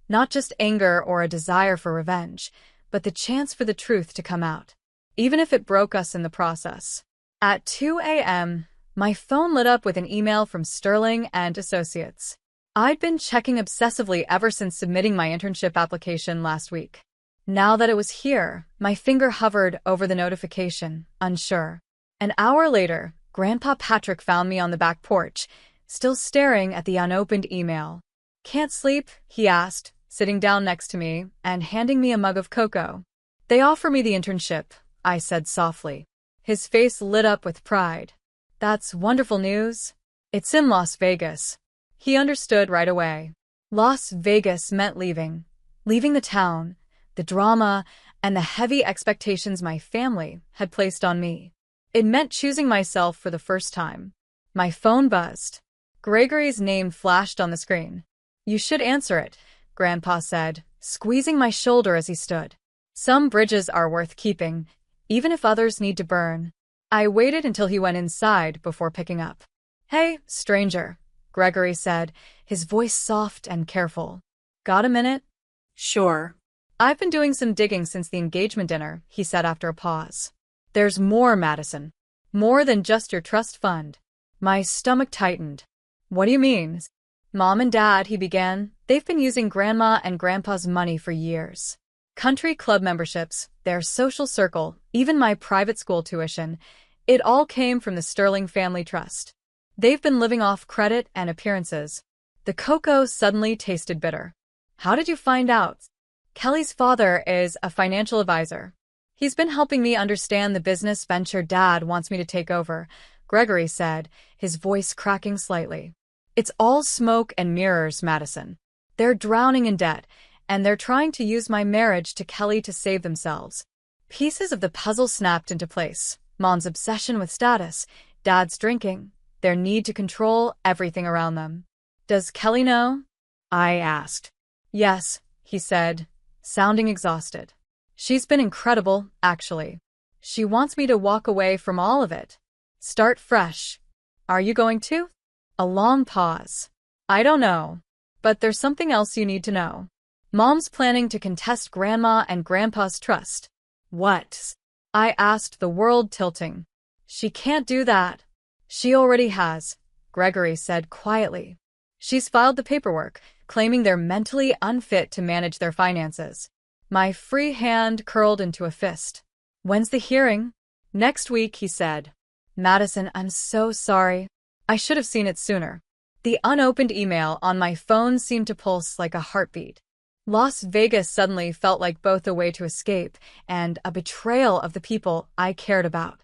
Not just anger or a desire for revenge, but the chance for the truth to come out, even if it broke us in the process. At 2 a.m., my phone lit up with an email from Sterling and Associates. I'd been checking obsessively ever since submitting my internship application last week. Now that it was here, my finger hovered over the notification, unsure. An hour later, Grandpa Patrick found me on the back porch, still staring at the unopened email. Can't sleep? He asked, sitting down next to me and handing me a mug of cocoa. They offer me the internship, I said softly. His face lit up with pride. That's wonderful news. It's in Las Vegas. He understood right away. Las Vegas meant leaving the town, the drama, and the heavy expectations my family had placed on me. It meant choosing myself for the first time. My phone buzzed. Gregory's name flashed on the screen. You should answer it, Grandpa said, squeezing my shoulder as he stood. Some bridges are worth keeping, even if others need to burn. I waited until he went inside before picking up. Hey, stranger, Gregory said, his voice soft and careful. Got a minute? Sure. I've been doing some digging since the engagement dinner, he said after a pause. There's more, Madison. More than just your trust fund. My stomach tightened. What do you mean? Mom and Dad, he began, they've been using Grandma and Grandpa's money for years. Country club memberships, their social circle, even my private school tuition, it all came from the Sterling Family Trust. They've been living off credit and appearances. The cocoa suddenly tasted bitter. How did you find out? Kelly's father is a financial advisor. He's been helping me understand the business venture Dad wants me to take over, Gregory said, his voice cracking slightly. It's all smoke and mirrors, Madison. They're drowning in debt, and they're trying to use my marriage to Kelly to save themselves. Pieces of the puzzle snapped into place. Mom's obsession with status, Dad's drinking, their need to control everything around them. Does Kelly know? I asked. Yes, he said, sounding exhausted. She's been incredible, actually. She wants me to walk away from all of it. Start fresh. Are you going to? A long pause. I don't know. But there's something else you need to know. Mom's planning to contest Grandma and Grandpa's trust. What? I asked, the world tilting. She can't do that. She already has, Gregory said quietly. She's filed the paperwork, claiming they're mentally unfit to manage their finances. My free hand curled into a fist. When's the hearing? Next week, he said. Madison, I'm so sorry. I should have seen it sooner. The unopened email on my phone seemed to pulse like a heartbeat. Las Vegas suddenly felt like both a way to escape and a betrayal of the people I cared about.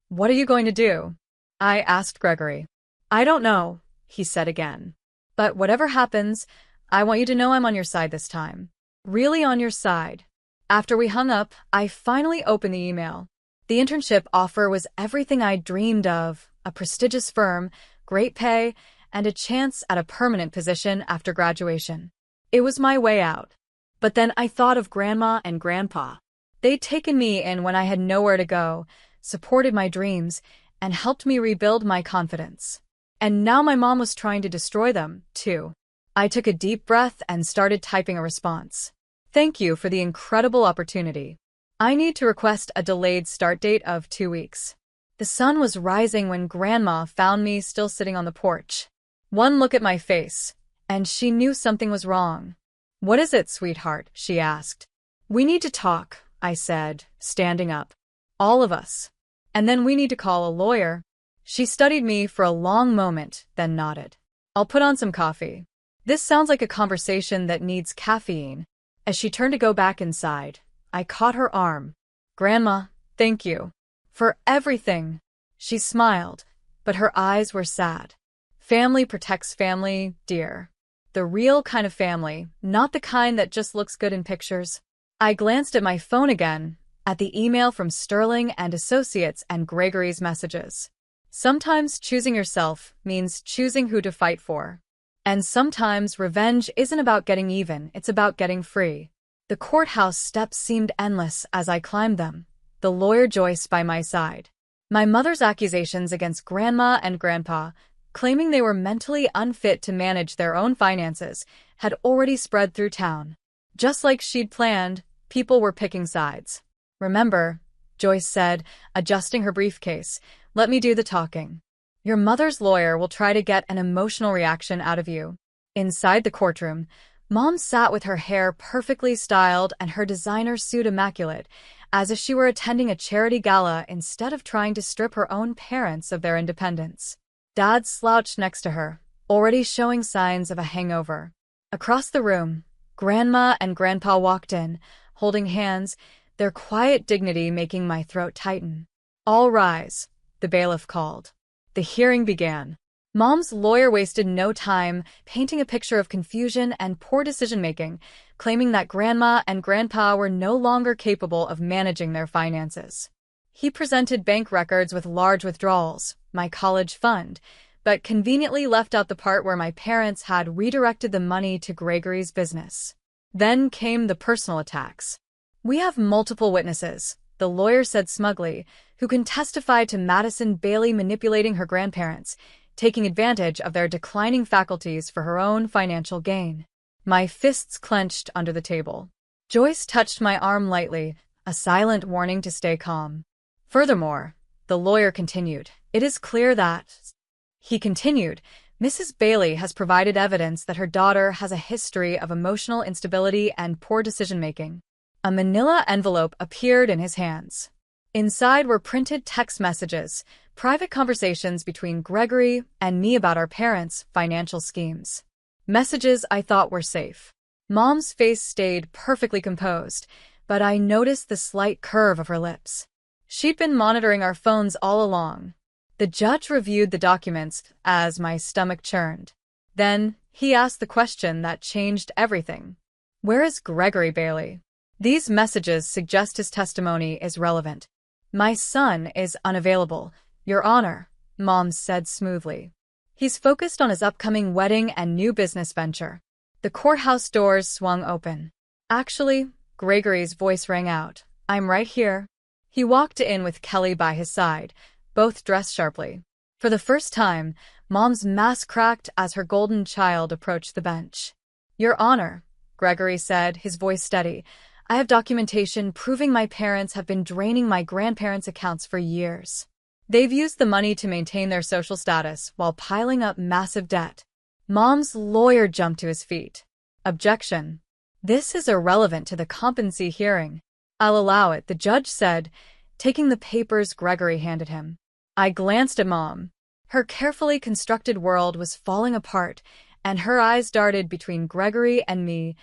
What are you going to do? I asked Gregory. I don't know, he said again. But whatever happens, I want you to know I'm on your side this time. Really on your side. After we hung up, I finally opened the email. The internship offer was everything I dreamed of: a prestigious firm, great pay, and a chance at a permanent position after graduation. It was my way out. But then I thought of Grandma and Grandpa. They'd taken me in when I had nowhere to go, supported my dreams, and helped me rebuild my confidence. And now my mom was trying to destroy them, too. I took a deep breath and started typing a response. Thank you for the incredible opportunity. I need to request a delayed start date of 2 weeks. The sun was rising when Grandma found me still sitting on the porch. One look at my face, and she knew something was wrong. What is it, sweetheart? She asked. We need to talk, I said, standing up. All of us. And then we need to call a lawyer. She studied me for a long moment, then nodded. I'll put on some coffee. This sounds like a conversation that needs caffeine. As she turned to go back inside, I caught her arm. Grandma, thank you. For everything. She smiled, but her eyes were sad. Family protects family, dear. The real kind of family, not the kind that just looks good in pictures. I glanced at my phone again, at the email from Sterling and Associates and Gregory's messages. Sometimes choosing yourself means choosing who to fight for. And sometimes revenge isn't about getting even, it's about getting free. The courthouse steps seemed endless as I climbed them, the lawyer Joyce by my side. My mother's accusations against Grandma and Grandpa, claiming they were mentally unfit to manage their own finances, had already spread through town. Just like she'd planned, people were picking sides. Remember, Joyce said, adjusting her briefcase, let me do the talking. Your mother's lawyer will try to get an emotional reaction out of you. Inside the courtroom, Mom sat with her hair perfectly styled and her designer suit immaculate, as if she were attending a charity gala instead of trying to strip her own parents of their independence. Dad slouched next to her, already showing signs of a hangover. Across the room, Grandma and Grandpa walked in, holding hands, their quiet dignity making my throat tighten. All rise, the bailiff called. The hearing began. Mom's lawyer wasted no time painting a picture of confusion and poor decision-making, claiming that Grandma and Grandpa were no longer capable of managing their finances. He presented bank records with large withdrawals, my college fund, but conveniently left out the part where my parents had redirected the money to Gregory's business. Then came the personal attacks. We have multiple witnesses, the lawyer said smugly, who can testify to Madison Bailey manipulating her grandparents, taking advantage of their declining faculties for her own financial gain. My fists clenched under the table. Joyce touched my arm lightly, a silent warning to stay calm. Furthermore, the lawyer continued, it is clear that... He continued, Mrs. Bailey has provided evidence that her daughter has a history of emotional instability and poor decision-making. A manila envelope appeared in his hands. Inside were printed text messages, private conversations between Gregory and me about our parents' financial schemes. Messages I thought were safe. Mom's face stayed perfectly composed, but I noticed the slight curve of her lips. She'd been monitoring our phones all along. The judge reviewed the documents as my stomach churned. Then, he asked the question that changed everything. Where is Gregory Bailey? These messages suggest his testimony is relevant. My son is unavailable, Your Honor, Mom said smoothly. He's focused on his upcoming wedding and new business venture. The courthouse doors swung open. Actually, Gregory's voice rang out. I'm right here. He walked in with Kelly by his side, both dressed sharply. For the first time, Mom's mask cracked as her golden child approached the bench. Your Honor, Gregory said, his voice steady, I have documentation proving my parents have been draining my grandparents' accounts for years. They've used the money to maintain their social status while piling up massive debt. Mom's lawyer jumped to his feet. Objection. This is irrelevant to the competency hearing. I'll allow it, the judge said, taking the papers Gregory handed him. I glanced at Mom. Her carefully constructed world was falling apart, and her eyes darted between Gregory and me,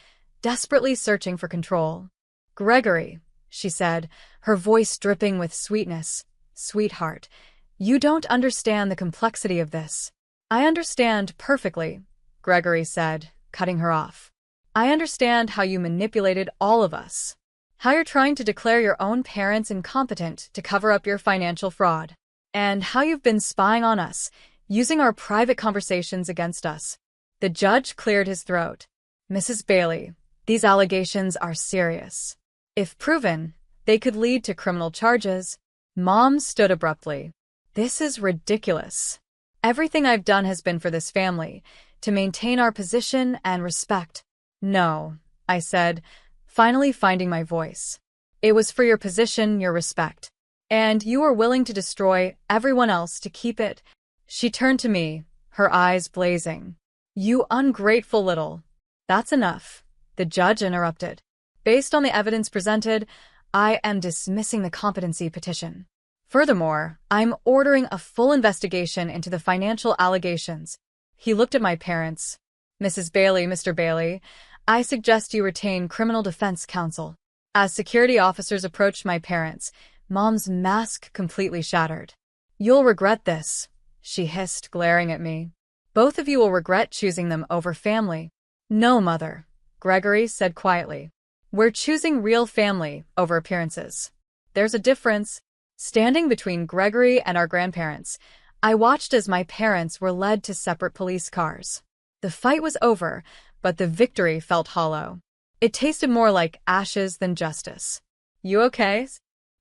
desperately searching for control. Gregory, she said, her voice dripping with sweetness. Sweetheart, you don't understand the complexity of this. I understand perfectly, Gregory said, cutting her off. I understand how you manipulated all of us. How you're trying to declare your own parents incompetent to cover up your financial fraud. And how you've been spying on us, using our private conversations against us. The judge cleared his throat. Mrs. Bailey, these allegations are serious. If proven, they could lead to criminal charges. Mom stood abruptly. This is ridiculous. Everything I've done has been for this family, to maintain our position and respect. No, I said, finally finding my voice. It was for your position, your respect. And you were willing to destroy everyone else to keep it. She turned to me, her eyes blazing. You ungrateful little. That's enough, the judge interrupted. Based on the evidence presented, I am dismissing the competency petition. Furthermore, I'm ordering a full investigation into the financial allegations. He looked at my parents. Mrs. Bailey, Mr. Bailey, I suggest you retain criminal defense counsel. As security officers approached my parents, Mom's mask completely shattered. You'll regret this, she hissed, glaring at me. Both of you will regret choosing them over family. No, Mother, Gregory said quietly. We're choosing real family over appearances. There's a difference. Standing between Gregory and our grandparents, I watched as my parents were led to separate police cars. The fight was over, but the victory felt hollow. It tasted more like ashes than justice. You okay?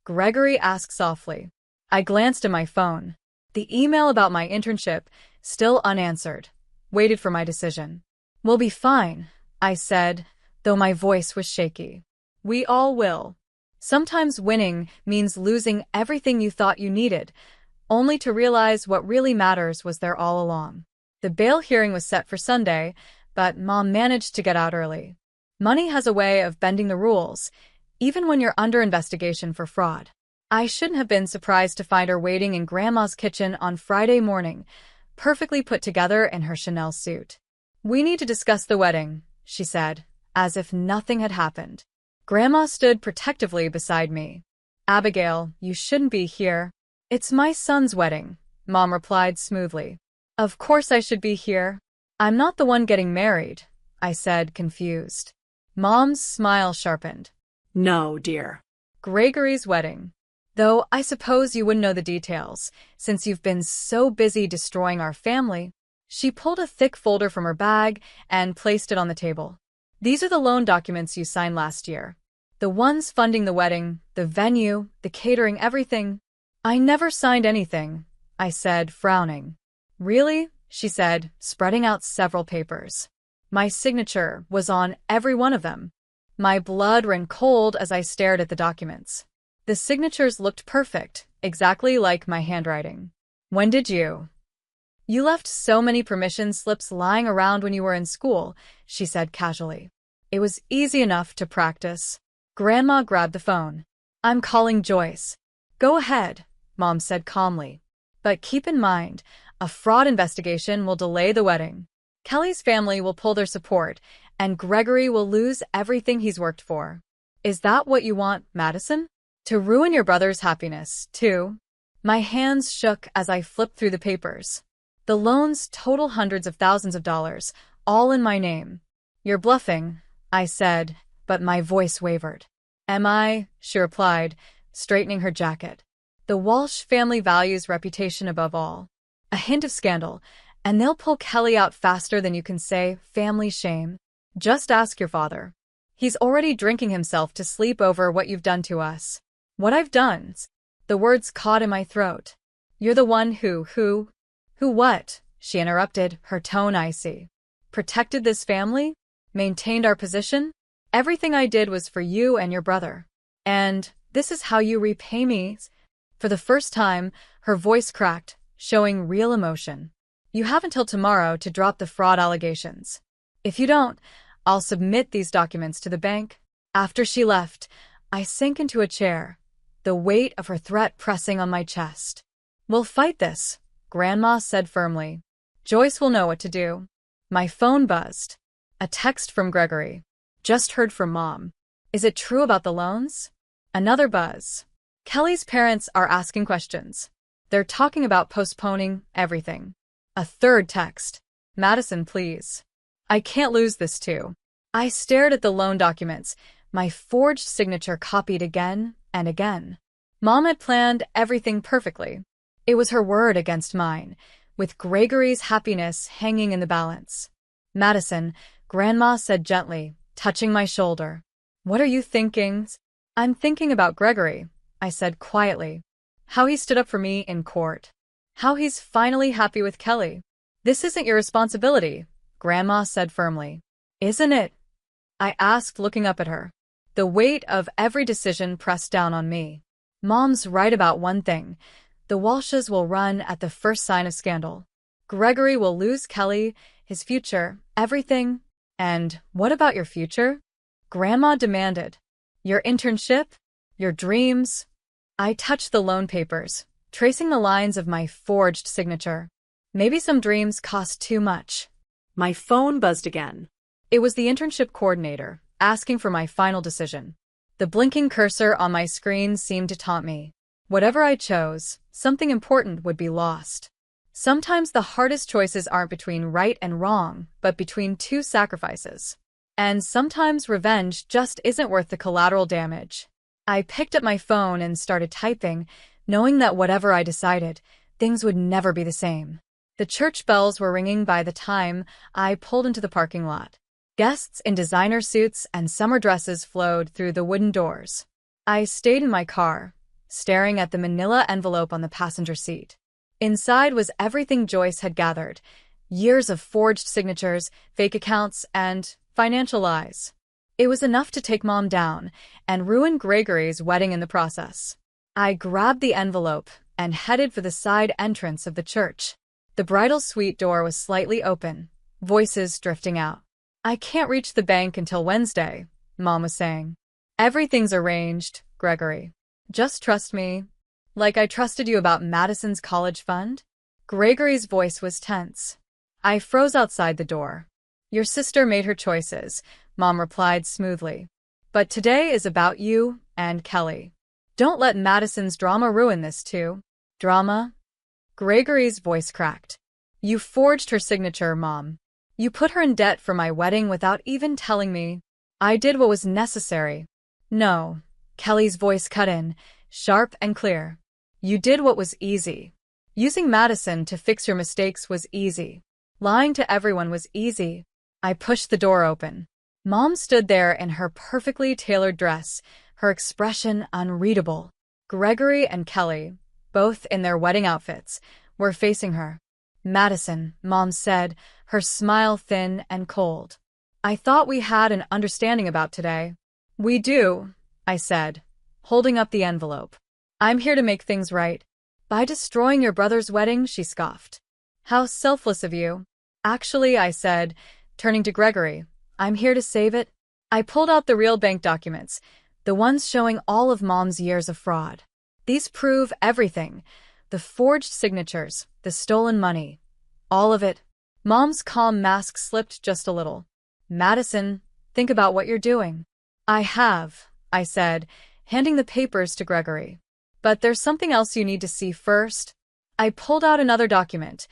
Gregory asked softly. I glanced at my phone. The email about my internship, still unanswered, waited for my decision. We'll be fine, I said, though my voice was shaky. We all will. Sometimes winning means losing everything you thought you needed, only to realize what really matters was there all along. The bail hearing was set for Sunday, but Mom managed to get out early. Money has a way of bending the rules, even when you're under investigation for fraud. I shouldn't have been surprised to find her waiting in Grandma's kitchen on Friday morning, perfectly put together in her Chanel suit. We need to discuss the wedding, she said, as if nothing had happened. Grandma stood protectively beside me. Abigail, you shouldn't be here. It's my son's wedding, Mom replied smoothly. Of course I should be here. I'm not the one getting married, I said, confused. Mom's smile sharpened. No, dear. Gregory's wedding. Though I suppose you wouldn't know the details, since you've been so busy destroying our family. She pulled a thick folder from her bag and placed it on the table. These are the loan documents you signed last year. The ones funding the wedding, the venue, the catering, everything. I never signed anything, I said, frowning. Really? She said, spreading out several papers. My signature was on every one of them. My blood ran cold as I stared at the documents. The signatures looked perfect, exactly like my handwriting. When did you? You left so many permission slips lying around when you were in school, she said casually. It was easy enough to practice. Grandma grabbed the phone. I'm calling Joyce. Go ahead, Mom said calmly. But keep in mind, a fraud investigation will delay the wedding. Kelly's family will pull their support, and Gregory will lose everything he's worked for. Is that what you want, Madison? To ruin your brother's happiness, too? My hands shook as I flipped through the papers. The loans total hundreds of thousands of dollars, all in my name. You're bluffing, I said, but my voice wavered. Am I? She replied, straightening her jacket. The Walsh family values reputation above all. A hint of scandal, and they'll pull Kelly out faster than you can say family shame. Just ask your father. He's already drinking himself to sleep over what you've done to us. What I've done? The words caught in my throat. You're the one who what? She interrupted, her tone icy. Protected this family? Maintained our position? Everything I did was for you and your brother. And this is how you repay me? For the first time, her voice cracked, showing real emotion. You have until tomorrow to drop the fraud allegations. If you don't, I'll submit these documents to the bank. After she left, I sank into a chair, the weight of her threat pressing on my chest. We'll fight this, Grandma said firmly. Joyce will know what to do. My phone buzzed. A text from Gregory. Just heard from Mom. Is it true about the loans? Another buzz. Kelly's parents are asking questions. They're talking about postponing everything. A third text. Madison, please. I can't lose this too. I stared at the loan documents, my forged signature copied again and again. Mom had planned everything perfectly. It was her word against mine, with Gregory's happiness hanging in the balance. Madison, Grandma said gently, touching my shoulder. What are you thinking? I'm thinking about Gregory, I said quietly. How he stood up for me in court. How he's finally happy with Kelly. This isn't your responsibility, Grandma said firmly. Isn't it? I asked, looking up at her. The weight of every decision pressed down on me. Mom's right about one thing. The Walshes will run at the first sign of scandal. Gregory will lose Kelly, his future, everything. And what about your future? Grandma demanded. Your internship? Your dreams? I touched the loan papers, tracing the lines of my forged signature. Maybe some dreams cost too much. My phone buzzed again. It was the internship coordinator, asking for my final decision. The blinking cursor on my screen seemed to taunt me. Whatever I chose, something important would be lost. Sometimes the hardest choices aren't between right and wrong, but between two sacrifices. And sometimes revenge just isn't worth the collateral damage. I picked up my phone and started typing, knowing that whatever I decided, things would never be the same. The church bells were ringing by the time I pulled into the parking lot. Guests in designer suits and summer dresses flowed through the wooden doors. I stayed in my car, staring at the manila envelope on the passenger seat. Inside was everything Joyce had gathered. Years of forged signatures, fake accounts, and financial lies. It was enough to take Mom down and ruin Gregory's wedding in the process. I grabbed the envelope and headed for the side entrance of the church. The bridal suite door was slightly open, voices drifting out. I can't reach the bank until Wednesday, Mom was saying. Everything's arranged, Gregory. Just trust me. Like I trusted you about Madison's college fund? Gregory's voice was tense. I froze outside the door. Your sister made her choices, Mom replied smoothly. But today is about you and Kelly. Don't let Madison's drama ruin this too. Drama? Gregory's voice cracked. You forged her signature, Mom. You put her in debt for my wedding without even telling me. I did what was necessary. No. Kelly's voice cut in, sharp and clear. You did what was easy. Using Madison to fix your mistakes was easy. Lying to everyone was easy. I pushed the door open. Mom stood there in her perfectly tailored dress, her expression unreadable. Gregory and Kelly, both in their wedding outfits, were facing her. Madison, Mom said, her smile thin and cold. I thought we had an understanding about today. We do, I said, holding up the envelope. I'm here to make things right. By destroying your brother's wedding, she scoffed. How selfless of you. Actually, I said, turning to Gregory, I'm here to save it. I pulled out the real bank documents, the ones showing all of Mom's years of fraud. These prove everything. The forged signatures, the stolen money. All of it. Mom's calm mask slipped just a little. Madison, think about what you're doing. I have, I said, handing the papers to Gregory. But there's something else you need to see first. I pulled out another document,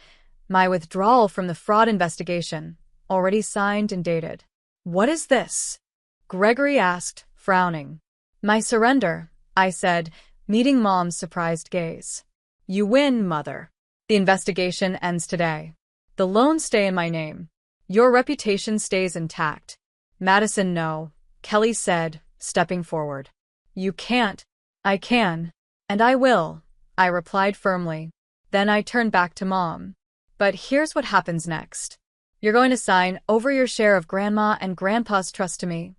my withdrawal from the fraud investigation, already signed and dated. What is this? Gregory asked, frowning. My surrender, I said, meeting Mom's surprised gaze. You win, Mother. The investigation ends today. The loans stay in my name. Your reputation stays intact. Madison, no, Kelly said, stepping forward. You can't. I can. And I will, I replied firmly. Then I turned back to Mom. But here's what happens next. You're going to sign over your share of Grandma and Grandpa's trust to me.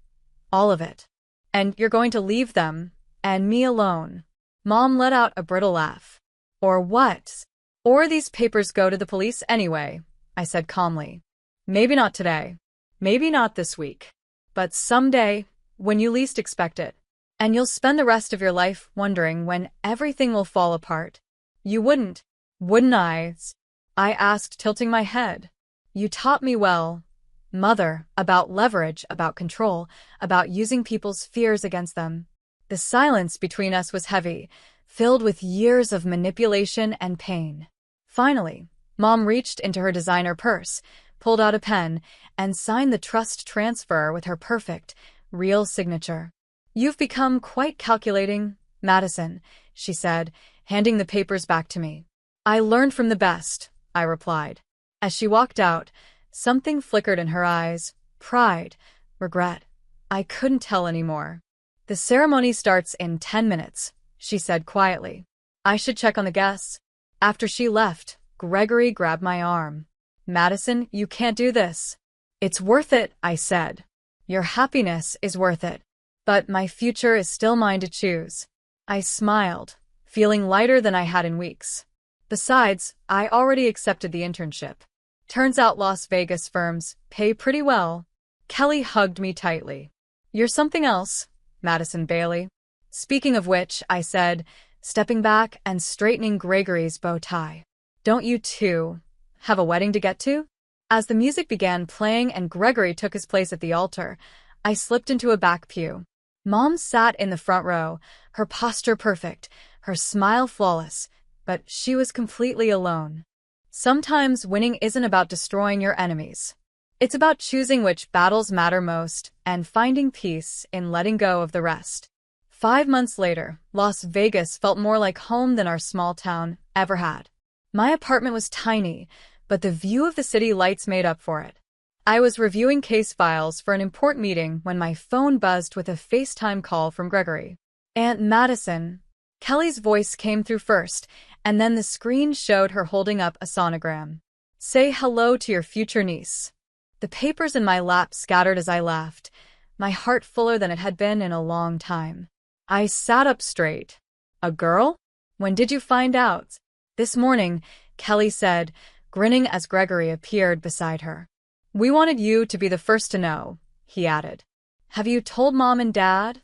All of it. And you're going to leave them, and me alone. Mom let out a brittle laugh. Or what? Or these papers go to the police anyway, I said calmly. Maybe not today. Maybe not this week. But someday, when you least expect it. And you'll spend the rest of your life wondering when everything will fall apart. You wouldn't I? I asked, tilting my head. You taught me well, Mother, about leverage, about control, about using people's fears against them. The silence between us was heavy, filled with years of manipulation and pain. Finally, Mom reached into her designer purse, pulled out a pen, and signed the trust transfer with her perfect, real signature. "You've become quite calculating, Madison," she said, handing the papers back to me. "I learned from the best," I replied. As she walked out, something flickered in her eyes. Pride, regret. I couldn't tell anymore. "The ceremony starts in 10 minutes, she said quietly. "I should check on the guests." After she left, Gregory grabbed my arm. "Madison, you can't do this." "It's worth it," I said. "Your happiness is worth it. But my future is still mine to choose." I smiled, feeling lighter than I had in weeks. Besides, I already accepted the internship. Turns out Las Vegas firms pay pretty well. Kelly hugged me tightly. "You're something else, Madison Bailey." "Speaking of which," I said, stepping back and straightening Gregory's bow tie. "Don't you two have a wedding to get to?" As the music began playing and Gregory took his place at the altar, I slipped into a back pew. Mom sat in the front row, her posture perfect, her smile flawless, but she was completely alone. Sometimes winning isn't about destroying your enemies. It's about choosing which battles matter most and finding peace in letting go of the rest. 5 months later, Las Vegas felt more like home than our small town ever had. My apartment was tiny, but the view of the city lights made up for it. I was reviewing case files for an important meeting when my phone buzzed with a FaceTime call from Gregory. "Aunt Madison." Kelly's voice came through first, and then the screen showed her holding up a sonogram. "Say hello to your future niece." The papers in my lap scattered as I laughed, my heart fuller than it had been in a long time. I sat up straight. "A girl? When did you find out?" "This morning," Kelly said, grinning as Gregory appeared beside her. "We wanted you to be the first to know," he added. "Have you told Mom and Dad?"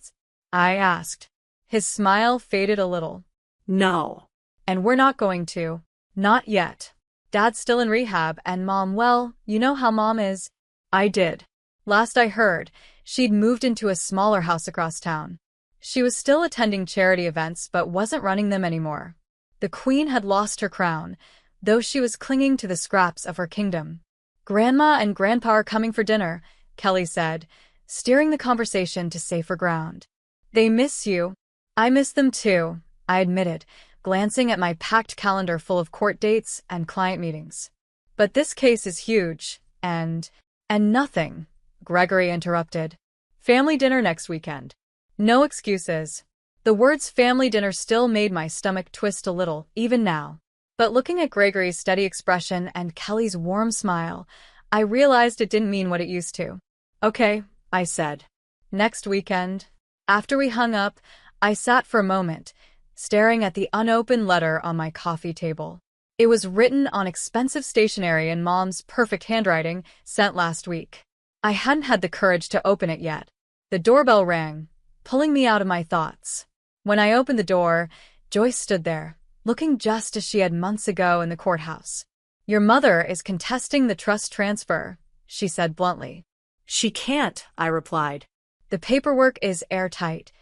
I asked. His smile faded a little. No. "And we're not going to. Not yet. Dad's still in rehab, and Mom, well, you know how Mom is." I did. Last I heard, she'd moved into a smaller house across town. She was still attending charity events but wasn't running them anymore. The queen had lost her crown, though she was clinging to the scraps of her kingdom. "Grandma and Grandpa are coming for dinner," Kelly said, steering the conversation to safer ground. "They miss you." "I miss them too," I admitted, glancing at my packed calendar full of court dates and client meetings. "But this case is huge, and nothing," Gregory interrupted. "Family dinner next weekend." No excuses. The words family dinner still made my stomach twist a little, even now. But looking at Gregory's steady expression and Kelly's warm smile, I realized it didn't mean what it used to. "Okay," I said. "Next weekend." After we hung up, I sat for a moment, staring at the unopened letter on my coffee table. It was written on expensive stationery in Mom's perfect handwriting, sent last week. I hadn't had the courage to open it yet. The doorbell rang, pulling me out of my thoughts. When I opened the door, Joyce stood there, looking just as she had months ago in the courthouse. "Your mother is contesting the trust transfer," she said bluntly. She can't, I replied. "The paperwork is airtight."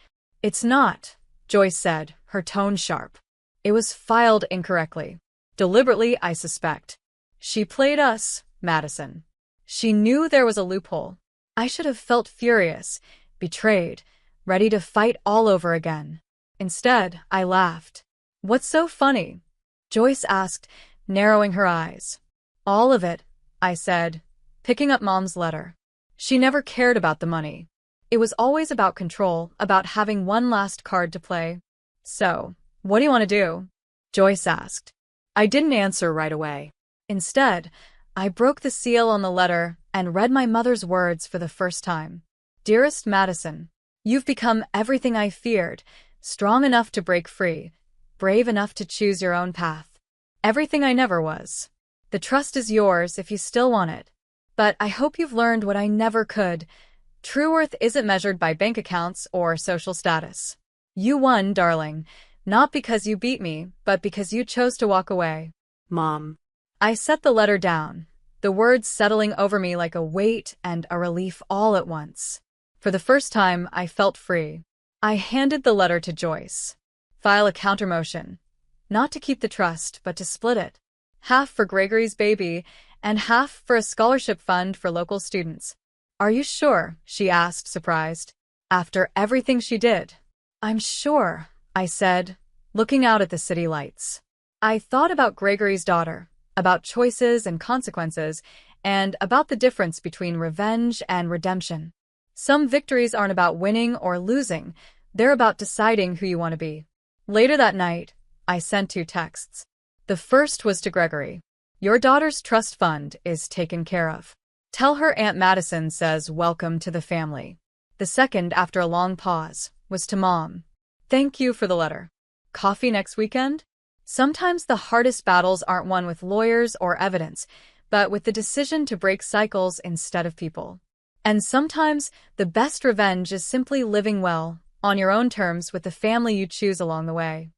"It's not," Joyce said, her tone sharp. "It was filed incorrectly. Deliberately, I suspect. She played us, Madison. She knew there was a loophole. I should have felt furious, betrayed, ready to fight all over again. Instead, I laughed. "What's so funny?" Joyce asked, narrowing her eyes. "All of it," I said, picking up Mom's letter. She never cared about the money. It was always about control, about having one last card to play. "So, what do you want to do?" Joyce asked. I didn't answer right away. Instead, I broke the seal on the letter and read my mother's words for the first time. "Dearest Madison, you've become everything I feared, strong enough to break free, brave enough to choose your own path. Everything I never was. The trust is yours if you still want it. But I hope you've learned what I never could. True worth isn't measured by bank accounts or social status. You won, darling, not because you beat me, but because you chose to walk away." Mom. I set the letter down, the words settling over me like a weight and a relief all at once. For the first time, I felt free. I handed the letter to Joyce. "File a countermotion. Not to keep the trust, but to split it. Half for Gregory's baby, and half for a scholarship fund for local students. Are you sure? She asked, surprised. After everything she did. I'm sure, I said, looking out at the city lights. I thought about Gregory's daughter, about choices and consequences, and about the difference between revenge and redemption. Some victories aren't about winning or losing, they're about deciding who you want to be. Later that night, I sent 2 texts. The first was to Gregory. Your daughter's trust fund is taken care of. Tell her Aunt Madison says welcome to the family. The second, after a long pause, was to Mom. Thank you for the letter. Coffee next weekend? Sometimes the hardest battles aren't won with lawyers or evidence, but with the decision to break cycles instead of people. And sometimes the best revenge is simply living well, on your own terms with the family you choose along the way.